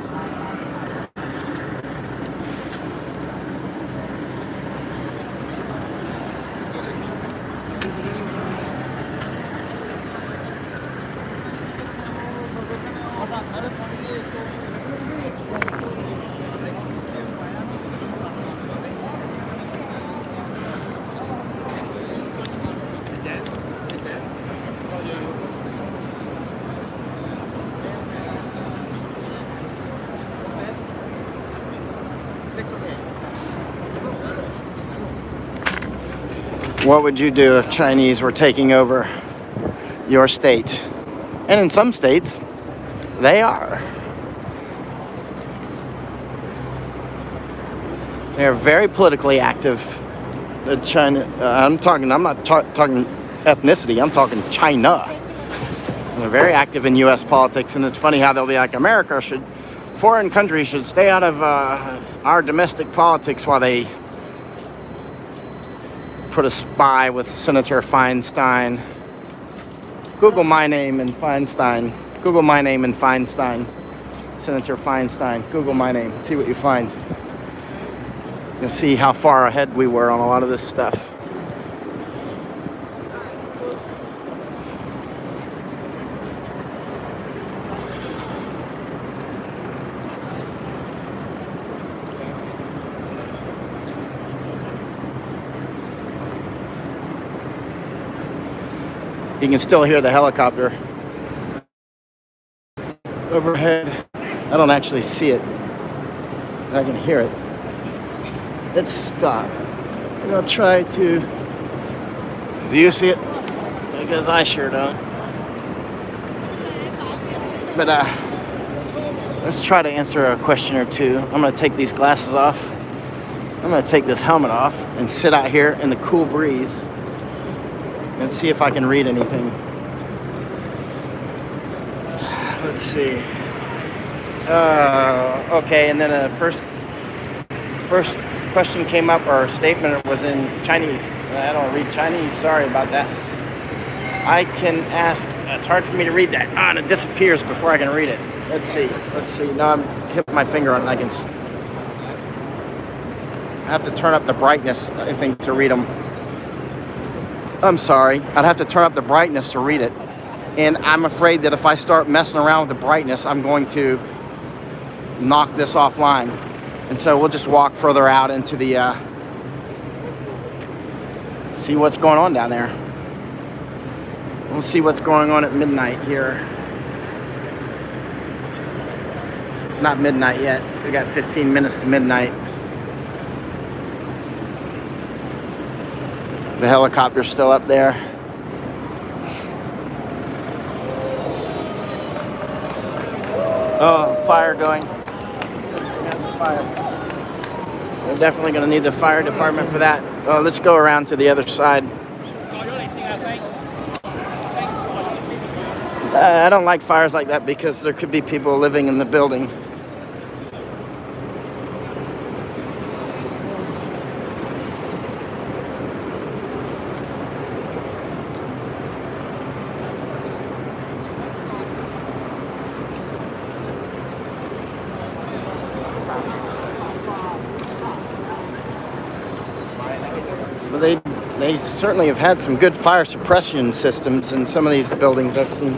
What would you do if Chinese were taking over your state? And in some states, they are. They're very politically active. China, I'm not talking ethnicity, I'm talking China. They're very active in U.S. politics, and it's funny how they'll be like, foreign countries should stay out of our domestic politics, while they put a spy with Senator Feinstein. Google my name and Feinstein. Google my name and Feinstein. Senator Feinstein. Google my name. See what you find. You'll see how far ahead we were on a lot of this stuff. You can still hear the helicopter. overhead. I don't actually see it. I can hear it. Let's stop. And I'll try to. Do you see it? Because I sure don't. But let's try to answer a question or two. I'm gonna take these glasses off. I'm gonna take this helmet off and sit out here in the cool breeze and see if I can read anything. Let's see. Okay, and then a first question came up, or statement was in Chinese. I don't read Chinese, sorry about that. I can ask, it's hard for me to read that. And it disappears before I can read it. Let's see. Now I'm hitting my finger on it, I have to turn up the brightness, I think, to read them. I'm sorry, I'd have to turn up the brightness to read it. And I'm afraid that if I start messing around with the brightness, I'm going to knock this offline. And so we'll just walk further out into the, see what's going on down there. We'll see what's going on at midnight here. Not midnight yet. We got 15 minutes to midnight. The helicopter's still up there. Oh, fire going. We're definitely going to need the fire department for that. Oh, let's go around to the other side. I don't like fires like that because there could be people living in the building. They certainly have had some good fire suppression systems in some of these buildings I've seen.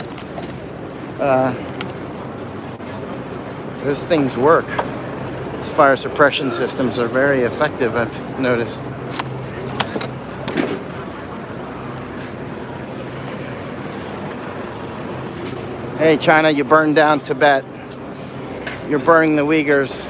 Those things work. These fire suppression systems are very effective, I've noticed. Hey, China, you burned down Tibet. You're burning the Uyghurs.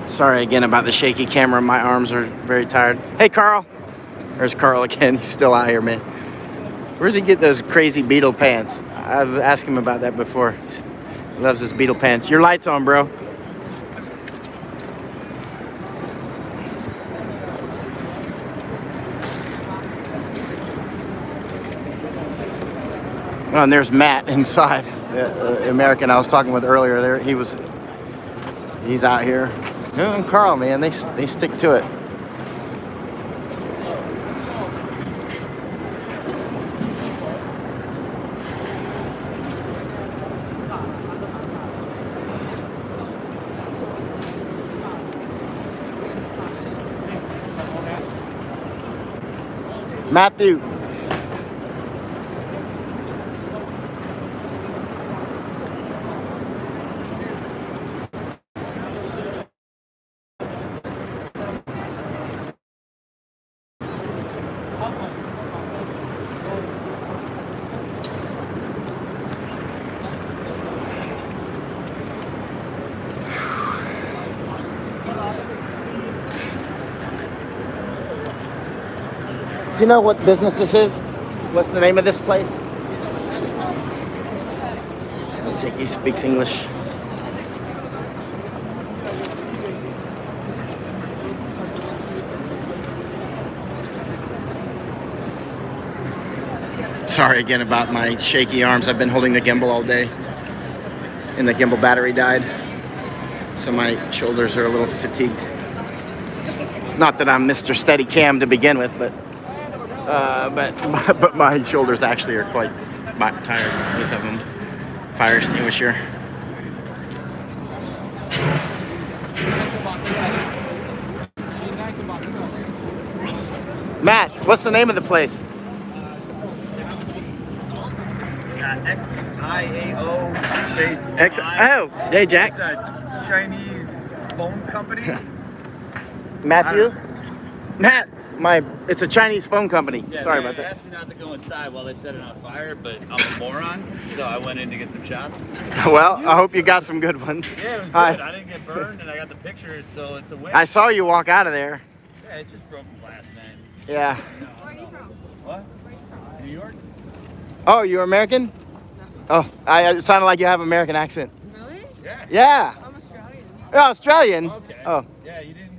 Sorry again about the shaky camera. My arms are very tired. Hey, Carl. There's Carl again. He's still out here, man. Where does he get those crazy beetle pants? I've asked him about that before. He loves his beetle pants. Your light's on, bro. Oh, and there's Matt inside, the American I was talking with earlier. There, he's out here. And Carl, man, they stick to it. Matthew. Do you know what business this is? What's the name of this place? I don't think he speaks English. Sorry again about my shaky arms. I've been holding the gimbal all day, and the gimbal battery died, so my shoulders are a little fatigued. Not that I'm Mr. Steadicam to begin with, but my shoulders actually are quite tired, both of them. Fire extinguisher. Matt, what's the name of the place? XIAO space X. MI. Oh, hey Jack. It's a Chinese phone company. Matthew. Matt. It's a Chinese phone company. Yeah, Sorry they about that. asked me not to go inside while they set it on fire, but I'm a moron, so I went in to get some shots. Well, I hope you got some good ones. Yeah, it was good. Hi. I didn't get burned, and I got the pictures, so it's a win. I saw you walk out of there. Yeah, it's just broken glass, man. Yeah. What? New York? Oh, you're American? Oh, it sounded like you have an American accent. Really? Yeah. Yeah. I'm Australian. You're Australian. Okay. Oh. Yeah, you didn't.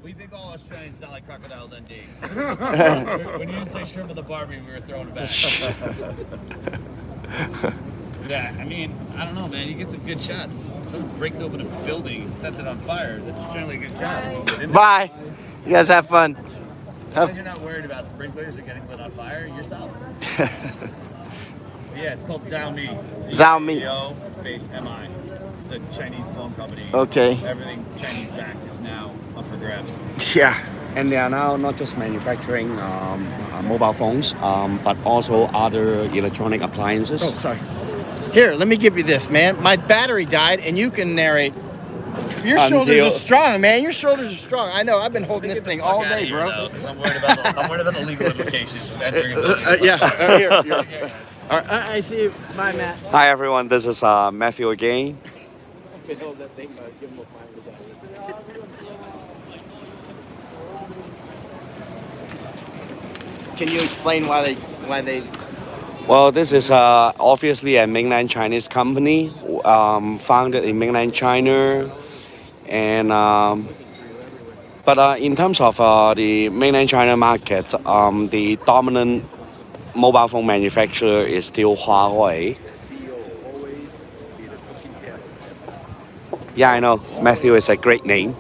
We think all Australians sound like Crocodile Dundee. When you didn't say shrimp of the Barbie, we were throwing it back. Yeah, I mean, I don't know, man. You get some good shots. Someone breaks open a building, sets it on fire. That's generally a good shot. Bye. You guys have fun. As long as you're not worried about sprinklers or getting lit on fire, you're solid. Yeah, it's called Xiaomi. Xiaomi. Xiaomi space MI. It's a Chinese phone company. Okay. Everything Chinese backed is now up for grabs. Yeah. And they are now not just manufacturing mobile phones, but also other electronic appliances. Oh, sorry. Here, let me give you this, man. My battery died, and you can narrate. Your shoulders are strong, man. Your shoulders are strong. I know. I've been holding this thing all day, bro. I'm worried about the legal implications of entering a building. Here. All right, I see you. Bye, Matt. Hi everyone, this is Matthew again. Can you explain why they? Well, this is obviously a mainland Chinese company, founded in mainland China, and but in terms of the mainland China market, the dominant mobile phone manufacturer is still Huawei. Yeah, I know. Matthew is a great name.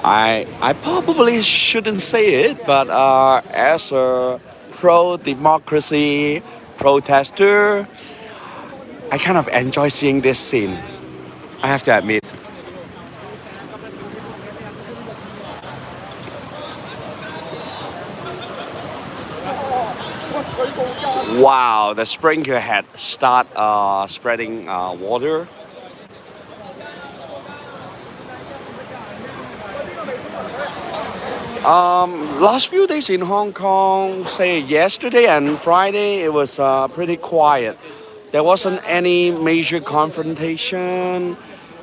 I probably shouldn't say it, but as a pro-democracy protester, I kind of enjoy seeing this scene. I have to admit. Wow, the sprinkler had start spreading water. Last few days in Hong Kong, say yesterday and Friday, it was pretty quiet. There wasn't any major confrontation,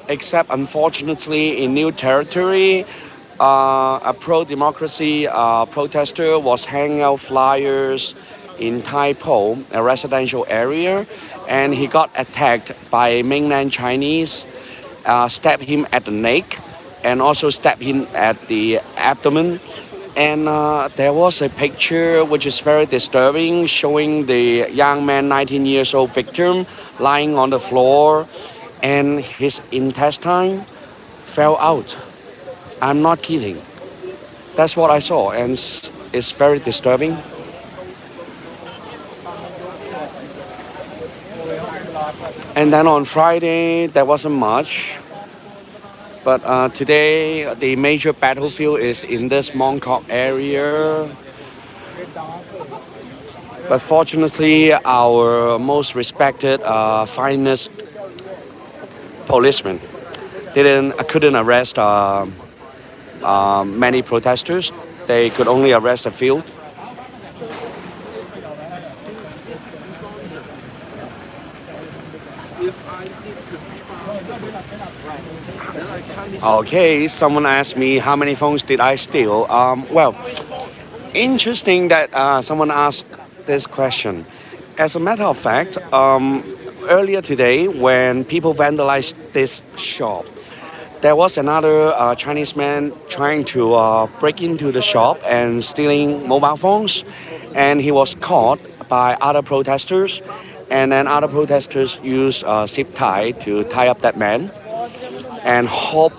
except unfortunately in New Territory, a pro-democracy protester was hanging out flyers in Tai Po, a residential area, and he got attacked by mainland Chinese, stabbed him at the neck, and also stabbed him at the abdomen. And there was a picture which is very disturbing, showing the young man, 19 years old victim, lying on the floor, and his intestine fell out. I'm not kidding. That's what I saw, and it's very disturbing. And then on Friday, there wasn't much. But today, the major battlefield is in this Mong Kok area. But fortunately, our most respected, finest policeman couldn't arrest many protesters. They could only arrest a few. Okay, someone asked me how many phones did I steal. Well, interesting that someone asked this question. As a matter of fact, earlier today, when people vandalized this shop, there was another Chinese man trying to break into the shop and stealing mobile phones, and he was caught by other protesters, and then other protesters used zip tie to tie up that man and hope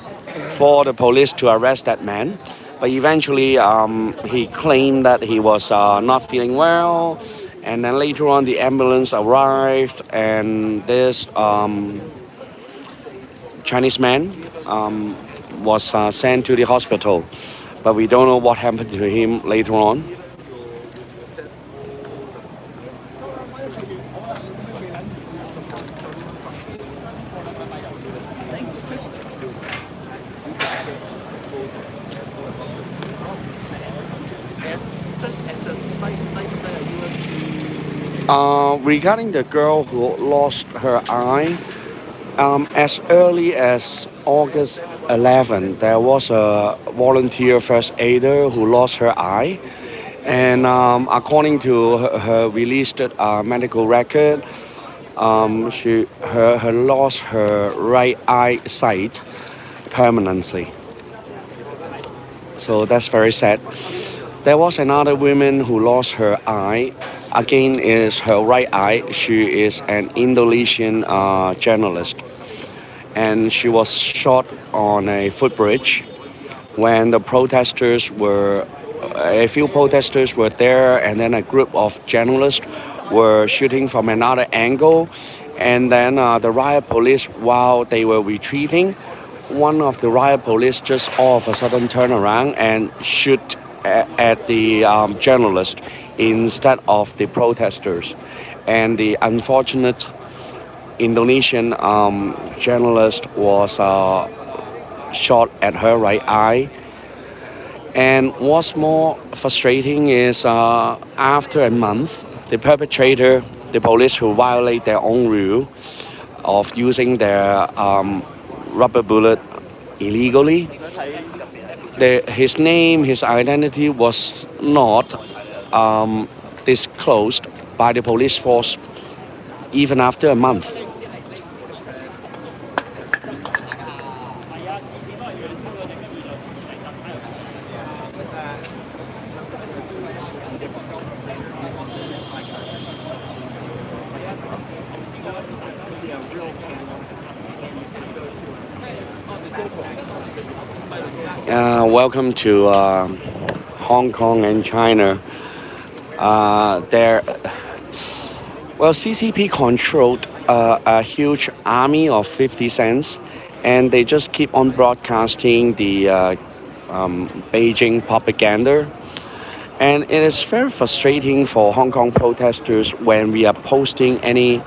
for the police to arrest that man. But eventually, he claimed that he was not feeling well. And then later on, the ambulance arrived, and this Chinese man was sent to the hospital. But we don't know what happened to him later on. Regarding the girl who lost her eye, as early as August 11, there was a volunteer first aider who lost her eye. And according to her released medical record, her lost her right eye sight permanently. So that's very sad. There was another woman who lost her eye. Again, is her right eye. She is an Indonesian journalist, and she was shot on a footbridge when the protesters were. A few protesters were there, and then a group of journalists were shooting from another angle, and then the riot police, while they were retrieving, one of the riot police just all of a sudden turned around and shoot at the journalist instead of the protesters. And the unfortunate Indonesian journalist was shot at her right eye. And what's more frustrating is after a month, the perpetrator, the police who violate their own rule of using their rubber bullet illegally, his name, his identity was not disclosed by the police force even after a month. Welcome to Hong Kong and China. CCP controlled a huge army of 50 cents, and they just keep on broadcasting the Beijing propaganda. And it is very frustrating for Hong Kong protesters when we are posting any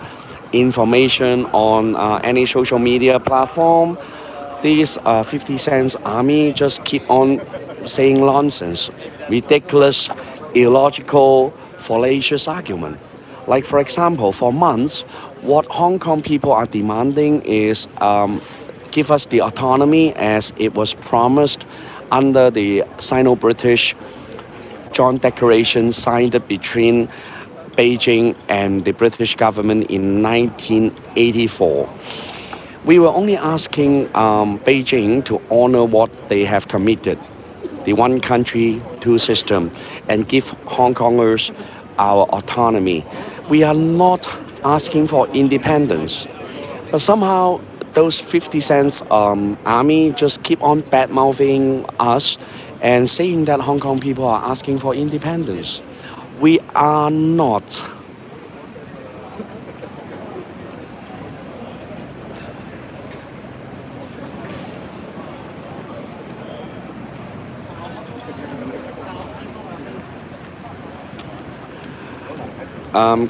information on any social media platform. These 50 cents army just keep on saying nonsense, ridiculous, illogical, fallacious argument. Like for example, for months, what Hong Kong people are demanding is give us the autonomy as it was promised under the Sino-British Joint Declaration signed between Beijing and the British government in 1984. We were only asking Beijing to honor what they have committed, the one country, two system, and give Hong Kongers our autonomy. We are not asking for independence. But somehow those 50 cents army just keep on bad-mouthing us and saying that Hong Kong people are asking for independence. We are not.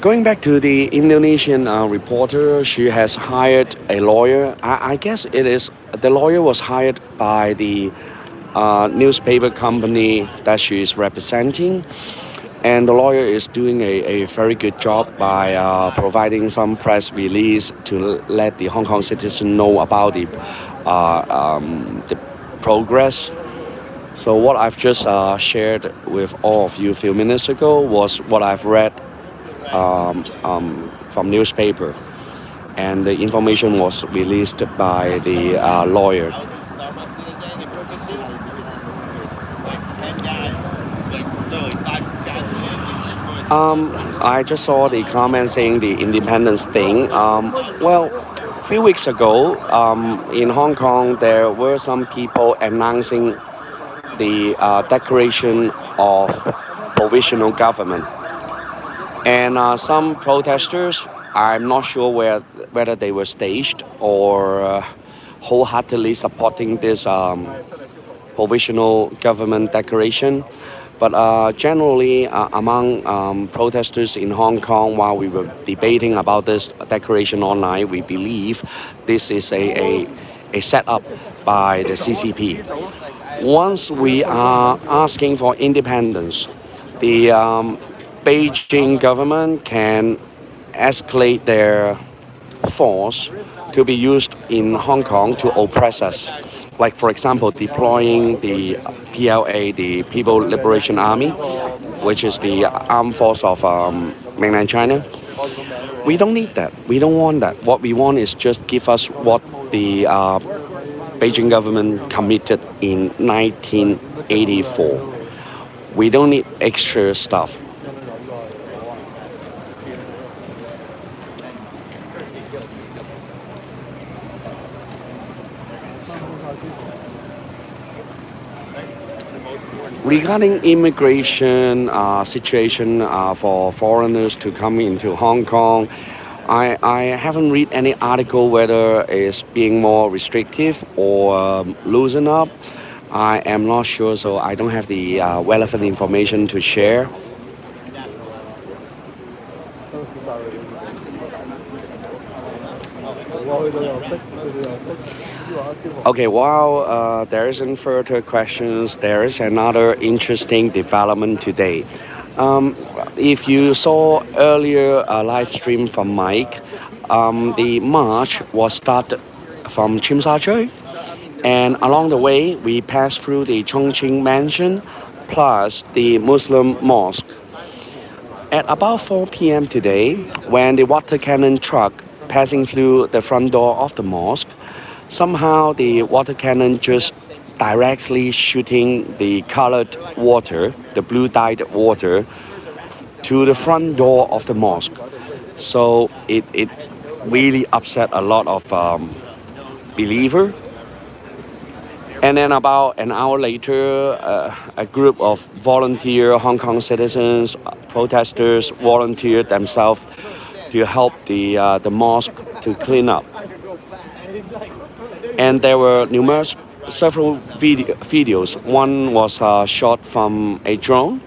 Going back to the Indonesian reporter, she has hired a lawyer. I guess it is the lawyer was hired by the newspaper company that she is representing, and the lawyer is doing a very good job by providing some press release to let the Hong Kong citizen know about the progress. So what I've just shared with all of you a few minutes ago was what I've read from newspaper, and the information was released by the lawyer. I just saw the comment saying the independence thing. A few weeks ago in Hong Kong, there were some people announcing the declaration of provisional government. And some protesters, I'm not sure whether they were staged or wholeheartedly supporting this provisional government declaration. But generally, among protesters in Hong Kong, while we were debating about this declaration online, we believe this is a setup by the CCP. Once we are asking for independence, the Beijing government can escalate their force to be used in Hong Kong to oppress us. Like, for example, deploying the PLA, the People Liberation Army, which is the armed force of mainland China. We don't need that. We don't want that. What we want is just give us what the Beijing government committed in 1984. We don't need extra stuff. Regarding immigration situation for foreigners to come into Hong Kong, I haven't read any article whether it's being more restrictive or loosen up. I am not sure, so I don't have the relevant information to share. Okay, while there isn't further questions, there is another interesting development today. If you saw earlier a live stream from Mike, the march was started from Tsim Sha Tsui, and along the way we passed through the Chongqing Mansion plus the Muslim mosque. At about 4 p.m. today, when the water cannon truck passing through the front door of the mosque, somehow the water cannon just directly shooting the colored water, the blue dyed water, to the front door of the mosque. So it really upset a lot of believers. And then about an hour later, a group of volunteer Hong Kong citizens, protesters, volunteered themselves to help the mosque to clean up. And there were several videos. One was shot from a drone,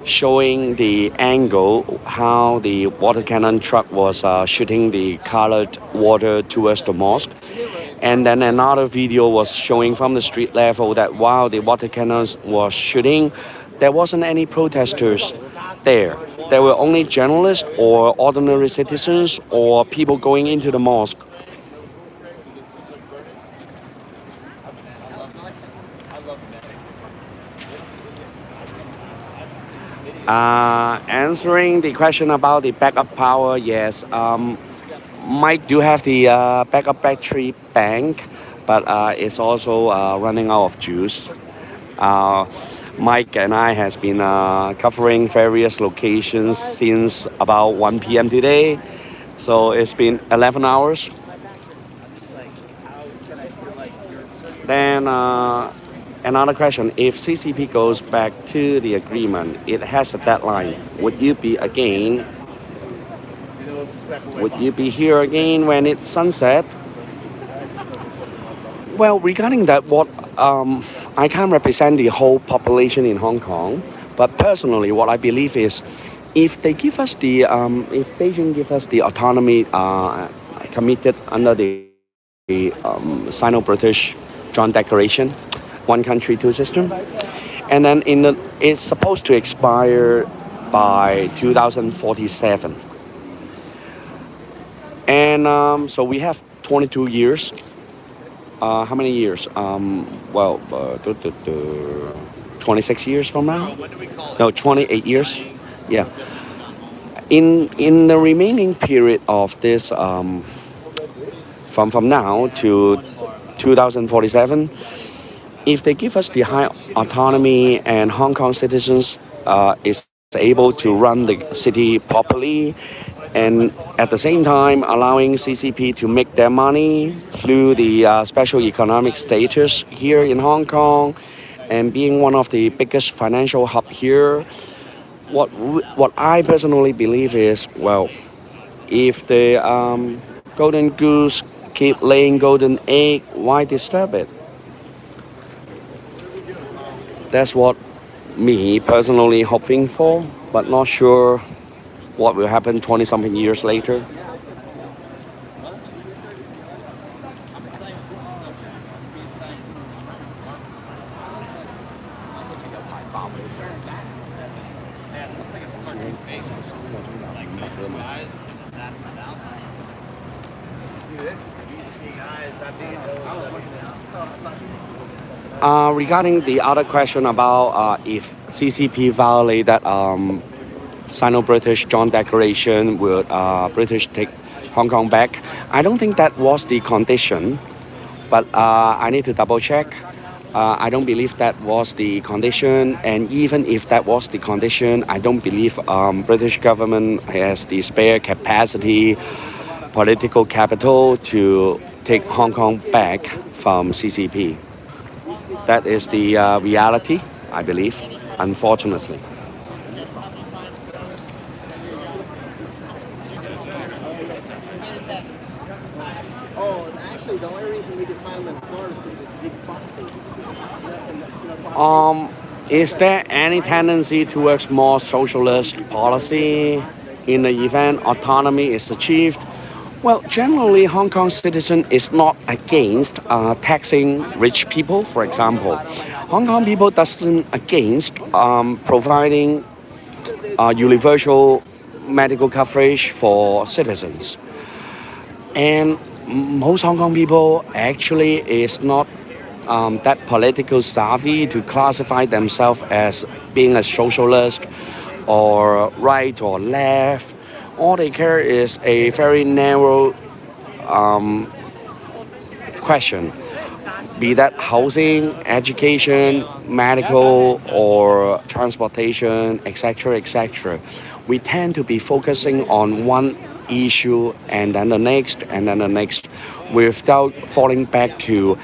showing the angle how the water cannon truck was shooting the colored water towards the mosque. And then another video was showing from the street level that while the water cannons was shooting, there wasn't any protesters there. There were only journalists or ordinary citizens or people going into the mosque. Answering the question about the backup power, yes. Mike do have the backup battery bank, but it's also running out of juice. Mike and I has been covering various locations since about 1 p.m. today, so it's been 11 hours. Then another question, if CCP goes back to the agreement, it has a deadline. Would you be here again when it's sunset? Well, regarding that, I can't represent the whole population in Hong Kong, but personally, what I believe is, if they give us if Beijing give us the autonomy committed under the Sino-British Joint Declaration, one country, two system, and then it's supposed to expire by 2047. And so we have 22 years. How many years? 26 years from now? No, 28 years. Yeah. In the remaining period of this, from now to 2047, if they give us the high autonomy and Hong Kong citizens is able to run the city properly, and at the same time allowing CCP to make their money through the special economic status here in Hong Kong, and being one of the biggest financial hub here, what I personally believe is, well, if the golden goose keep laying golden egg, why disturb it? That's what me personally hoping for, but not sure what will happen 20 something years later. Regarding the other question about if CCP violate that Sino-British Joint Declaration, would British take Hong Kong back? I don't think that was the condition, but I need to double check. I don't believe that was the condition, and even if that was the condition, I don't believe British government has the spare capacity, political capital to take Hong Kong back from CCP. That is the reality, I believe, unfortunately. Oh, actually, the only reason we could find them in Florida is because of the big phosphate. Is there any tendency towards more socialist policy in the event autonomy is achieved? Well, generally, Hong Kong citizen is not against taxing rich people, for example. Hong Kong people doesn't against providing universal medical coverage for citizens. And most Hong Kong people actually is not that political savvy to classify themselves as being a socialist or right or left. All they care is a very narrow question, be that housing, education, medical, or transportation, etc., etc. We tend to be focusing on one issue and then the next and then the next, without falling back to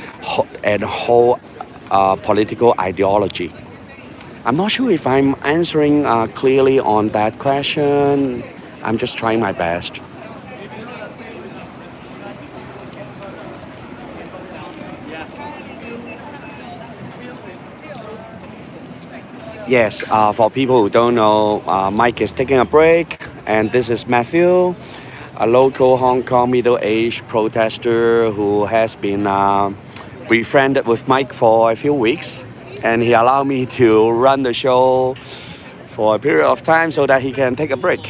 a whole political ideology. I'm not sure if I'm answering clearly on that question. I'm just trying my best. Yes, for people who don't know, Mike is taking a break, and this is Matthew, a local Hong Kong middle-aged protester who has been befriended with Mike for a few weeks, and he allowed me to run the show for a period of time so that he can take a break.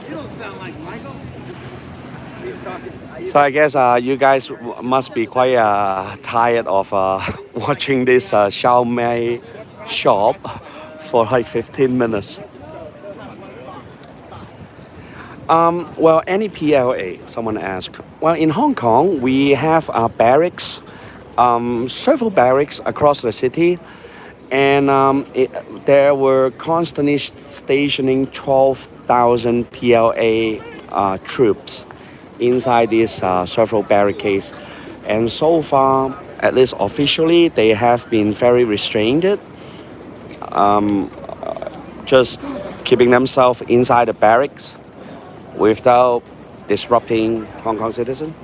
You don't sound like Michael. He's talking. So I guess you guys must be quite tired of watching this Xiaomi shop for like 15 minutes. Well, any PLA, someone asked. Well, in Hong Kong, we have barracks, several barracks across the city. And there were constantly stationing 12,000 PLA troops inside these several barricades. And so far, at least officially, they have been very restrained, just keeping themselves inside the barracks without disrupting Hong Kong citizens.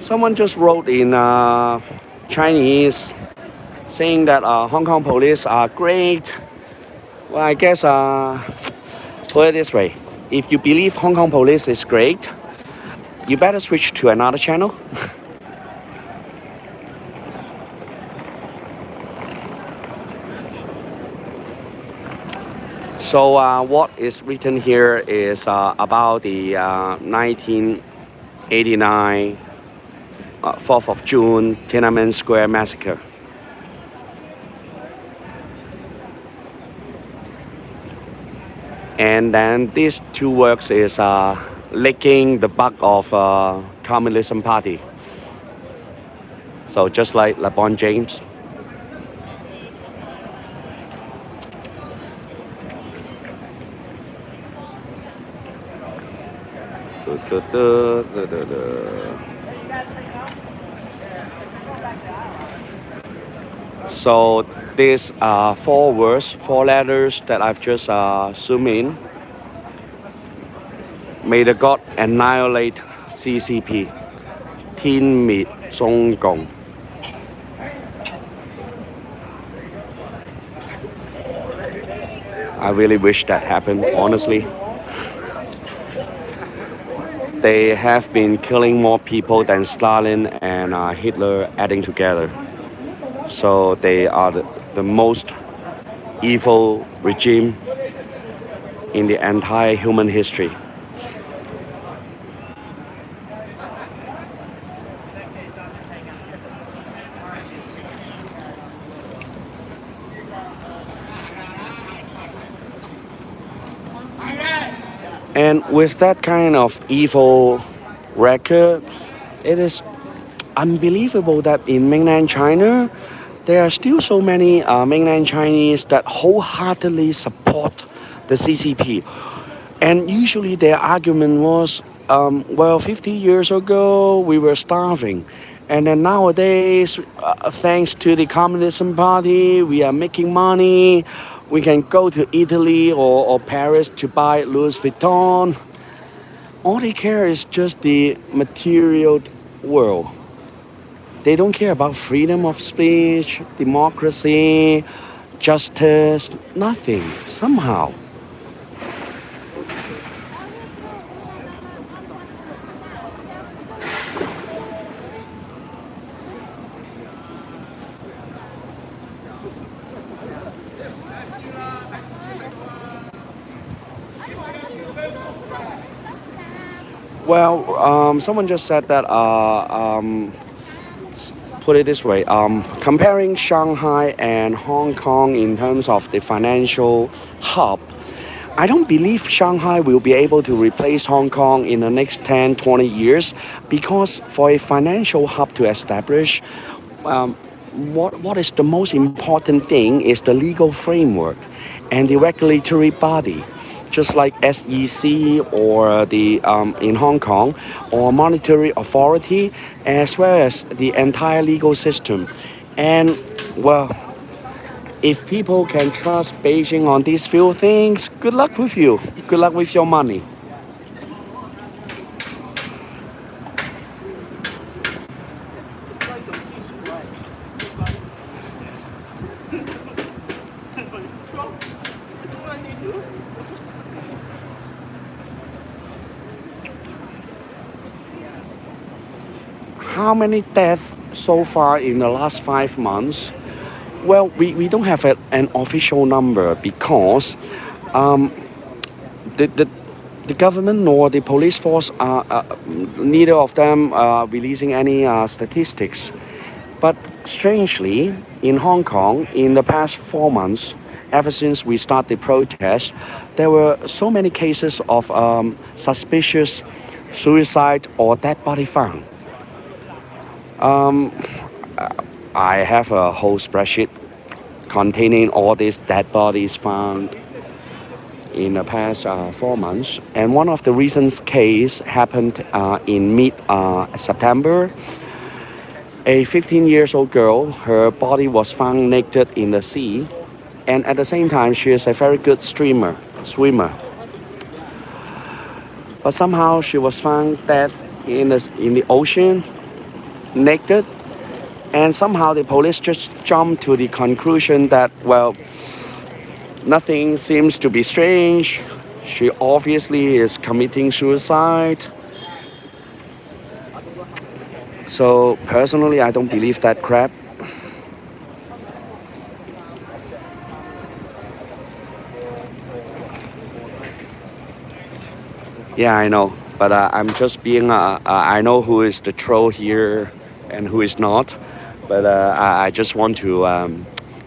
Someone just wrote in Chinese saying that Hong Kong police are great. Well, I guess put it this way. If you believe Hong Kong police is great, you better switch to another channel. So what is written here is about the 1989 4th of June Tiananmen Square massacre. And then these two works is licking the butt of Communism Party. So just like LeBron James. duh, duh, duh, duh, duh. So these are 4 words, 4 letters that I've just zoomed in. May the God annihilate CCP. 天滅中共. I really wish that happened, honestly. They have been killing more people than Stalin and Hitler adding together. So they are the most evil regime in the entire human history. And with that kind of evil record, it is unbelievable that in mainland China, there are still so many mainland Chinese that wholeheartedly support the CCP. And usually their argument was, well, 50 years ago we were starving. And then nowadays, thanks to the Communism Party, we are making money. We can go to Italy or Paris to buy Louis Vuitton. All they care is just the material world. They don't care about freedom of speech, democracy, justice, nothing, somehow. Well, someone just said that, put it this way, comparing Shanghai and Hong Kong in terms of the financial hub, I don't believe Shanghai will be able to replace Hong Kong in the next 10, 20 years because for a financial hub to establish, what is the most important thing is the legal framework and the regulatory body, just like SEC or the in Hong Kong, or monetary authority, as well as the entire legal system. And well, if people can trust Beijing on these few things, good luck with you. Good luck with your money. How many deaths so far in the last 5 months? Well, we don't have an official number because the government nor the police force neither of them are releasing any statistics. But strangely, in Hong Kong, in the past 4 months, ever since we started the protest, there were so many cases of suspicious suicide or dead body found. I have a whole spreadsheet containing all these dead bodies found in the past 4 months. And one of the recent case happened in mid-September. A 15-year-old girl, her body was found naked in the sea. And at the same time, she is a very good swimmer. But somehow she was found dead in the ocean, naked. And somehow the police just jumped to the conclusion that, well, nothing seems to be strange. She obviously is committing suicide. So personally, I don't believe that crap. Yeah, I know. But I'm just being, I know who is the troll here and who is not. But I just want to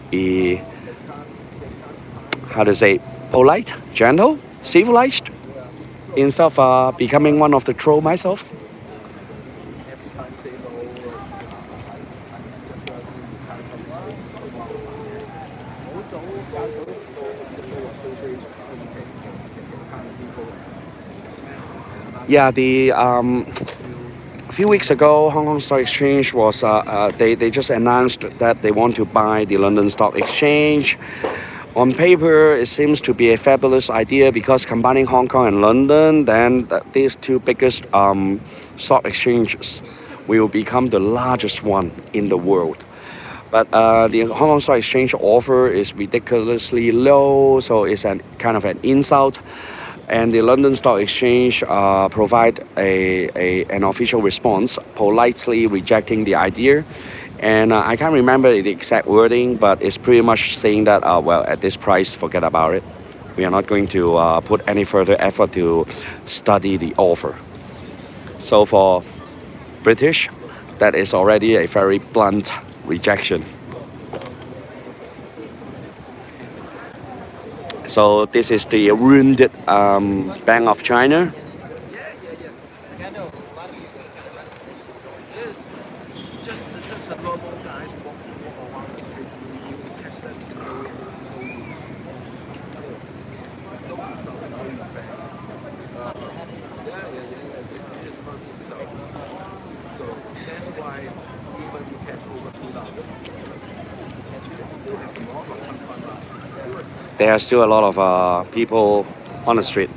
be, how to say, polite, gentle, civilized, instead of becoming one of the troll myself. Yeah, the a few weeks ago, Hong Kong Stock Exchange was they just announced that they want to buy the London Stock Exchange. On paper, it seems to be a fabulous idea because combining Hong Kong and London, then these two biggest stock exchanges will become the largest one in the world. But the Hong Kong Stock Exchange offer is ridiculously low, so it's kind of an insult. And the London Stock Exchange provide an official response, politely rejecting the idea. And I can't remember the exact wording, but it's pretty much saying that, well, at this price, forget about it. We are not going to put any further effort to study the offer. So for British, that is already a very blunt rejection. So this is the wounded Bank of China. There are still a lot of people on the street.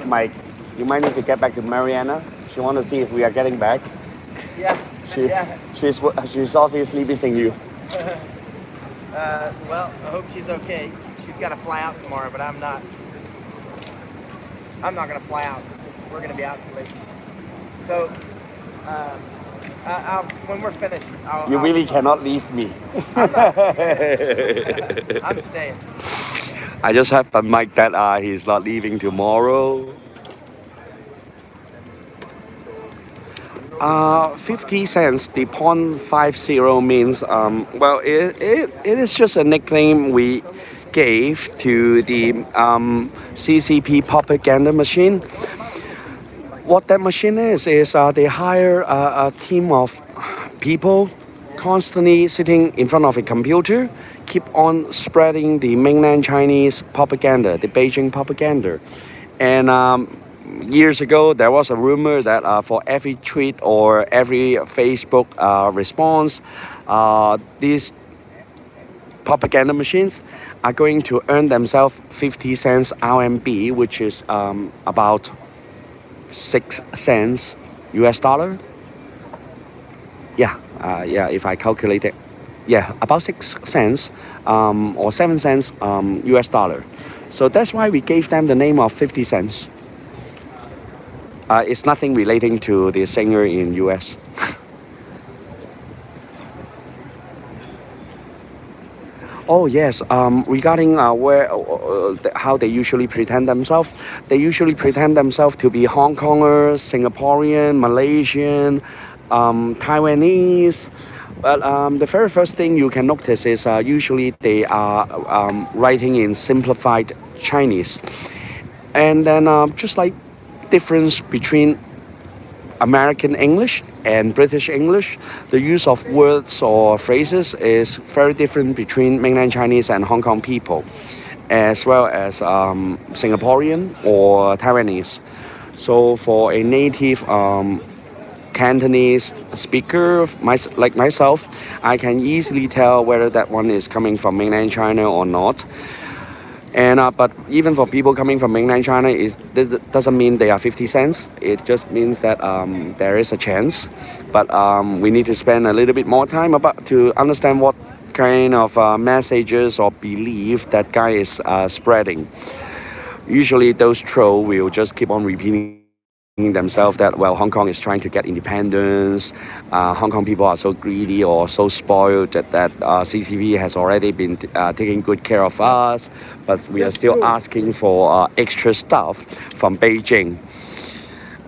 Mike, you might need to get back to Mariana. She wants to see if we are getting back. Yeah. She's obviously missing you. Well, I hope she's okay. She's got to fly out tomorrow, but I'm not. I'm not gonna fly out. We're gonna be out too late. So, when we're finished, You really cannot leave me. I'm staying. I just have a Mike that he's not leaving tomorrow. 50 cents, the 0.50 means, well, it is just a nickname we gave to the CCP propaganda machine. What that machine is they hire a team of people constantly sitting in front of a computer, keep on spreading the mainland Chinese propaganda, the Beijing propaganda. And years ago, there was a rumor that for every tweet or every Facebook response, these propaganda machines are going to earn themselves 50 cents RMB, which is about 6 cents US dollar. Yeah, if I calculate it, yeah, about 6 cents or 7 cents US dollar. So that's why we gave them the name of 50 cents. It's nothing relating to the singer in US. Oh yes, regarding how they usually pretend themselves, they usually pretend themselves to be Hong Kongers, Singaporean, Malaysian, Taiwanese. But the very first thing you can notice is usually they are writing in simplified Chinese. And then just like difference between American English and British English, the use of words or phrases is very different between mainland Chinese and Hong Kong people, as well as Singaporean or Taiwanese. So for a native Cantonese speaker like myself, I can easily tell whether that one is coming from mainland China or not. And but even for people coming from mainland China, this doesn't mean they are 50 cents. It just means that there is a chance. But we need to spend a little bit more time to understand what kind of messages or belief that guy is spreading. Usually those trolls will just keep on repeating themselves that, well, Hong Kong is trying to get independence, Hong Kong people are so greedy or so spoiled that CCP has already been taking good care of us, but we are still asking for extra stuff from Beijing.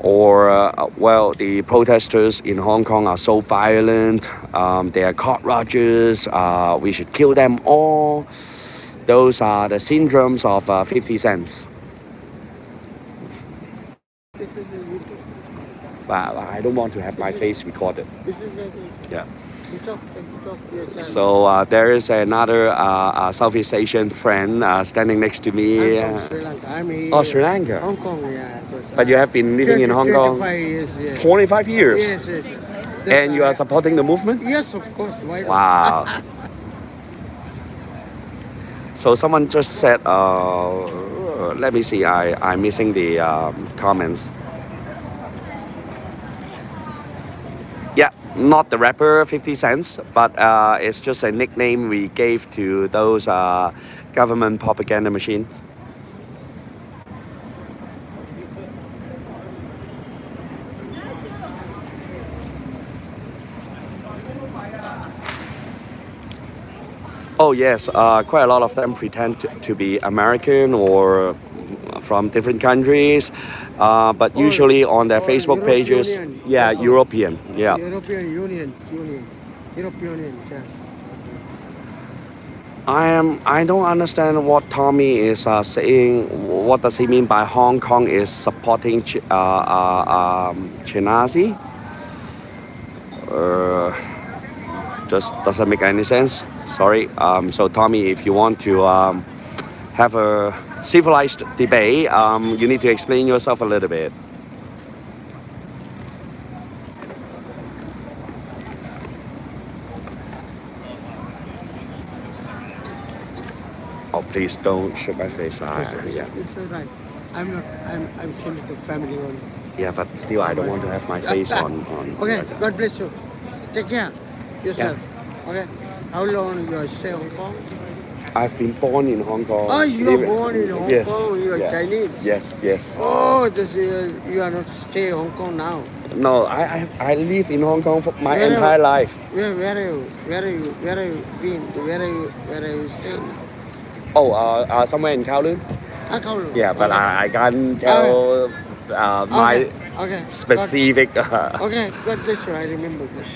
Or, well, the protesters in Hong Kong are so violent, they are cockroaches, we should kill them all. Those are the syndromes of 50 cents. but I don't want to have my face recorded. This is the Yeah. you talk yourself. So there is another Southeast Asian friend standing next to me. I'm from Sri Lanka. I'm here. Oh, Sri Lanka. Hong Kong, yeah. But you have been living in Hong Kong 25 years, yeah. 25 years. Yes, yes. And you are supporting the movement? Yes, of course. Why not? Wow. So someone just said, let me see, I'm missing the comments. Yeah, not the rapper 50 Cents, but it's just a nickname we gave to those government propaganda machines. Oh yes, quite a lot of them pretend to be American or from different countries, but usually on their Facebook pages, Union. yeah, European, yeah. European Union. Yeah. I don't understand what Tommy is saying. What does he mean by Hong Kong is supporting Chinazi? Just doesn't make any sense. Sorry. So Tommy, if you want to have a civilized debate, you need to explain yourself a little bit. Oh, please don't show my face. Yeah. It's all right. I'm sending the family only. Yeah, but still, I don't want to have my face on. Okay, God bless you. Take care yourself. Okay. How long you stay in Hong Kong? I've been born in Hong Kong. Oh, you are born in Hong Yes, Kong. You are yes. Chinese. Yes. Oh, you are not stay in Hong Kong now. No, I live in Hong Kong for my Where entire you- life. Where are you? Where are you been? Where are you staying now? Oh, somewhere in Kowloon. Kowloon. Yeah, but Okay. I can't tell my Okay. specific. Okay, God bless you. I remember this.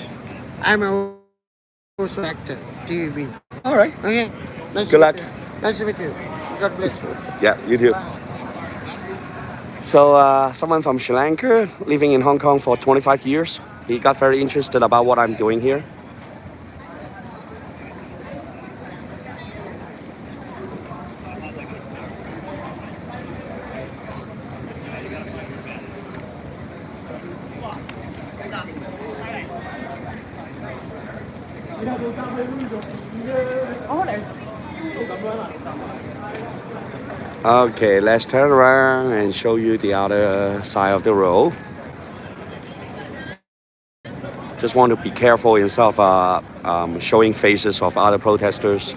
I'm also actor, TVB. All right. Okay. Nice Good to luck. meet you. Nice to meet you. God bless you. Yeah, you too. So someone from Sri Lanka living in Hong Kong for 25 years. He got very interested about what I'm doing here. Okay, let's turn around and show you the other side of the road. Just want to be careful instead of showing faces of other protesters.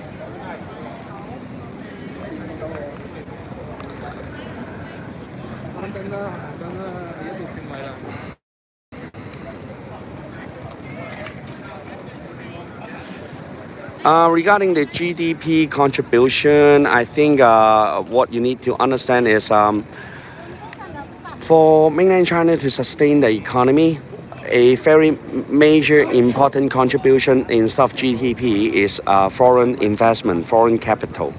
Regarding the GDP contribution, I think what you need to understand is for mainland China to sustain the economy, a very major important contribution instead of GDP is foreign investment, foreign capital.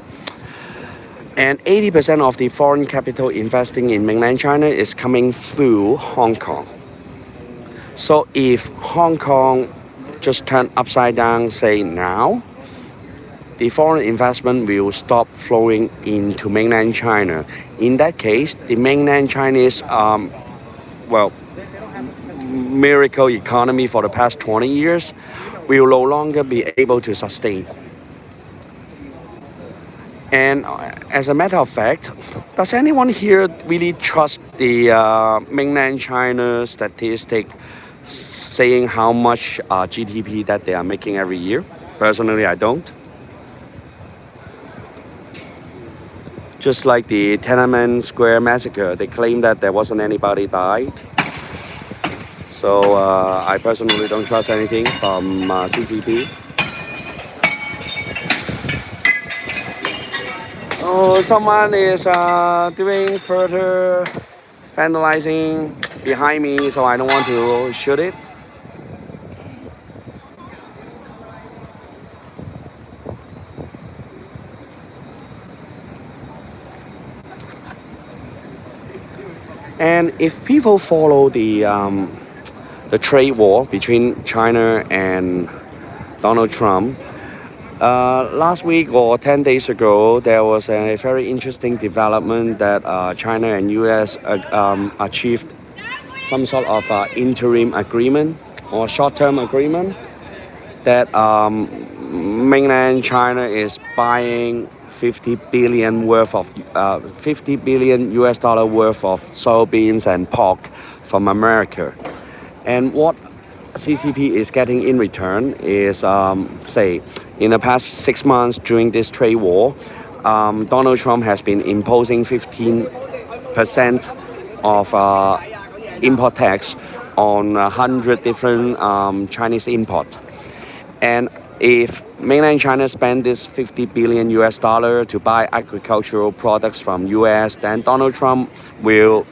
And 80% of the foreign capital investing in mainland China is coming through Hong Kong. So if Hong Kong just turn upside down, say now, the foreign investment will stop flowing into mainland China. In that case, the mainland Chinese, miracle economy for the past 20 years will no longer be able to sustain. And as a matter of fact, does anyone here really trust the mainland China statistic saying how much GDP that they are making every year? Personally, I don't. Just like the Tiananmen Square massacre, they claim that there wasn't anybody died. So I personally don't trust anything from CCP. Oh, someone is doing further vandalizing behind me, so I don't want to shoot it. And if people follow the trade war between China and Donald Trump, last week or 10 days ago, there was a very interesting development that China and US achieved some sort of interim agreement or short-term agreement that mainland China is buying 50 billion worth of 50 billion US dollar worth of soybeans and pork from America. And what CCP is getting in return is, say, in the past 6 months during this trade war, Donald Trump has been imposing 15% of import tax on 100 different Chinese import. And if mainland China spend this 50 billion US dollar to buy agricultural products from US, then Donald Trump will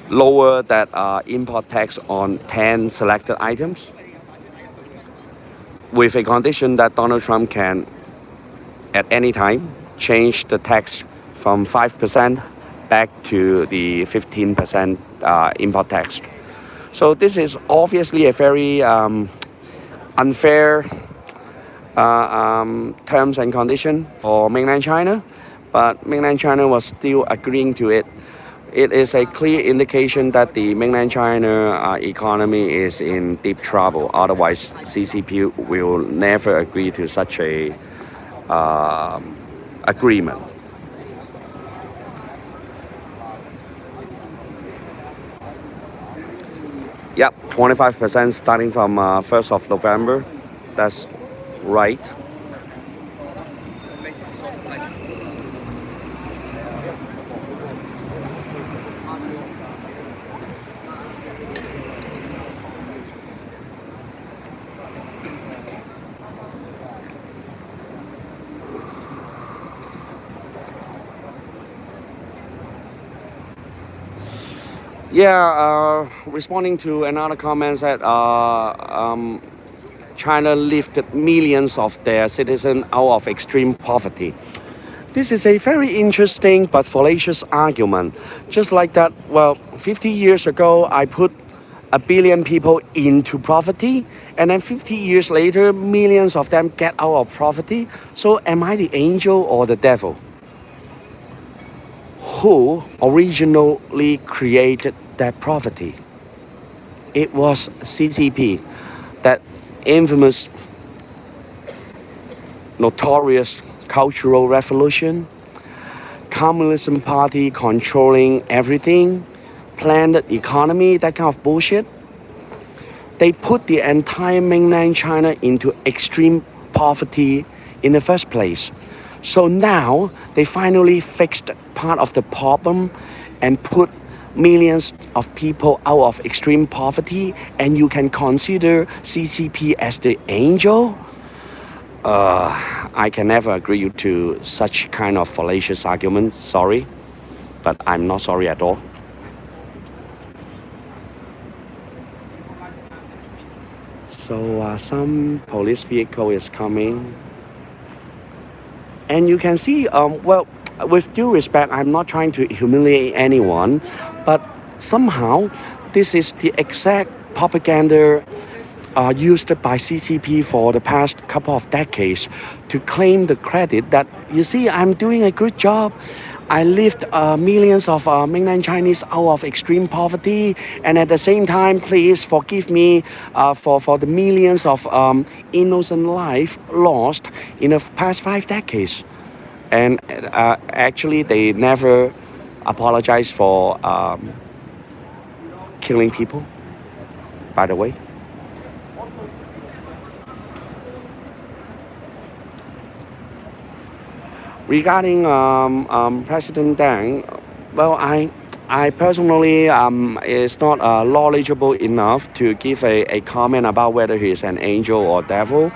lower that import tax on 10 selected items with a condition that Donald Trump can at any time change the tax from 5% back to the 15% import tax. So this is obviously a very unfair terms and condition for mainland China, but mainland China was still agreeing to it. It is a clear indication that the mainland China economy is in deep trouble. Otherwise, CCP will never agree to such a agreement. Yep, 25% starting from 1st of November. That's right. Yeah, responding to another comment that China lifted millions of their citizens out of extreme poverty. This is a very interesting but fallacious argument. Just like that, well, 50 years ago, I put 1 billion people into poverty, and then 50 years later, millions of them get out of poverty. So am I the angel or the devil? Who originally created that poverty? It was CCP, that infamous, notorious cultural revolution, communism party controlling everything, planned economy, that kind of bullshit. They put the entire mainland China into extreme poverty in the first place. So now they finally fixed part of the problem and put millions of people out of extreme poverty, and you can consider CCP as the angel? I can never agree to such kind of fallacious arguments, sorry, but I'm not sorry at all. So some police vehicle is coming. And you can see, well, with due respect, I'm not trying to humiliate anyone, but somehow this is the exact propaganda used by CCP for the past couple of decades to claim the credit that, you see, I'm doing a good job. I lift millions of mainland Chinese out of extreme poverty, and at the same time, please forgive me for the millions of innocent life lost in the past 5 decades. And actually, they never apologize for killing people, by the way. Regarding President Deng, well, I personally is not knowledgeable enough to give a comment about whether he is an angel or devil,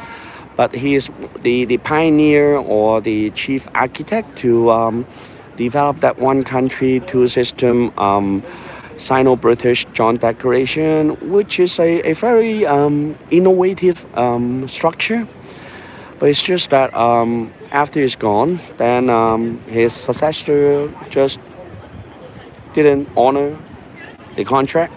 but he is the pioneer or the chief architect to develop that one country, two system Sino-British Joint Declaration, which is a very innovative structure. But it's just that after he's gone, then his successor just didn't honor the contract.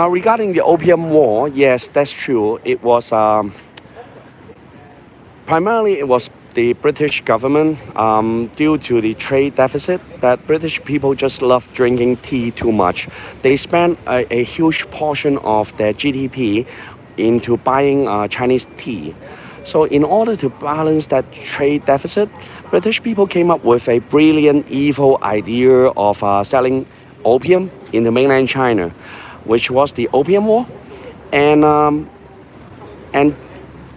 Regarding the Opium War, yes, that's true. It was primarily it was the British government due to the trade deficit that British people just love drinking tea too much. They spent a huge portion of their GDP into buying Chinese tea. So in order to balance that trade deficit, British people came up with a brilliant, evil idea of selling opium in the mainland China, which was the Opium War, and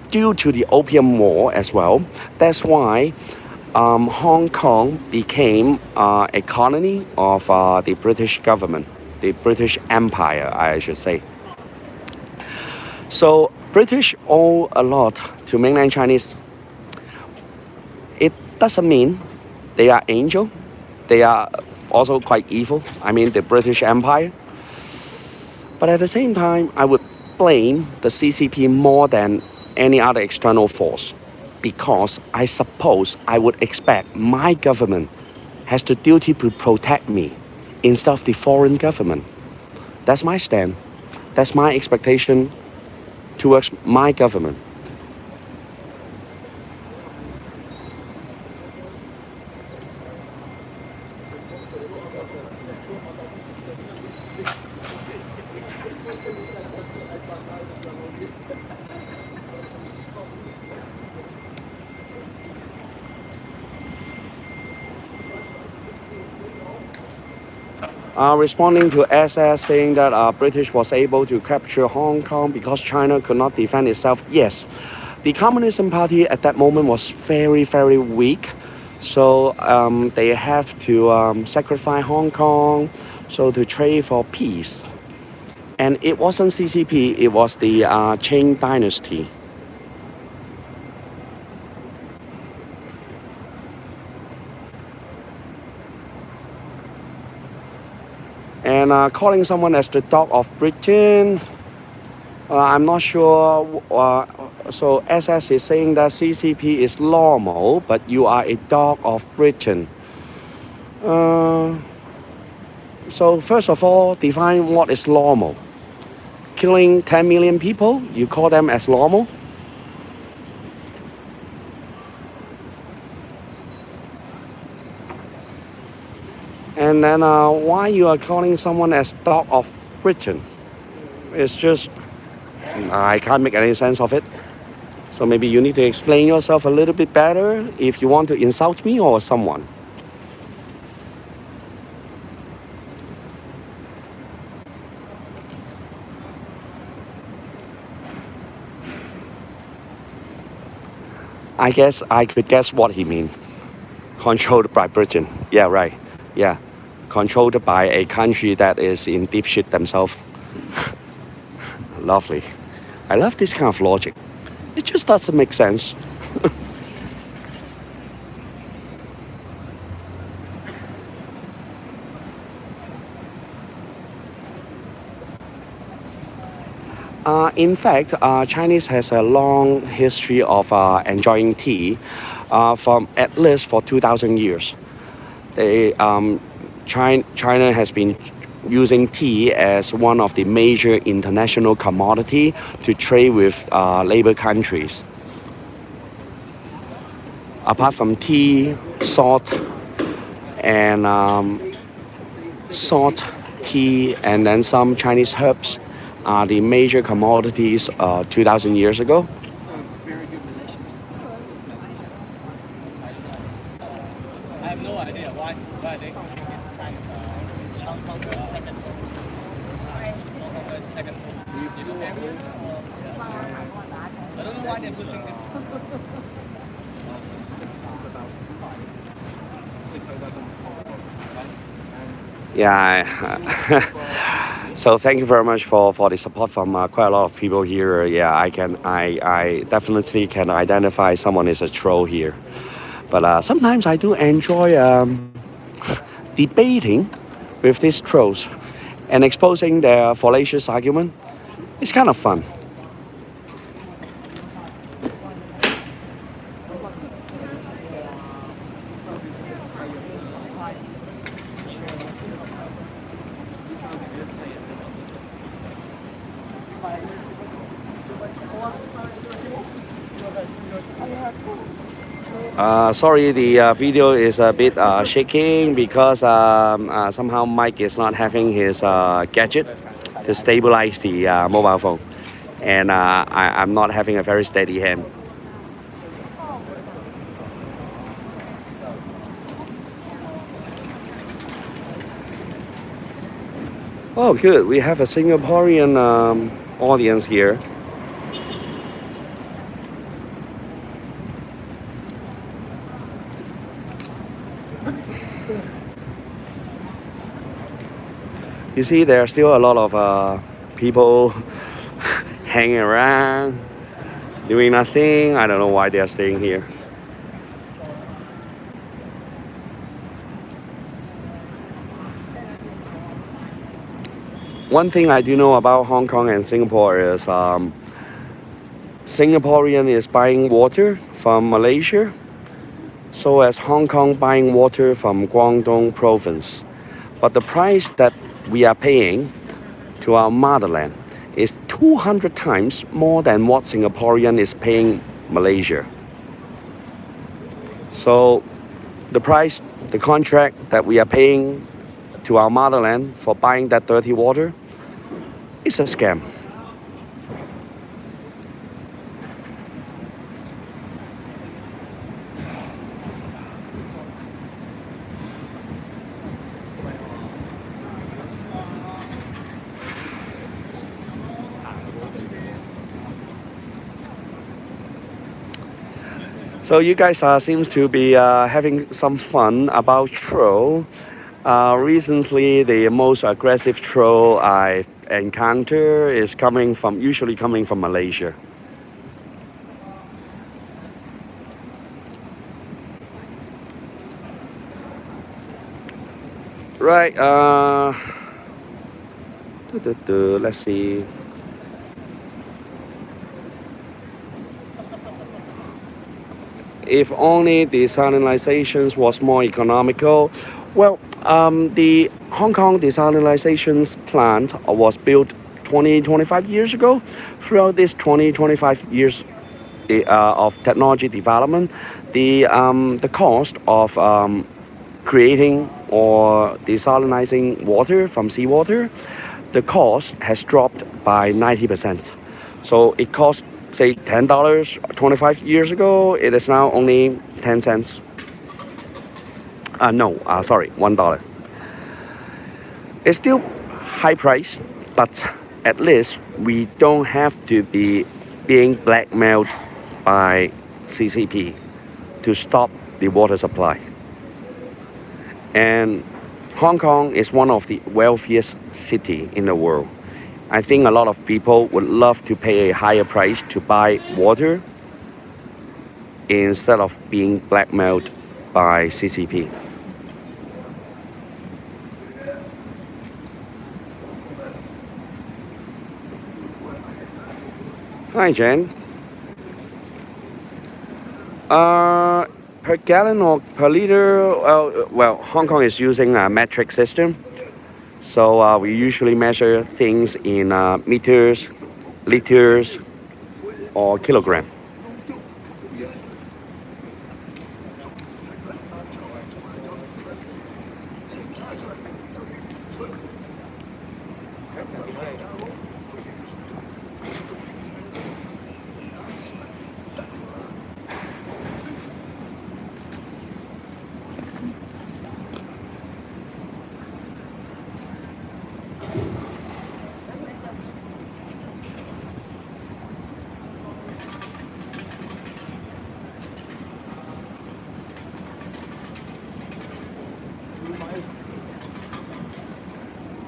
due to the Opium War as well, that's why Hong Kong became a colony of the British government, the British Empire, I should say. So British owe a lot to mainland Chinese. It doesn't mean they are angel. They are also quite evil. I mean the British Empire. But at the same time, I would blame the CCP more than any other external force, because I suppose I would expect my government has the duty to protect me instead of the foreign government. That's my stand. That's my expectation towards my government. Responding to SS saying that British was able to capture Hong Kong because China could not defend itself. Yes, the Communism Party at that moment was very, very weak. So they have to sacrifice Hong Kong so to trade for peace. And it wasn't CCP, it was the Qing dynasty. And calling someone as the dog of Britain, I'm not sure. So SS is saying that CCP is normal, but you are a dog of Britain. So first of all, define what is normal. Killing 10 million people, you call them as normal? And then why you are calling someone as dog of Britain? It's just, I can't make any sense of it. So maybe you need to explain yourself a little bit better if you want to insult me or someone. I guess I could guess what he means. Controlled by Britain. Yeah, right. Yeah. Controlled by a country that is in deep shit themselves. Lovely. I love this kind of logic. It just doesn't make sense. In fact, Chinese has a long history of enjoying tea from at least for 2,000 years. China has been using tea as one of the major international commodity to trade with neighbor countries. Apart from tea, salt, and tea, and then some Chinese herbs are the major commodities 2,000 years ago. I have no idea why they think it's China. Hong Kong second. Second. I don't know why they're pushing this. Yeah. So thank you very much for the support from quite a lot of people here. Yeah, I definitely can identify someone is a troll here. But sometimes I do enjoy debating with these trolls and exposing their fallacious argument. It's kind of fun. Sorry, the video is a bit shaking because somehow Mike is not having his gadget to stabilize the mobile phone, and I'm not having a very steady hand. Oh, good. We have a Singaporean audience here. You see, there are still a lot of people hanging around, doing nothing. I don't know why they are staying here. One thing I do know about Hong Kong and Singapore is Singaporean is buying water from Malaysia, so as Hong Kong buying water from Guangdong province. But the price that we are paying to our motherland is 200 times more than what Singaporean is paying Malaysia. So the price, the contract that we are paying to our motherland for buying that dirty water is a scam. So you guys seems to be having some fun about troll. Recently, the most aggressive troll I've encountered is usually coming from Malaysia. Right. Let's see. If only desalinization was more economical. Well, the Hong Kong desalinization plant was built 25 years ago. Throughout this 25 years of technology development, the cost of creating or desalinizing water from seawater, the cost has dropped by 90%. So it cost, say, $10 25 years ago. It is now only 10 cents. Sorry, $1. It's still high price, but at least we don't have to be being blackmailed by CCP to stop the water supply. And Hong Kong is one of the wealthiest cities in the world. I think a lot of people would love to pay a higher price to buy water instead of being blackmailed by CCP. Hi, Jen. Per gallon or per liter? Well, Hong Kong is using a metric system. So we usually measure things in meters, liters, or kilogram.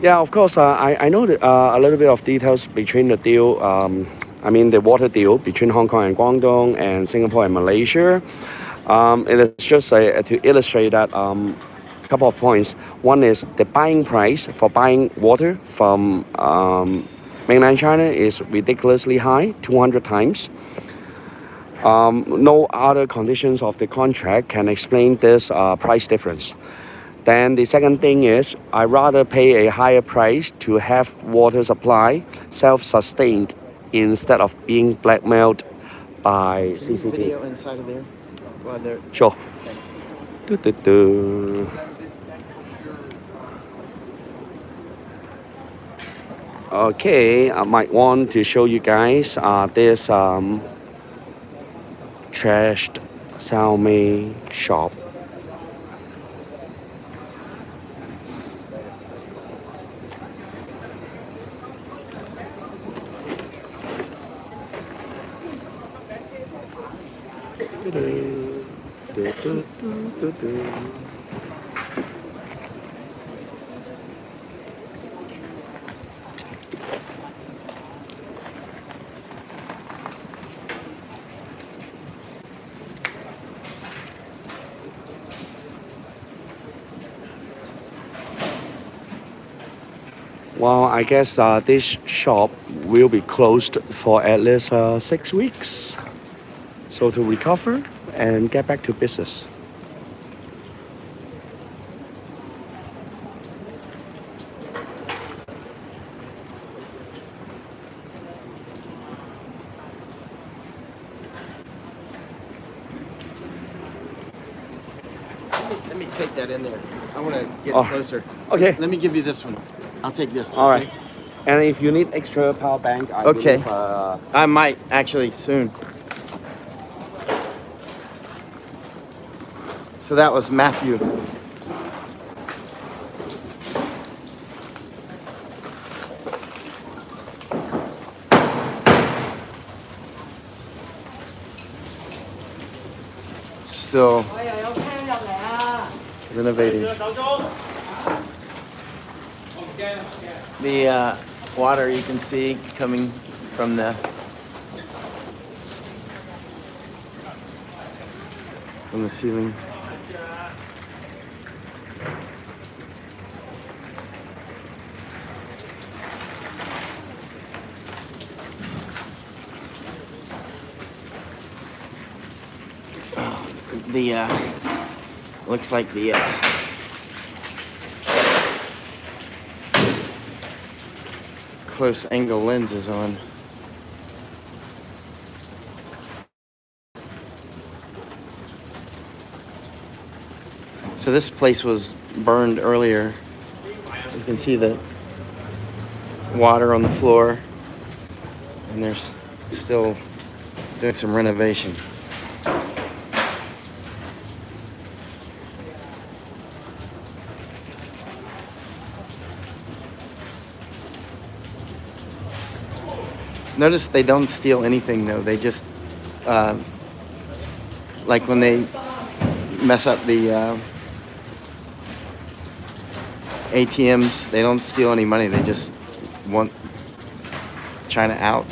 Yeah, of course. I know a little bit of details between the deal. The water deal between Hong Kong and Guangdong and Singapore and Malaysia. It is just to illustrate that couple of points. One is the buying price for buying water from mainland China is ridiculously high, 200 times. No other conditions of the contract can explain this price difference. Then the second thing is I rather pay a higher price to have water supply self-sustained instead of being blackmailed by CCP. Video inside of there. While they're Sure. Do. Okay, I might want to show you guys this trashed Xiaomi shop. Well, I guess this shop will be closed for at least 6 weeks. So to recover and get back to business. Let me take that in there. I want to get Oh, closer. okay. Let me give you this one. I'll take this. All okay? right. And if you need extra power bank, I Okay. believe, I might actually soon. So that was Matthew. Still renovating. The water you can see coming from the ceiling. The looks like the close angle lens is on. So this place was burned earlier. You can see the water on the floor, and they're still doing some renovation. Notice they don't steal anything though. They just, like when they mess up the ATMs, they don't steal any money. They just want China out.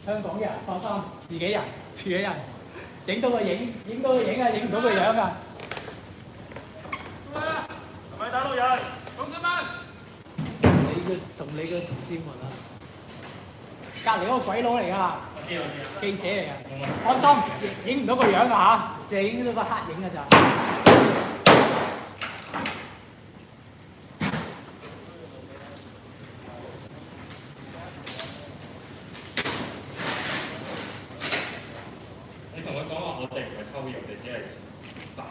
香港人放心，自己人，自己人，影到個影，影到個影啊，影唔到個樣啊！係咪大陸人？同志們，你個同志們啊，隔離嗰個鬼佬嚟㗎，記者嚟㗎，放心，影唔到個樣啊嚇，淨係影到個黑影㗎咋。你同佢講話，我哋唔係偷嘢，我哋只係白。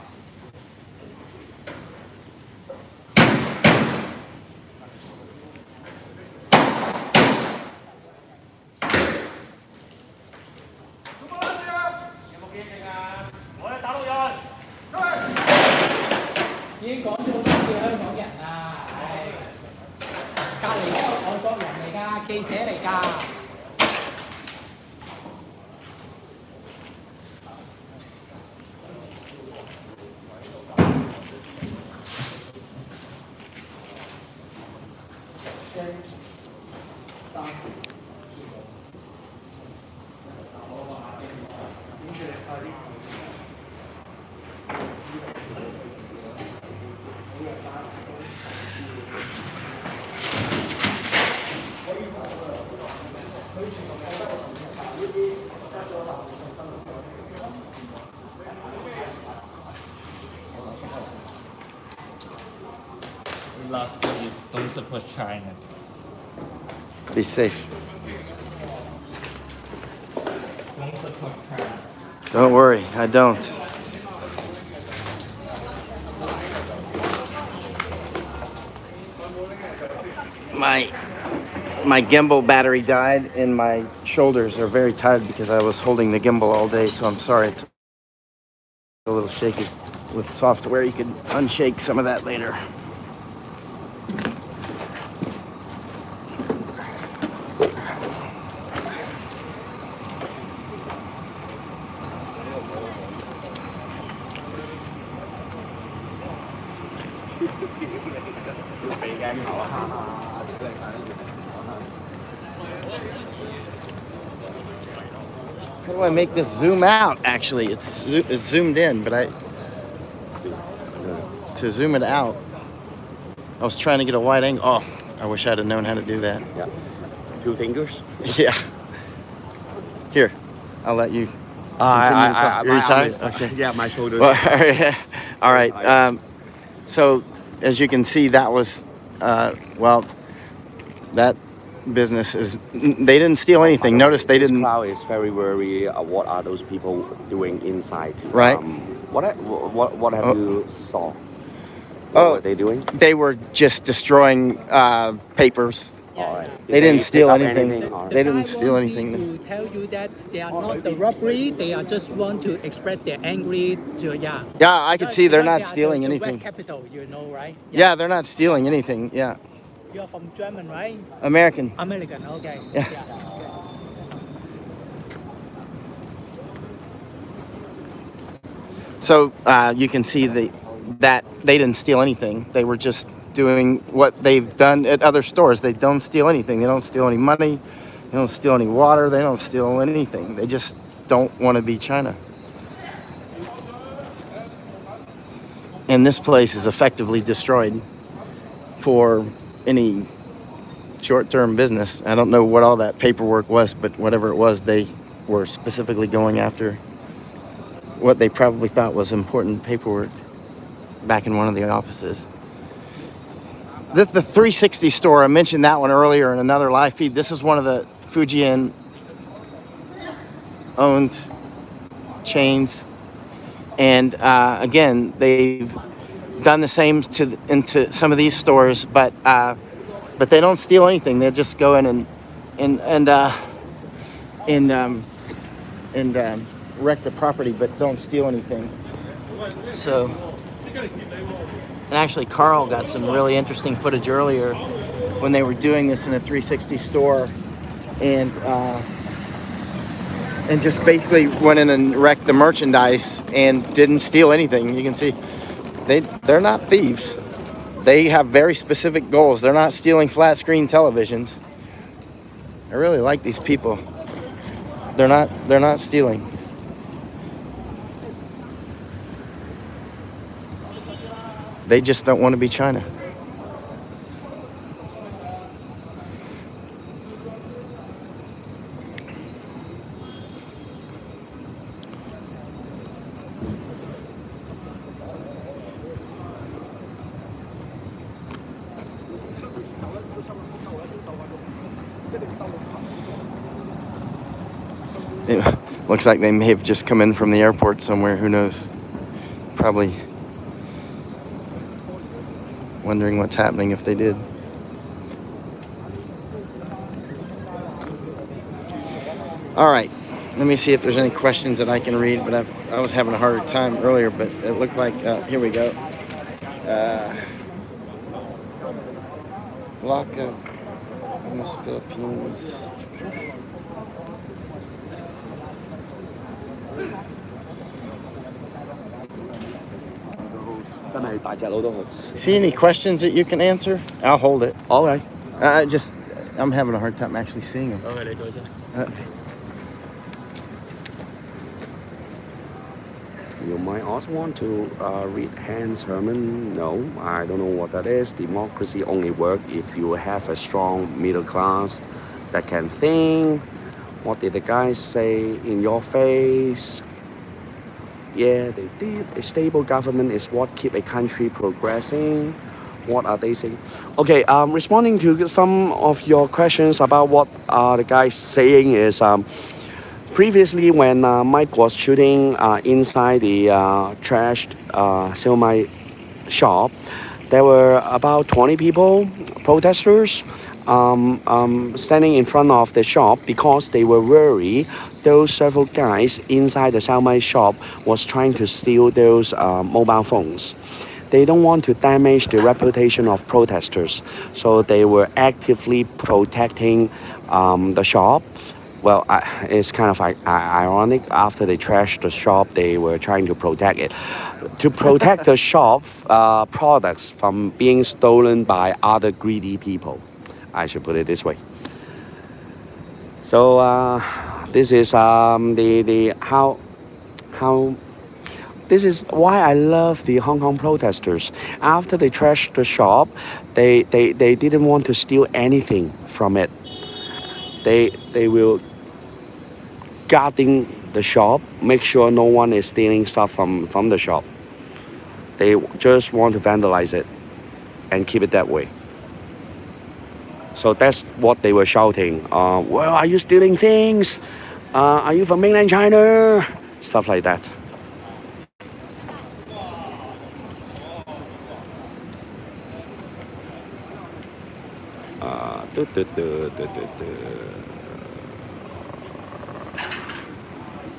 已經講咗好多次香港人啦，唉，隔離嗰個外國人嚟㗎，記者嚟㗎。Last is don't support China. Be safe. Don't support China. Don't worry, I don't. My gimbal battery died and my shoulders are very tired because I was holding the gimbal all day, so I'm sorry it's a little shaky. With software you can unshake some of that later. How do I make this zoom out? Actually, it's zoomed in, but to zoom it out, I was trying to get a wide angle. Oh, I wish I'd have known how to do that. Yeah. 2 fingers? Yeah. Here, I'll let you continue to talk. You're tired? Okay. Yeah, my shoulder. Well, all right. So, as you can see, that was, that business is, they didn't steal anything. Notice they didn't. This crowd is very worried. What are those people doing inside? Right. What have you saw? What were they doing? They were just destroying papers. All right. They didn't steal anything. They The didn't guy steal want anything. me to tell you that they are not the robbery. They are just want to express their angry. Yeah. Yeah, I could see they're They not are stealing the anything. West capital, you know, right? Yeah, they're not stealing anything. Yeah. You're from German, right? American. American. Okay. Yeah. So you can see that they didn't steal anything. They were just doing what they've done at other stores. They don't steal anything. They don't steal any money. They don't steal any water. They don't steal anything. They just don't want to be China. And this place is effectively destroyed for any short-term business. I don't know what all that paperwork was, but whatever it was, they were specifically going after what they probably thought was important paperwork back in one of the offices. The 360 store, I mentioned that one earlier in another live feed. This is one of the Fujian owned chains. And again, they've done the same into some of these stores, but they don't steal anything. They just go in and wreck the property, but don't steal anything. So, and actually, Carl got some really interesting footage earlier when they were doing this in a 360 store, and just basically went in and wrecked the merchandise and didn't steal anything. You can see they're not thieves. They have very specific goals. They're not stealing flat screen televisions. I really like these people. They're not stealing. They just don't want to be China. It looks like they may have just come in from the airport somewhere. Who knows? Probably wondering what's happening if they did. All right. Let me see if there's any questions that I can read, but I was having a harder time earlier, but it looked like, here we go. Block of Philippines. 真係大隻佬都好。 See any questions that you can answer? I'll hold it. All right. I'm having a hard time actually seeing them. OK，你做先。You might also want to read Hans Herman. No, I don't know what that is. Democracy only works if you have a strong middle class that can think. What did the guys say in your face? Yeah, they did. A stable government is what keep a country progressing. What are they saying? Okay, responding to some of your questions about what the guys saying is previously when Mike was shooting inside the trashed Xiaomai shop, there were about 20 people, protesters, standing in front of the shop because they were worried those several guys inside the Xiaomai shop was trying to steal those mobile phones. They don't want to damage the reputation of protesters, so they were actively protecting the shop. Well, it's kind of ironic. After they trashed the shop, they were trying to protect it. To protect the shop products from being stolen by other greedy people. I should put it this way. So this is this is why I love the Hong Kong protesters. After they trashed the shop, they didn't want to steal anything from it. They will guarding the shop, make sure no one is stealing stuff from the shop. They just want to vandalize it and keep it that way. So that's what they were shouting. Well, are you stealing things? Are you from mainland China? Stuff like that.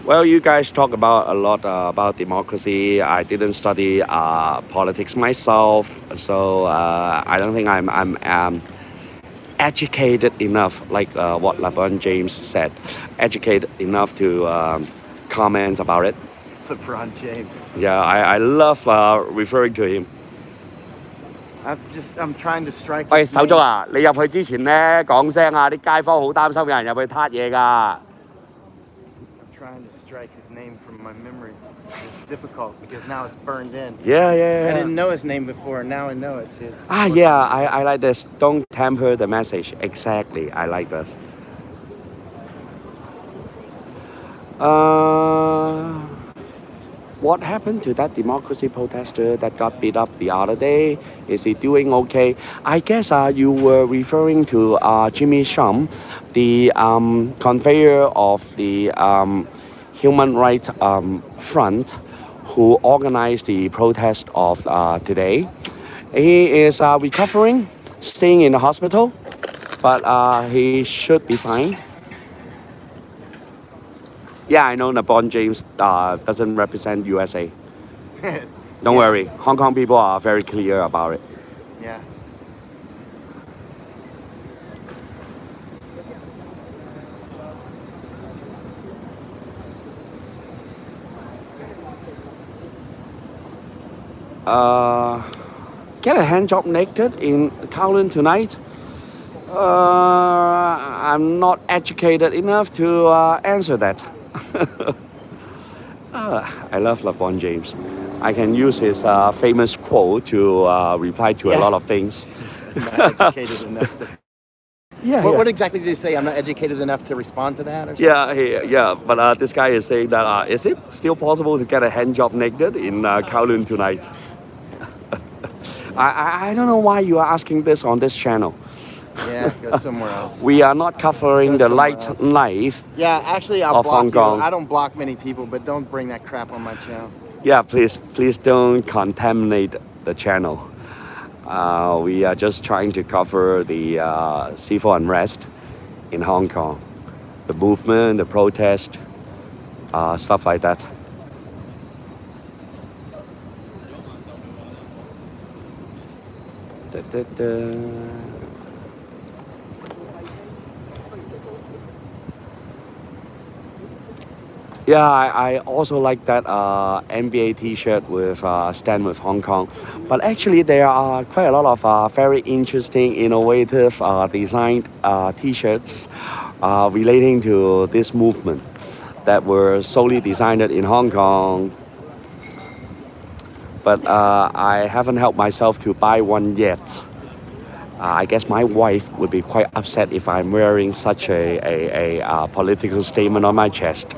Well, you guys talk about a lot about democracy. I didn't study politics myself, so I don't think I'm educated enough, like what LeBron James said, educated enough to comment about it. LeBron James. Yeah, I love referring to him. I'm trying to strike. 喂，手足啊，你入去之前咧講聲啊，啲街坊好擔心有人入去撻嘢㗎。Trying to strike his name from my memory. It's difficult because now it's burned in. Yeah. I didn't know his name before. Now I know it's his. Yeah, I like this. Don't tamper the message. Exactly, I like this. What happened to that democracy protester that got beat up the other day? Is he doing okay? I guess you were referring to Jimmy Shum, the conveyor of the Human Rights Front, who organized the protest of today. He is recovering, staying in the hospital, but he should be fine. Yeah, I know LeBron James doesn't represent USA. Don't worry, Hong Kong people are very clear about it. Yeah. Get a hand job naked in Kowloon tonight. I'm not educated enough to answer that. I love LeBron James. I can use his famous quote to reply to a lot of things. Not educated enough to... Yeah, What exactly did he say? I'm not educated enough to respond to that? Or Yeah, yeah. But this guy is saying that is it still possible to get a hand job naked in Kowloon tonight? I don't know why you are asking this on this channel. Yeah, go somewhere else. We are not covering the life. Yeah, actually, I'll of block Hong you. Kong. I don't block many people, but don't bring that crap on my channel. Yeah, please don't contaminate the channel. We are just trying to cover the civil unrest in Hong Kong, the movement, the protest, stuff like that. Yeah, I also like that NBA T-shirt with Stand with Hong Kong. But actually, there are quite a lot of very interesting, innovative designed T-shirts relating to this movement that were solely designed in Hong Kong. But I haven't helped myself to buy one yet. I guess my wife would be quite upset if I'm wearing such a political statement on my chest.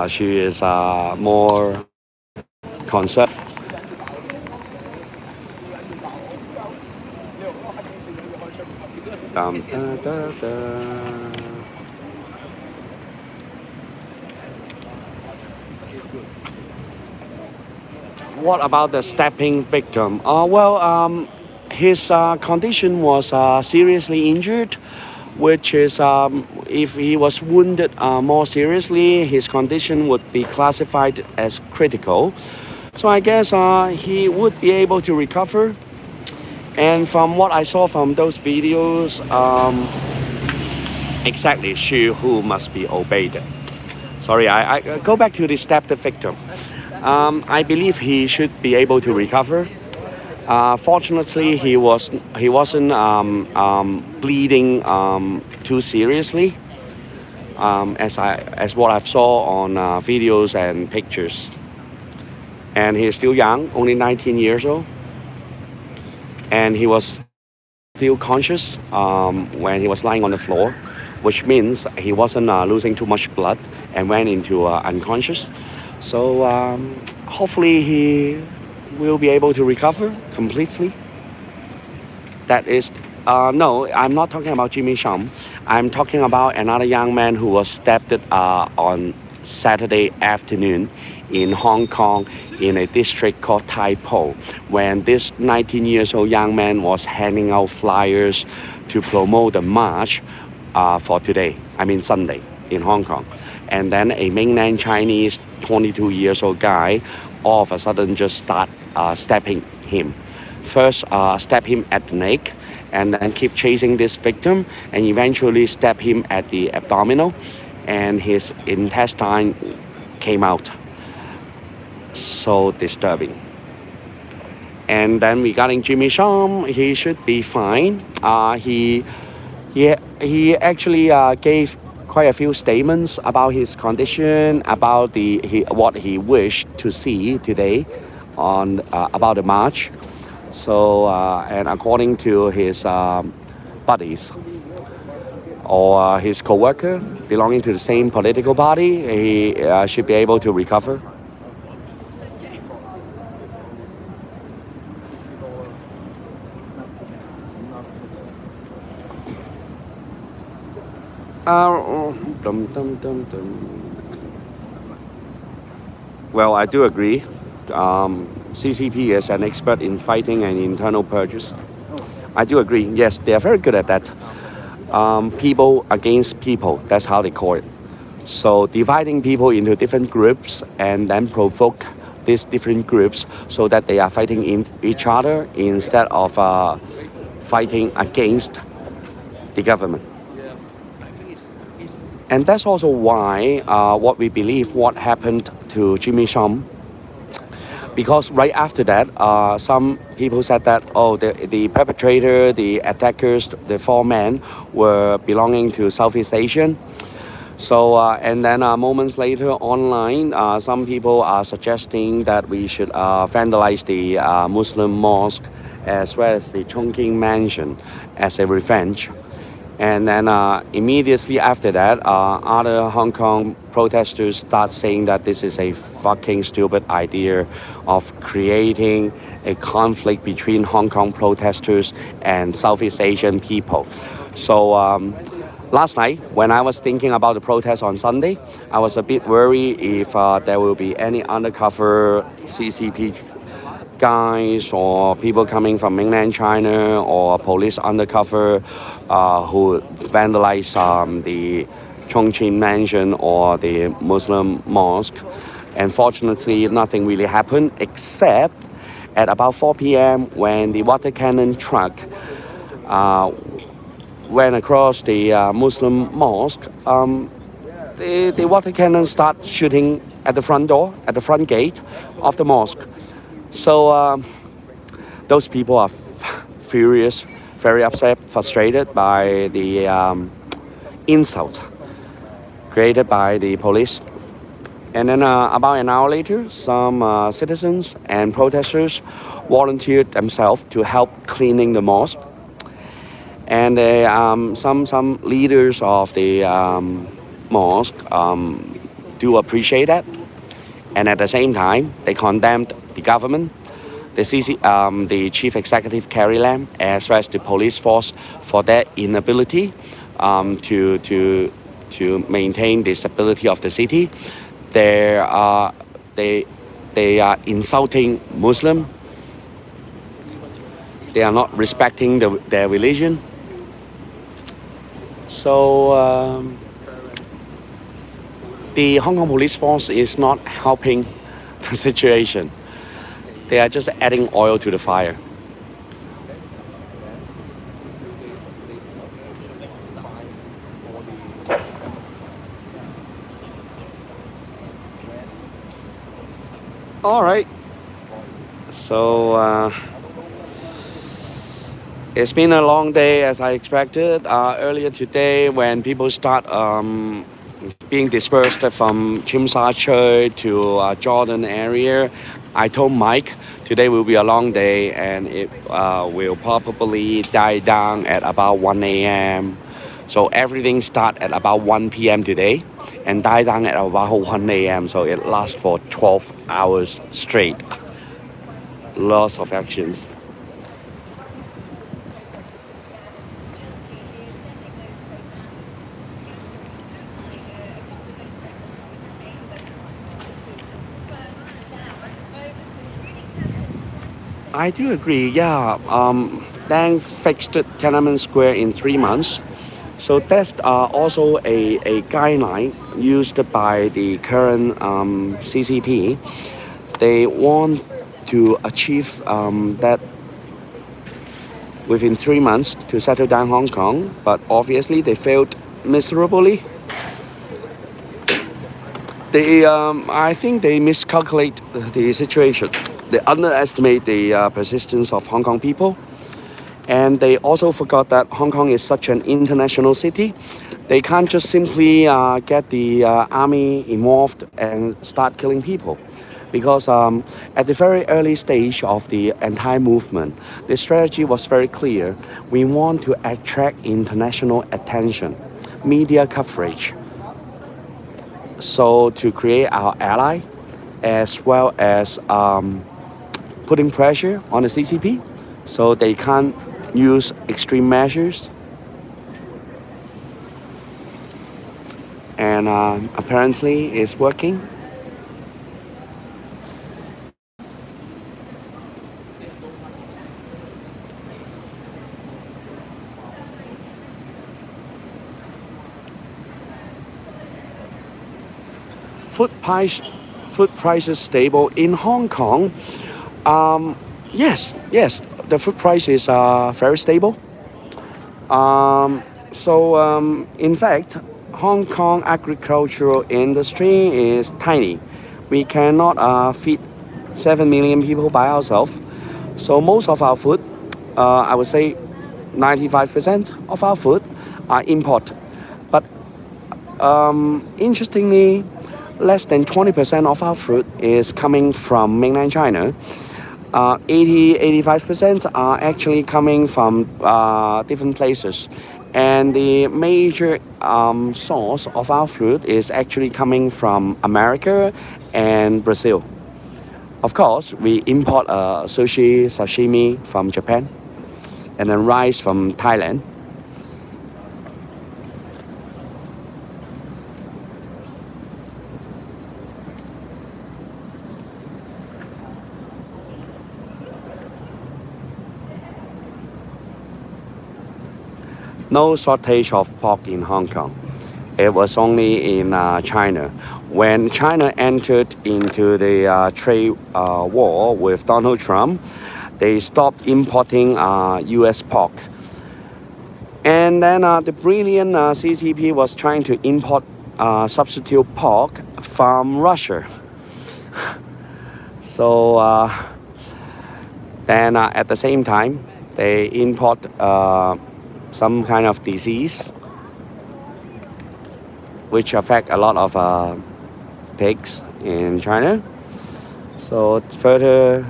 She is more conservative. What about the stabbing victim? His condition was seriously injured, which is if he was wounded more seriously, his condition would be classified as critical. So I guess he would be able to recover. And from what I saw from those videos, exactly she who must be obeyed. Sorry, I go back to the stabbed victim. I believe he should be able to recover. Fortunately, he wasn't bleeding too seriously, as what I saw on videos and pictures. And he's still young, only 19 years old, and he was still conscious when he was lying on the floor, which means he wasn't losing too much blood and went into unconscious. So hopefully he will be able to recover completely. That is, no, I'm not talking about Jimmy Shum. I'm talking about another young man who was stabbed on Saturday afternoon in Hong Kong in a district called Tai Po, when this 19-year-old young man was handing out flyers to promote the march for today, Sunday, in Hong Kong. And then a mainland Chinese 22-year-old guy all of a sudden just start stabbing him. First stab him at the neck, and then keep chasing this victim, and eventually stab him at the abdominal, and his intestine came out. So disturbing. And then regarding Jimmy Shum, he should be fine. He actually gave quite a few statements about his condition, about what he wished to see today on about the march. So and according to his buddies or his co-worker belonging to the same political party, he should be able to recover. Well, I do agree. CCP is an expert in fighting and internal purges. I do agree. Yes, they are very good at that. People against people, that's how they call it. So dividing people into different groups and then provoke these different groups so that they are fighting in each other instead of fighting against the government. And that's also why what we believe what happened to Jimmy Shum because right after that, some people said that the perpetrator, the attackers, the four men were belonging to Southeast Asian. So and then moments later online, some people are suggesting that we should vandalize the Muslim mosque as well as the Chongqing mansion as a revenge. And then immediately after that, other Hong Kong protesters start saying that this is a fucking stupid idea of creating a conflict between Hong Kong protesters and Southeast Asian people. So last night, when I was thinking about the protest on Sunday, I was a bit worried if there will be any undercover CCP guys or people coming from mainland China or police undercover who vandalize the Chongqing mansion or the Muslim mosque. Unfortunately, nothing really happened except at about 4 p.m. when the water cannon truck went across the Muslim mosque. The water cannon start shooting at the front door, at the front gate of the mosque. So those people are furious, very upset, frustrated by the insult created by the police. And then about an hour later, some citizens and protesters volunteered themselves to help cleaning the mosque. And some leaders of the mosque do appreciate that. And at the same time, they condemned the government, the chief executive Carrie Lam, as well as the police force for their inability to maintain the stability of the city. They are insulting Muslim. They are not respecting their religion. So the Hong Kong police force is not helping the situation. They are just adding oil to the fire. All right. So it's been a long day as I expected. Earlier today, when people start being dispersed from Tsim Sha Tsui to Jordan area, I told Mike today will be a long day and it will probably die down at about 1 a.m. So everything start at about 1 p.m. today and die down at about 1 a.m. So it lasts for 12 hours straight. Lots of actions. I do agree, yeah. Deng fixed Tiananmen Square in 3 months. So that's also a guideline used by the current CCP. They want to achieve that within 3 months to settle down Hong Kong, but obviously they failed miserably. I think they miscalculate the situation. They underestimate the persistence of Hong Kong people. And they also forgot that Hong Kong is such an international city. They can't just simply get the army involved and start killing people. Because at the very early stage of the entire movement, the strategy was very clear. We want to attract international attention, media coverage. So to create our ally, as well as putting pressure on the CCP, so they can't use extreme measures. And apparently it's working. Food prices stable in Hong Kong. Yes, the food price is very stable. In fact, Hong Kong agricultural industry is tiny. We cannot feed 7 million people by ourselves. So most of our food, I would say 95% of our food are import. But interestingly, less than 20% of our food is coming from mainland China. 85% are actually coming from different places. And the major source of our food is actually coming from America and Brazil. Of course, we import sushi, sashimi from Japan, and then rice from Thailand. No shortage of pork in Hong Kong. It was only in China. When China entered into the trade war with Donald Trump, they stopped importing US pork. And then the brilliant CCP was trying to import substitute pork from Russia. So then at the same time, they import some kind of disease which affect a lot of pigs in China. So it's further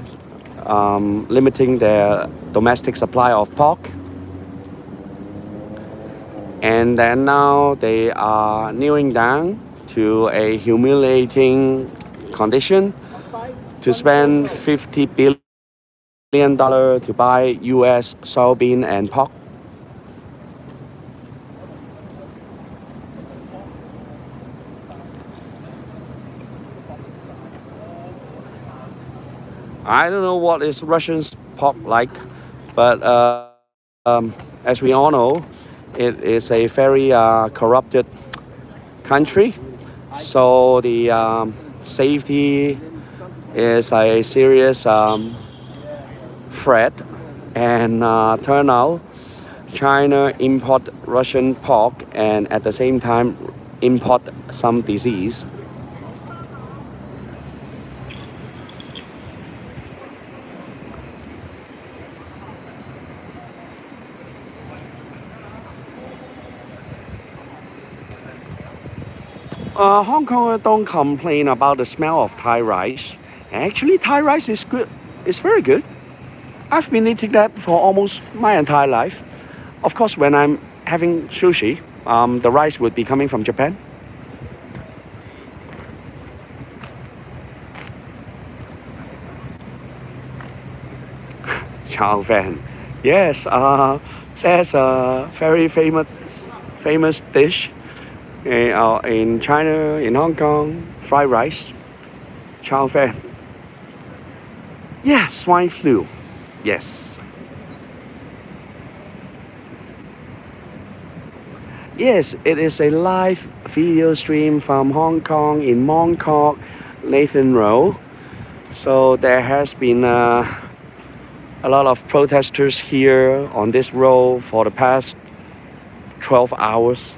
limiting their domestic supply of pork. And then now they are kneeling down to a humiliating condition to spend $50 billion to buy US soybean and pork. I don't know what is Russian's pork like, but as we all know, it is a very corrupted country. So the safety is a serious threat. And turn out, China import Russian pork and at the same time import some disease. Hong Kong don't complain about the smell of Thai rice. Actually, Thai rice is good. It's very good. I've been eating that for almost my entire life. Of course, when I'm having sushi, the rice would be coming from Japan. Chow Fan. Yes, that's a very famous dish. In China, in Hong Kong, fried rice, chow fan. Yeah, swine flu. Yes. Yes, it is a live video stream from Hong Kong in Mong Kok, Nathan Road. So there has been a lot of protesters here on this road for the past 12 hours.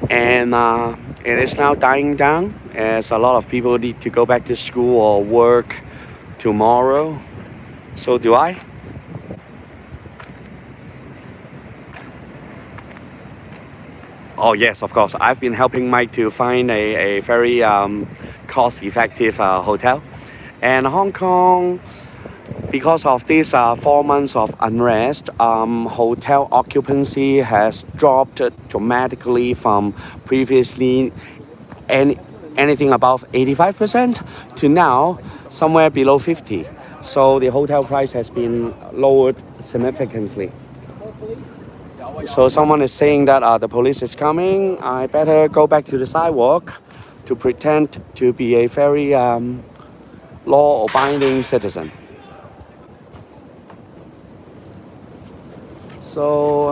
And it is now dying down as a lot of people need to go back to school or work tomorrow. So do I. Oh yes, of course. I've been helping Mike to find a very cost-effective hotel. And Hong Kong, because of these 4 months of unrest, hotel occupancy has dropped dramatically from previously anything above 85% to now somewhere below 50%. So the hotel price has been lowered significantly. So someone is saying that the police is coming. I better go back to the sidewalk to pretend to be a very law-abiding citizen. So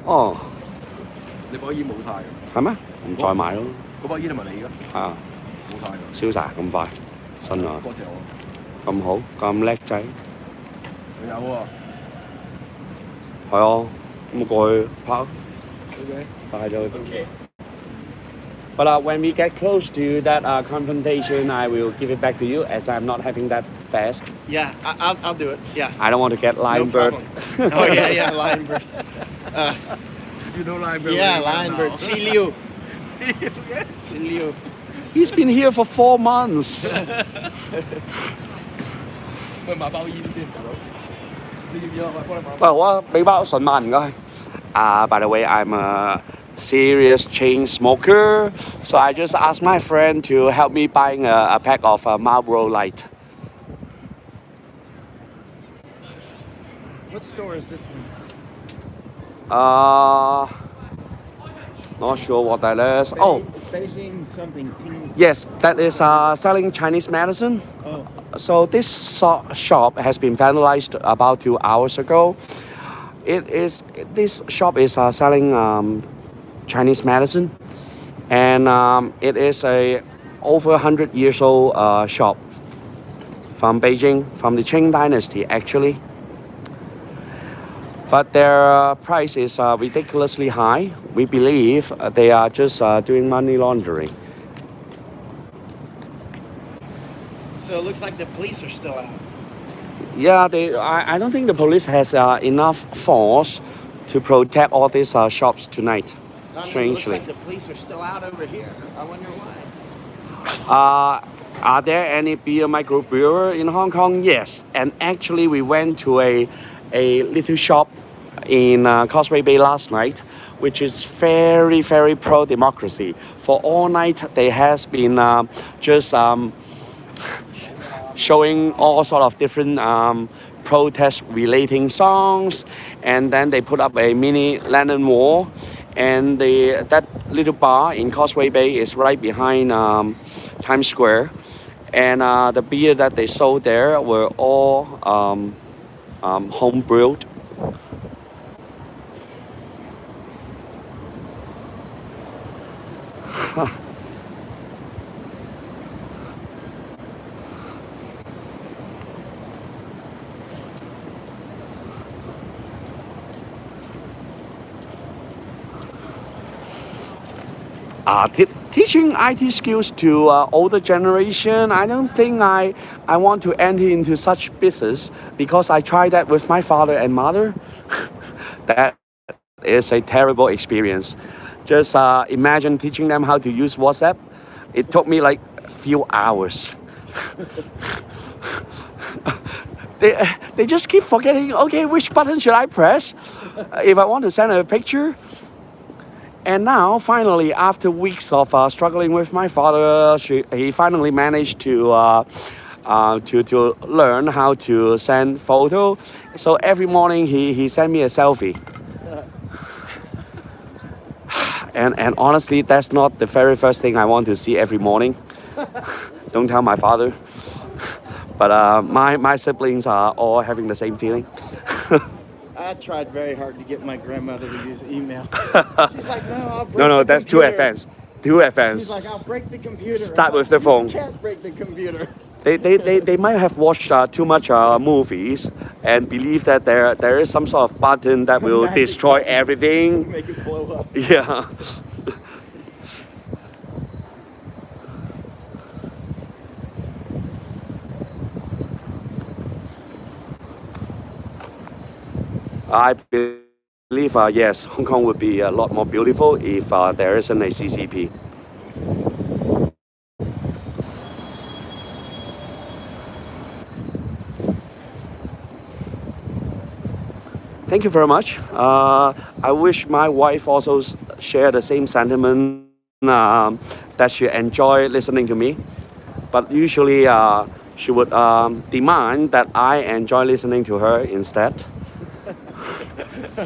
哦，你把煙冇晒係咩？唔再買咯。嗰包煙係咪你㗎？啊，冇晒㗎。燒晒咁快，新啊！多謝我。咁好，咁叻仔。有喎。係啊，咁過去拍， OK。帶咗去。But when we get close to that confrontation, I will give it back to you as I'm not having that fast. Yeah, I'll do it. Yeah. I don't want to get lion bird. Oh yeah, lion bird. You know lion bird? Yeah, lion bird. See Liu. See Liu. He's been here for 4 months. 喂，買包煙先，大佬。你要唔要啊？我幫你買。喂，好啊，俾包純萬唔該。By the way, I'm a serious chain smoker, so I just asked my friend to help me buying a pack of Marlboro Light. What store is this one? Not sure what that is. Oh, Beijing something. yes, that is selling Chinese medicine. Oh. So this shop has been vandalized about 2 hours ago. This shop is selling Chinese medicine, and it is a over 100 years old shop from Beijing, from the Qing Dynasty actually. But their price is ridiculously high. We believe they are just doing money laundering. So it looks like the police are still out. Yeah, I don't think the police has enough force to protect all these shops tonight. Strangely. It looks like the police are still out over here. I wonder why. Are there any beer microbrewer in Hong Kong? Yes. And actually we went to a little shop in Causeway Bay last night, which is very, very pro-democracy. For all night, they has been just showing all sort of different protest-relating songs, and then they put up a mini lantern wall, and that little bar in Causeway Bay is right behind Times Square, and the beer that they sold there were all home brewed. Teaching IT skills to older generation, I don't think I want to enter into such business because I tried that with my father and mother. That is a terrible experience. Just imagine teaching them how to use WhatsApp. It took me like a few hours. They just keep forgetting, okay, which button should I press if I want to send a picture? And now, finally, after weeks of struggling with my father, he finally managed to learn how to send photo. So every morning he sent me a selfie. And honestly, that's not the very first thing I want to see every morning. Don't tell my father. But my siblings are all having the same feeling. I tried very hard to get my grandmother to use email. She's like, no, I'll break No, the that's too computer. advanced. Too advanced. She's like, I'll break the computer. Start I'm with like, the phone. You can't break the computer. They might have watched too much movies and believe that there is some sort of button that will Magic destroy button. everything. Make it blow up. Yeah. I believe, yes, Hong Kong would be a lot more beautiful if there isn't a CCP. Thank you very much. I wish my wife also share the same sentiment that she enjoy listening to me. But usually she would demand that I enjoy listening to her instead. I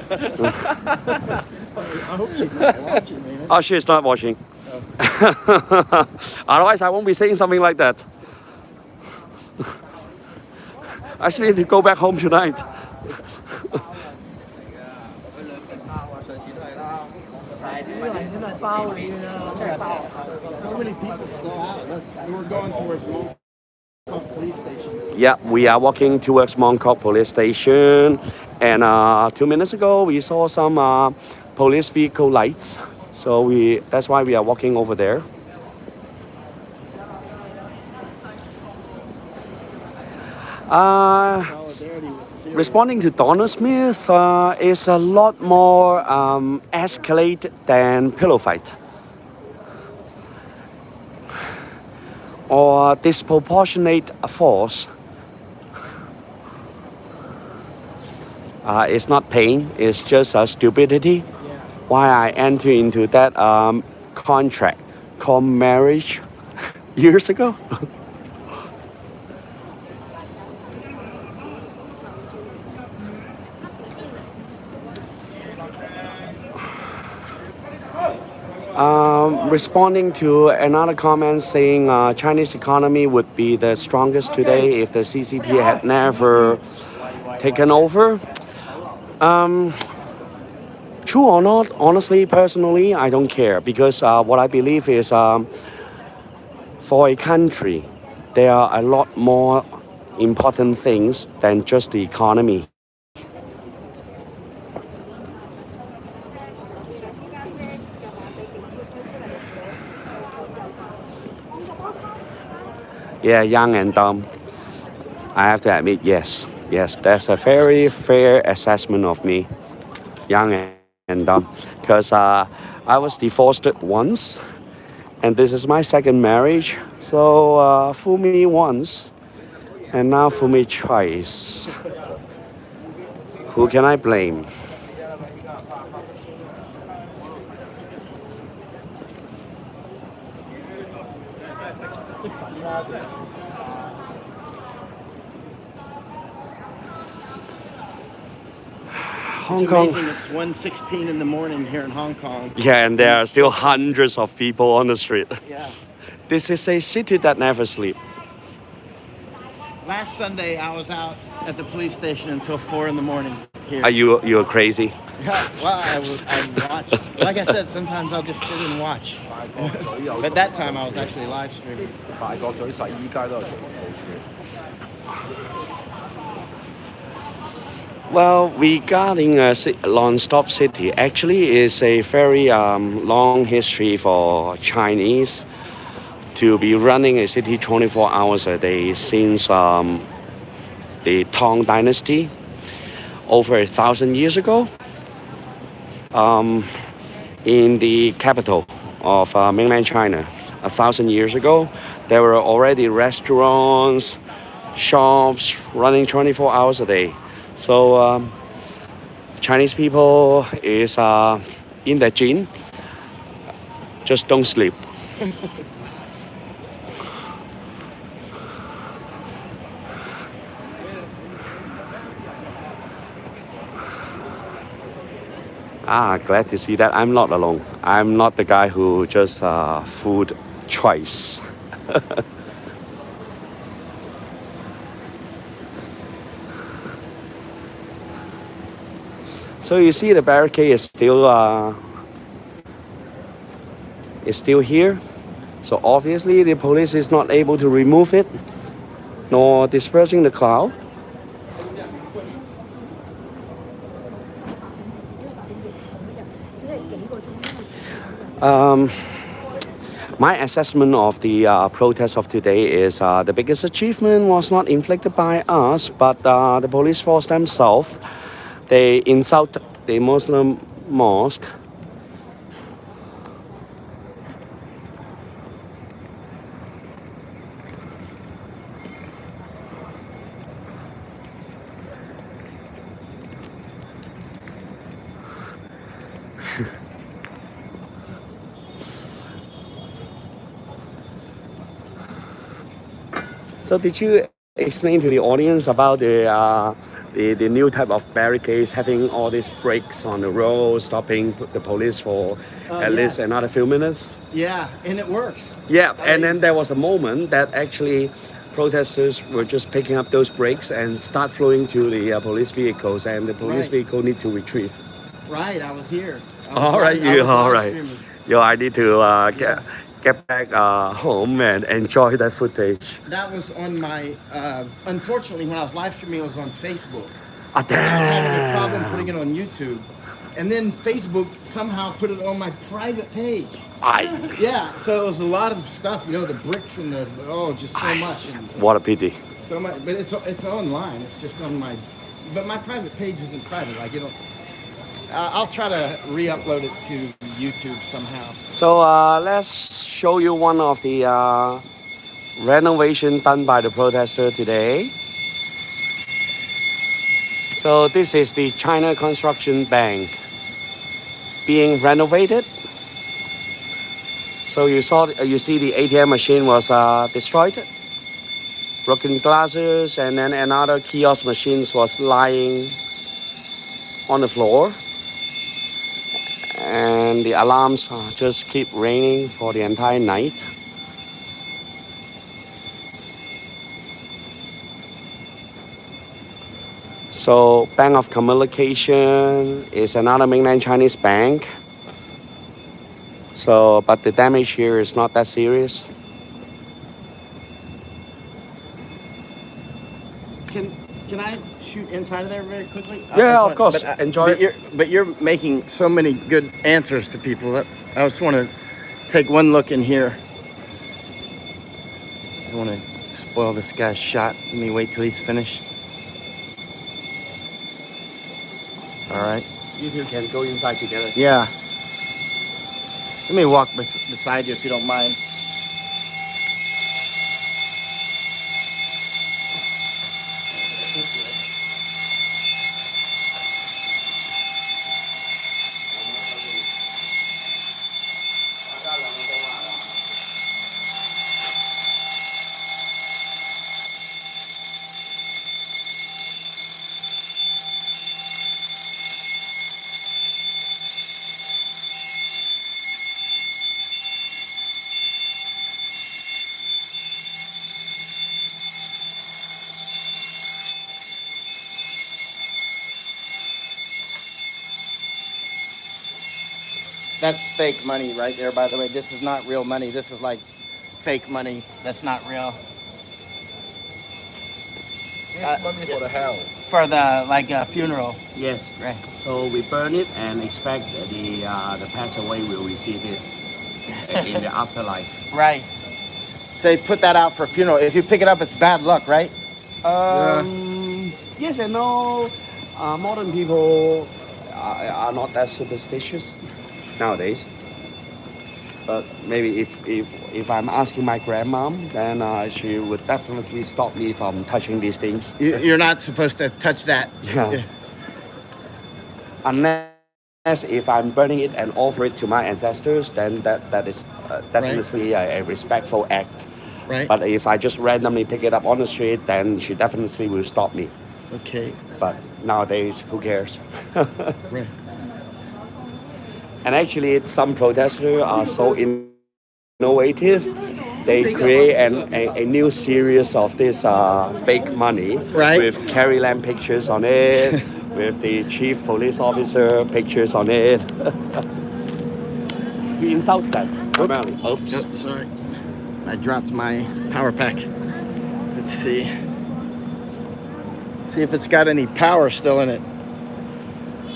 hope she's not watching, man. Oh, she is not watching. Oh. Otherwise, I won't be saying something like that. I still need to go back home tonight. So many people still out. We're going towards Mont police station. Yeah, we are walking towards Mongkok Police Station, and 2 minutes ago we saw some police vehicle lights. So that's why we are walking over there. Responding to Donald Smith is a lot more escalated than pillow fight or disproportionate force. It's not pain, it's just stupidity. Why I enter into that contract called marriage years ago. Responding to another comment saying Chinese economy would be the strongest today if the CCP had never taken over. True or not, honestly, personally, I don't care because what I believe is for a country, there are a lot more important things than just the economy. Yeah, young and dumb. I have to admit, yes, that's a very fair assessment of me. Young and dumb, because I was divorced once, and this is my second marriage. So fool me once, and now fool me twice. Who can I blame? Hong Kong. It's amazing. It's 1:16 in the morning here in Hong Kong. Yeah, and there are still hundreds of people on the street. Yeah. This is a city that never sleeps. Last Sunday, I was out at the police station until 4 in the morning here. Are you're crazy? Yeah, well, I watch. Like I said, sometimes I'll just sit and watch. But that time, I was actually live streaming. Well, regarding non-stop city, actually is a very long history for Chinese to be running a city 24 hours a day since the Tang Dynasty over 1,000 years ago. In the capital of mainland China, 1,000 years ago, there were already restaurants, shops running 24 hours a day. So Chinese people is in the gene, just don't sleep. Glad to see that I'm not alone. I'm not the guy who just fooled twice. So you see the barricade is still here. So obviously the police is not able to remove it, nor dispersing the crowd. My assessment of the protest of today is the biggest achievement was not inflicted by us, but the police force themselves. They insult the Muslim mosque. So did you explain to the audience about the new type of barricades having all these breaks on the road, stopping the police for at least another few minutes? Yeah, and it works. Yeah, and then there was a moment that actually protesters were just picking up those brakes and start flowing to the police vehicles, and the police vehicle need to retrieve. Right, I was here. All right. Yo, I need to get back home and enjoy that footage. That was on my. Unfortunately, when I was live streaming, it was on Facebook. Ah, I was having a problem damn. putting it on YouTube, and then Facebook somehow put it on my private page. Yeah, so it was a lot of stuff, you know, the bricks and the just so much. And What a pity. so much, but it's online. It's just on my, but my private page isn't private. Like, you know, I'll try to re-upload it to YouTube somehow. So let's show you one of the renovation done by the protester today. So this is the China Construction Bank being renovated. So you see the ATM machine was destroyed, broken glasses, and then another kiosk machine was lying on the floor. And the alarms just keep ringing for the entire night. So Bank of Communication is another mainland Chinese bank. So, but the damage here is not that serious. Can I shoot inside of there very quickly? Yeah, of course. Enjoy it. But you're making so many good answers to people that I just want to take one look in here. I want to spoil this guy's shot. Let me wait till he's finished. All right. You two can go inside together. Yeah. Let me walk beside you if you don't mind. That's fake money right there, by the way. This is not real money. This is like fake money. That's not real. This money for the hell. For the, like, funeral. Yes. Right. So we burn it and expect the passed away will receive it in the afterlife. Right. So they put that out for a funeral. If you pick it up, it's bad luck, right? Yes and no. Modern people are not that superstitious nowadays. But maybe if I'm asking my grandmom, then she would definitely stop me from touching these things. You're not supposed to touch that. Yeah. Unless if I'm burning it and offer it to my ancestors, then that is definitely a respectful act. Right. But if I just randomly pick it up on the street, then she definitely will stop me. Okay. But nowadays, who cares? Right. And actually, some protesters are so innovative. They create a new series of this fake money with Carrie Lam pictures on it, with the chief police officer pictures on it. We insult that. Oops. Oops. Yep, sorry. I dropped my power pack. Let's see. See if it's got any power still in it.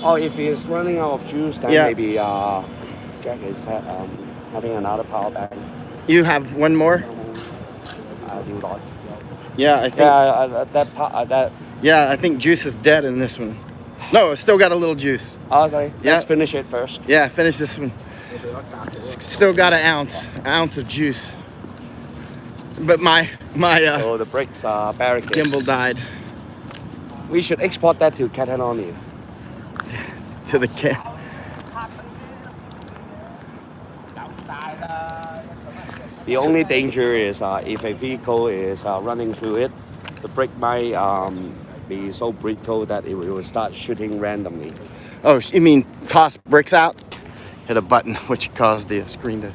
Oh, if it's running out of juice, then maybe Jack is having another power bank. You have one more? Do not. Yeah, I think. That. Yeah, I think juice is dead in this one. No, it's still got a little juice. Oh, sorry. Yeah. Let's finish it first. Yeah, finish this one. Still got an ounce of juice. But my so the brakes are barricaded. gimbal died. We should export that to Catalonia. To the camp. The only danger is if a vehicle is running through it, the brake might be so brittle that it will start shooting randomly. Oh, you mean toss bricks out? Hit a button, which caused the screen to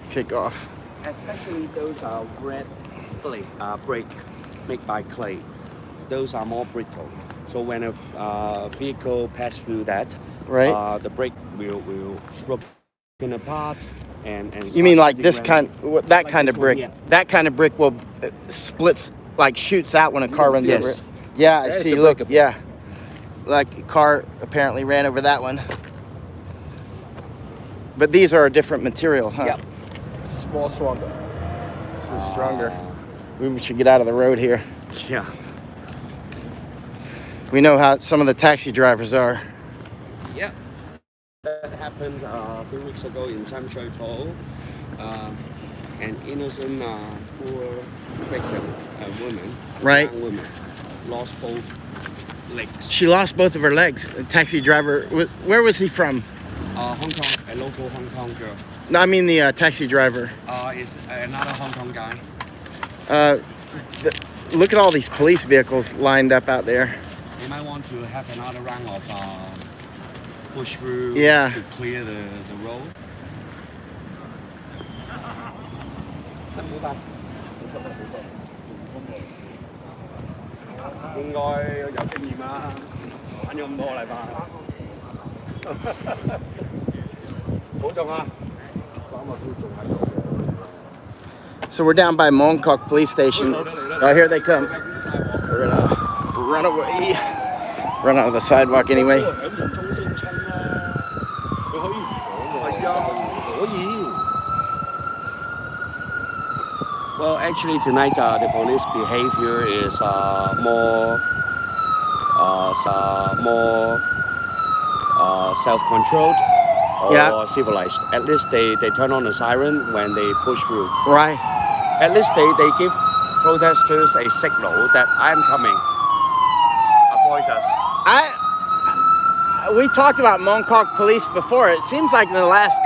kick off. Especially those red brake made by clay. Those are more brittle. So when a vehicle passes through that, the brake will broken apart and You mean start like this hitting kind, that Like kind this of one brick? here. That kind of brick will splits, like shoots out when a car runs Yes. over it. Yeah, I That is see. a Look, breakable. yeah, like a car apparently ran over that one. But these are a different material, huh? Yep. It's more stronger. This is stronger. We should get out of the road here. Yeah. We know how some of the taxi drivers are. Yeah. That happened a few weeks ago in San Shui Po. An innocent poor victim, a woman, Right. young woman, lost both legs. She lost both of her legs. The taxi driver, where was he from? Hong Kong, a local Hong Kong girl. No, I mean the taxi driver. Is another Hong Kong guy. Look at all these police vehicles lined up out there. They might want to have another round of push through Yeah. to clear the road. 應該有經驗啦，玩咗咁多個禮拜。保重啊！3日都仲喺度。 So we're down by Mongkok Police Station. Oh, here they come. We're gonna run away. Run out of the sidewalk anyway. Well, actually tonight the police behavior is more self-controlled or Yeah. civilized. At least they turn on the siren when they push through. Right. At least they give protesters a signal that I'm coming. Avoid us. We talked about Mongkok Police before. It seems like in the last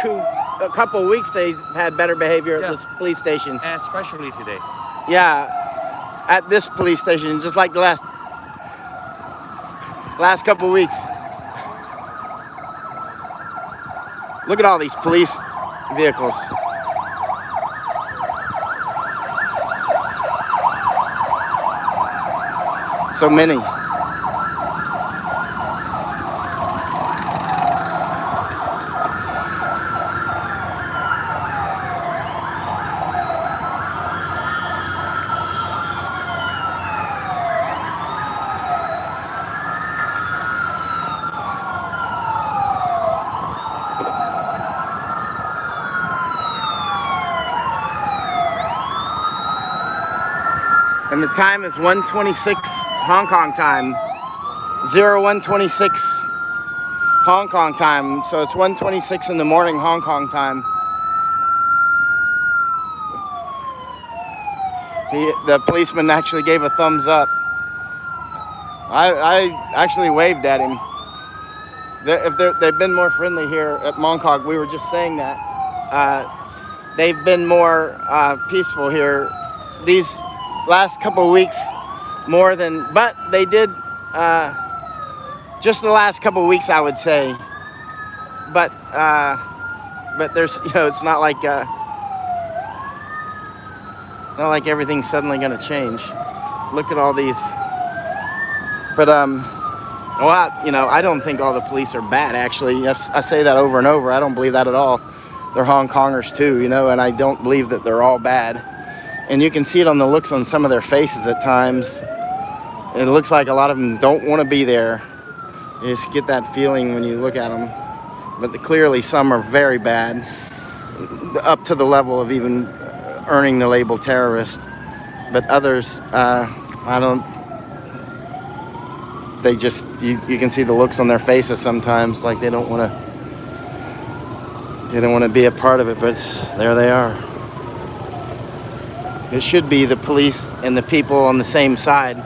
a couple of weeks they've had better behavior at Yeah. this police station. Especially today. Yeah, at this police station, just like the last couple of weeks. Look at all these police vehicles. So many. And the time is 1:26 Hong Kong time. 01:26 Hong Kong time. So it's 1:26 in the morning Hong Kong time. The policeman actually gave a thumbs up. I actually waved at him. They've been more friendly here at Mongkok. We were just saying that. They've been more peaceful here these last couple of weeks, more than, but they did just the last couple of weeks, I would say. But there's, it's not like everything's suddenly going to change. Look at all these. But I don't think all the police are bad. Actually, I say that over and over. I don't believe that at all. They're Hong Kongers too, and I don't believe that they're all bad. And you can see it on the looks on some of their faces at times. It looks like a lot of them don't want to be there. You just get that feeling when you look at them. But clearly some are very bad, up to the level of even earning the label terrorist. But others, they just, you can see the looks on their faces sometimes, like they don't want to be a part of it, but there they are. It should be the police and the people on the same side.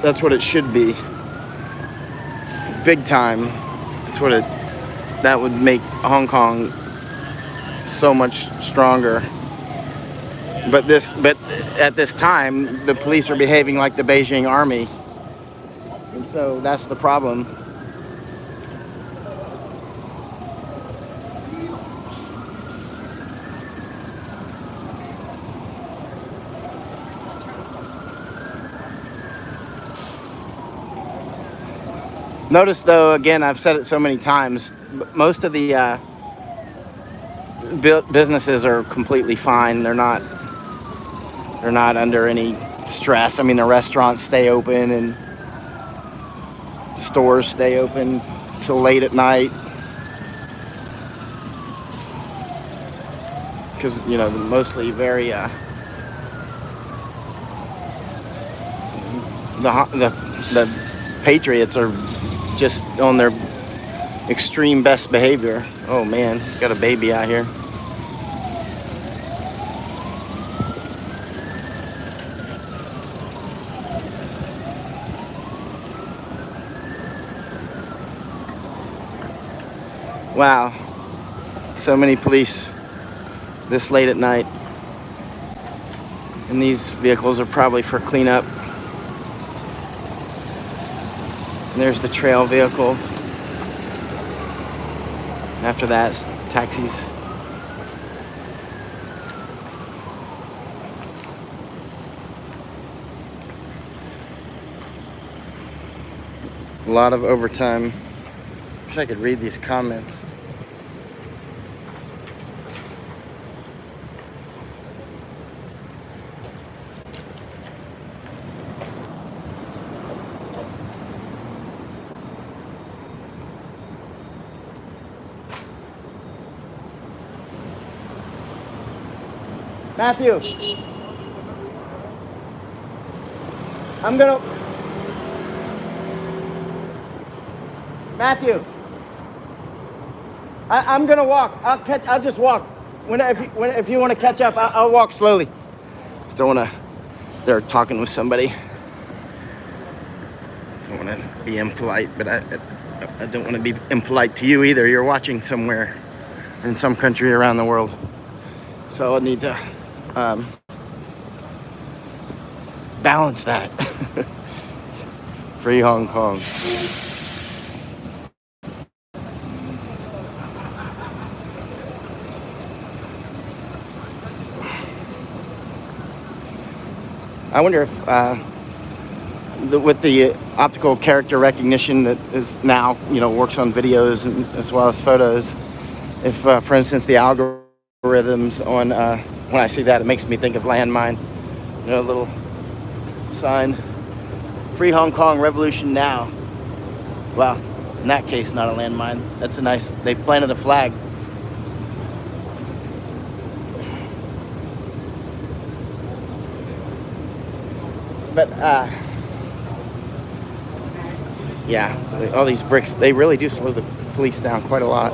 That's what it should be. Big time. That would make Hong Kong so much stronger. But at this time, the police are behaving like the Beijing army. And so that's the problem. Notice though, again, I've said it so many times, but most of the businesses are completely fine. They're not under any stress. I mean, the restaurants stay open and stores stay open till late at night. Because, you know, mostly very the Patriots are just on their extreme best behavior. Oh man, got a baby out here. Wow, so many police this late at night. And these vehicles are probably for cleanup. And there's the trail vehicle. And after that, it's taxis. A lot of overtime. Wish I could read these comments. Matthew, Matthew, I'm gonna walk. I'll just walk. If you want to catch up, I'll walk slowly. Still wanna. They're talking with somebody. Don't want to be impolite, but I don't want to be impolite to you either. You're watching somewhere in some country around the world, so I need to balance that. Free Hong Kong. I wonder if with the optical character recognition that is now, you know, works on videos and as well as photos, if, for instance, the algorithms on, when I see that, it makes me think of landmine. You know, a little sign, Free Hong Kong, Revolution Now. Well, in that case, not a landmine. That's a nice, they planted a flag. But, yeah, all these bricks, they really do slow the police down quite a lot.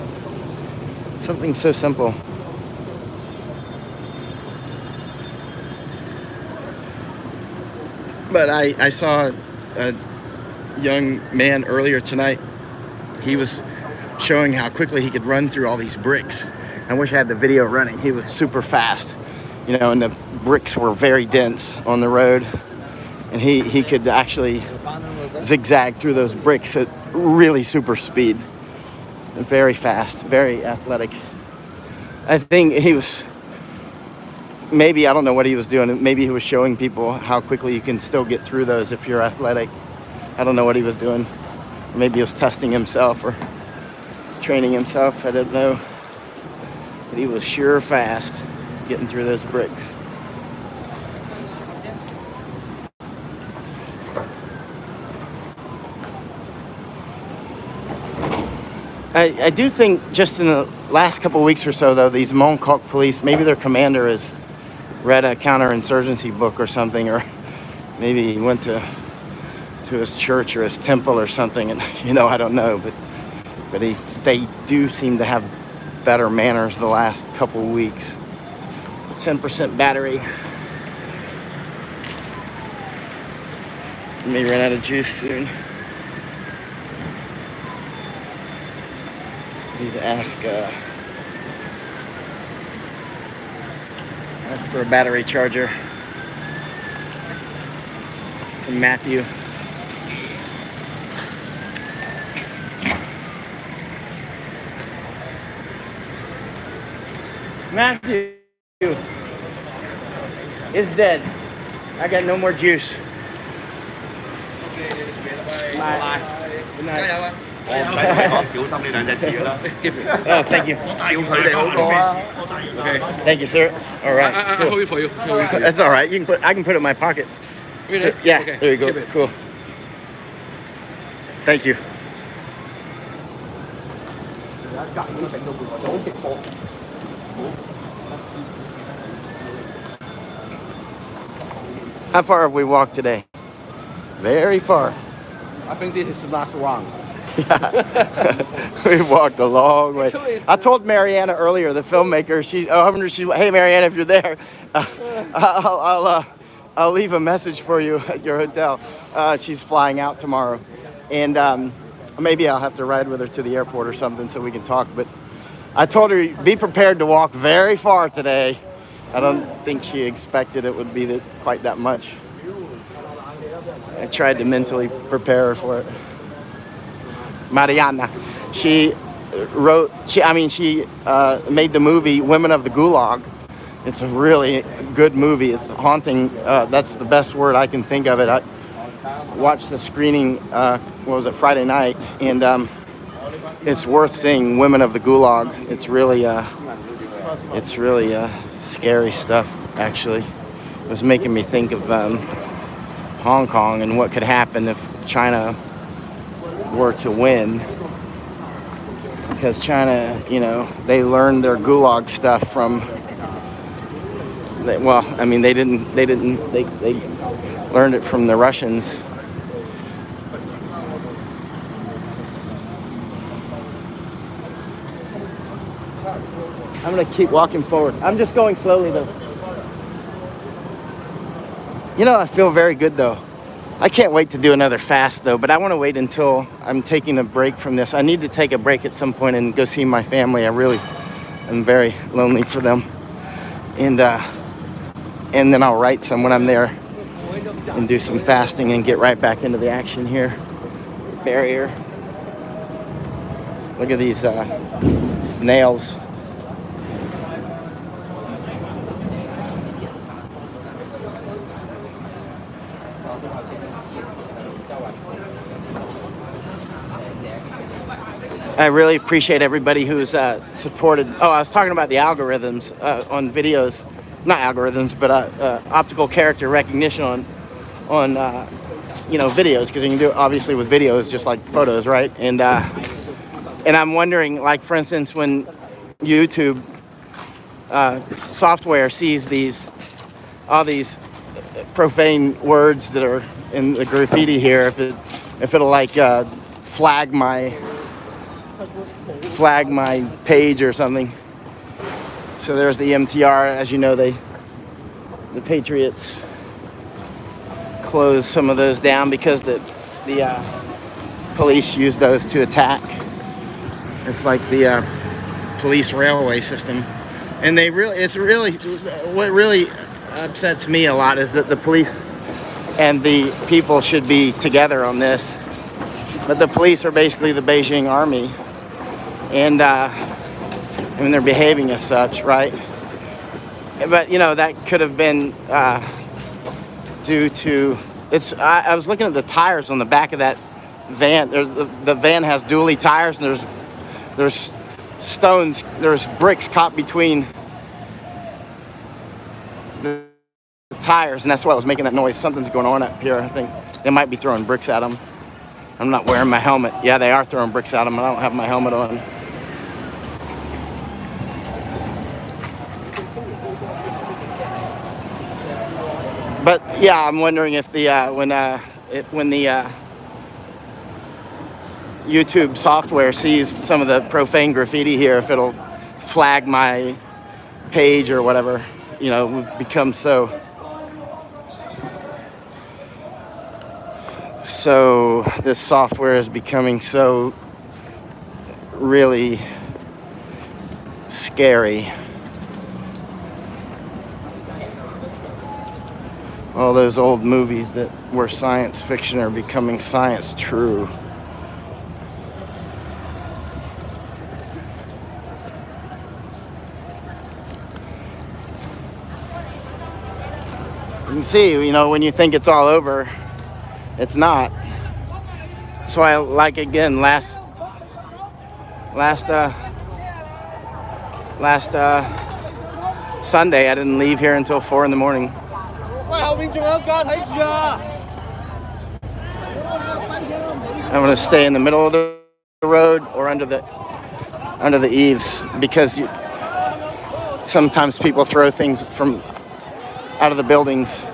Something so simple. But I saw a young man earlier tonight. He was showing how quickly he could run through all these bricks. I wish I had the video running. He was super fast, you know, and the bricks were very dense on the road. And he could actually zigzag through those bricks at really super speed. Very fast, very athletic. I think he was, maybe, I don't know what he was doing. Maybe he was showing people how quickly you can still get through those if you're athletic. I don't know what he was doing. Maybe he was testing himself or training himself. I don't know. But he was sure fast getting through those bricks. I do think just in the last couple of weeks or so, though, these Mong Kok police, maybe their commander has read a counterinsurgency book or something, or maybe he went to his church or his temple or something, and, you know, I don't know, but they do seem to have better manners the last couple of weeks. 10% battery. May run out of juice soon. Need to ask for a battery charger from Matthew. Matthew is dead. I got no more juice. Oh, thank you. Thank you, sir. All right. I hold it for you. That's all right. You can put. I can put it in my pocket. Really? Yeah. Okay. There you go. Keep it. Cool. Thank you. How far have we walked today? Very far. I think this is the last one. We walked a long way. I told Mariana earlier, the filmmaker. Hey Mariana, if you're there, I'll leave a message for you at your hotel. She's flying out tomorrow, and maybe I'll have to ride with her to the airport or something so we can talk. But I told her be prepared to walk very far today. I don't think she expected it would be quite that much. I tried to mentally prepare her for it. Mariana, she made the movie Women of the Gulag. It's a really good movie. It's haunting. That's the best word I can think of it. I watched the screening, Friday night, and it's worth seeing. Women of the Gulag. It's really scary stuff, actually. It was making me think of Hong Kong and what could happen if China were to win, because China, they learned their Gulag stuff from. They learned it from the Russians. I'm gonna keep walking forward. I'm just going slowly though. I feel very good though. I can't wait to do another fast though, but I want to wait until I'm taking a break from this. I need to take a break at some point and go see my family. I really am very lonely for them. And then I'll write some when I'm there and do some fasting and get right back into the action here. Barrier. Look at these nails. I really appreciate everybody who's supported. Oh, I was talking about the algorithms on videos, not algorithms, but optical character recognition on videos, because you can do it obviously with videos just like photos, right? And I'm wondering, like for instance, when YouTube software sees all these profane words that are in the graffiti here, if it'll like flag my page or something. So there's the MTR. As you know, the Patriots closed some of those down because the police used those to attack. It's like the police railway system, and what really upsets me a lot is that the police and the people should be together on this, but the police are basically the Beijing army. And they're behaving as such, right? But that could have been due to I was looking at the tires on the back of that van. The van has dually tires, and there's stones, there's bricks caught between the tires, and that's why I was making that noise. Something's going on up here. I think they might be throwing bricks at them. I'm not wearing my helmet. Yeah, they are throwing bricks at them. I don't have my helmet on. But yeah, I'm wondering if when the YouTube software sees some of the profane graffiti here, if it'll flag my page or whatever. We've become so this software is becoming so really scary. All those old movies that were science fiction are becoming science true. You can see, when you think it's all over, it's not. So I like again last Sunday I didn't leave here until 4 in the morning. 喂，後面仲有架睇住啊！ I'm gonna stay in the middle of the road or under the eaves because sometimes people throw things from out of the buildings.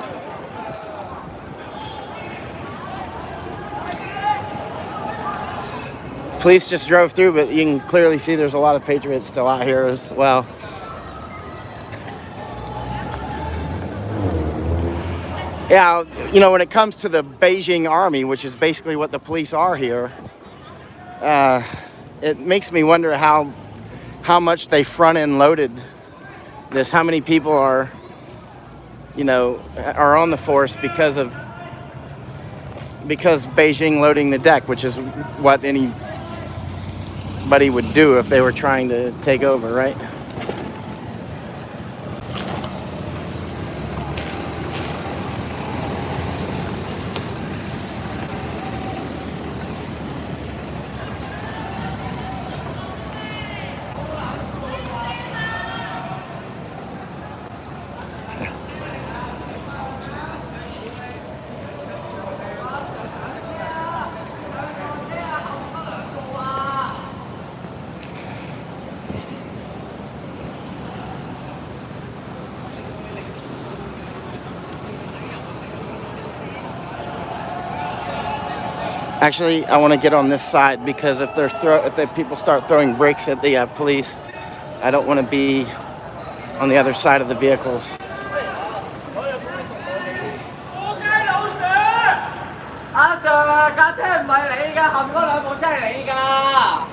Police just drove through, but you can clearly see there's a lot of patriots still out here as well. Yeah, you know, when it comes to the Beijing army, which is basically what the police are here, it makes me wonder how much they front-end loaded this, how many people are, you know, are on the force because Beijing loading the deck, which is what anybody would do if they were trying to take over, right? Actually, I want to get on this side because if the people start throwing bricks at the police, I don't want to be on the other side of the vehicles. 阿 Sir， 架車唔係你㗎，後面嗰兩部車係你㗎。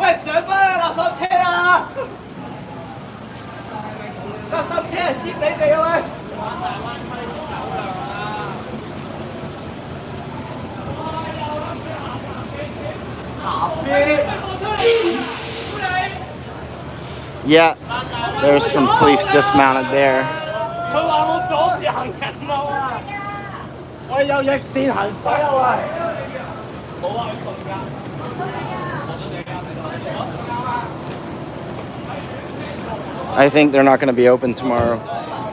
喂，上返垃圾車啦！垃圾車接你哋啊喂！ Yeah, there's some police dismounted there. 佢話我阻住行人路啊！我有逆線行駛啊喂！冇啊，佢順㗎。 I think they're not going to be open tomorrow.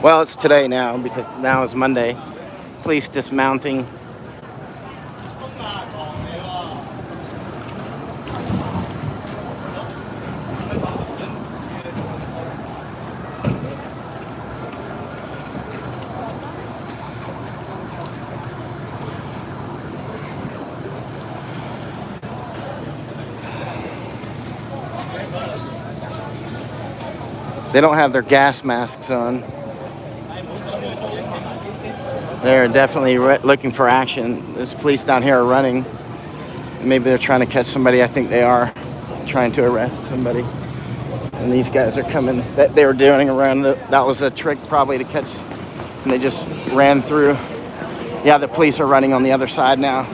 Well, it's today now because now is Monday. Police dismounting. They don't have their gas masks on. They're definitely looking for action. There's police down here are running. Maybe they're trying to catch somebody. I think they are trying to arrest somebody. And these guys are coming. They were doing around. That was a trick probably to catch. And they just ran through. Yeah, the police are running on the other side now.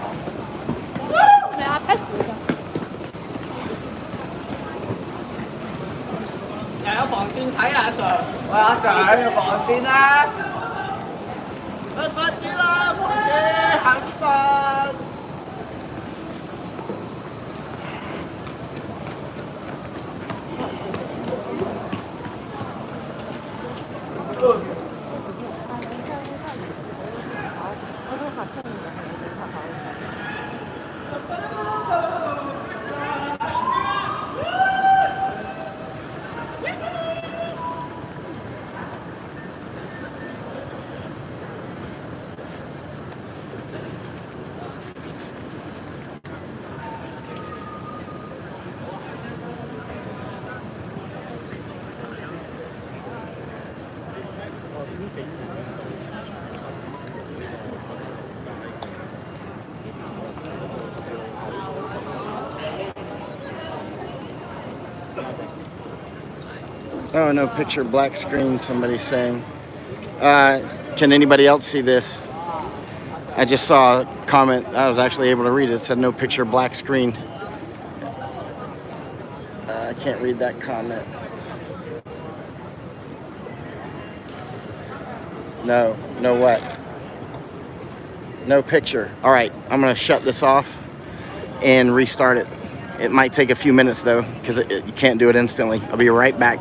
有防線睇啊，阿 Sir！ 喂，阿 Sir， 有防線啦！快啲啦，防線行快！Oh, no picture, black screen, somebody's saying. Can anybody else see this? I just saw a comment. I was actually able to read it. It said no picture, black screen. I can't read that comment. No what? No picture. All right, I'm gonna shut this off and restart it. It might take a few minutes though, because you can't do it instantly. I'll be right back.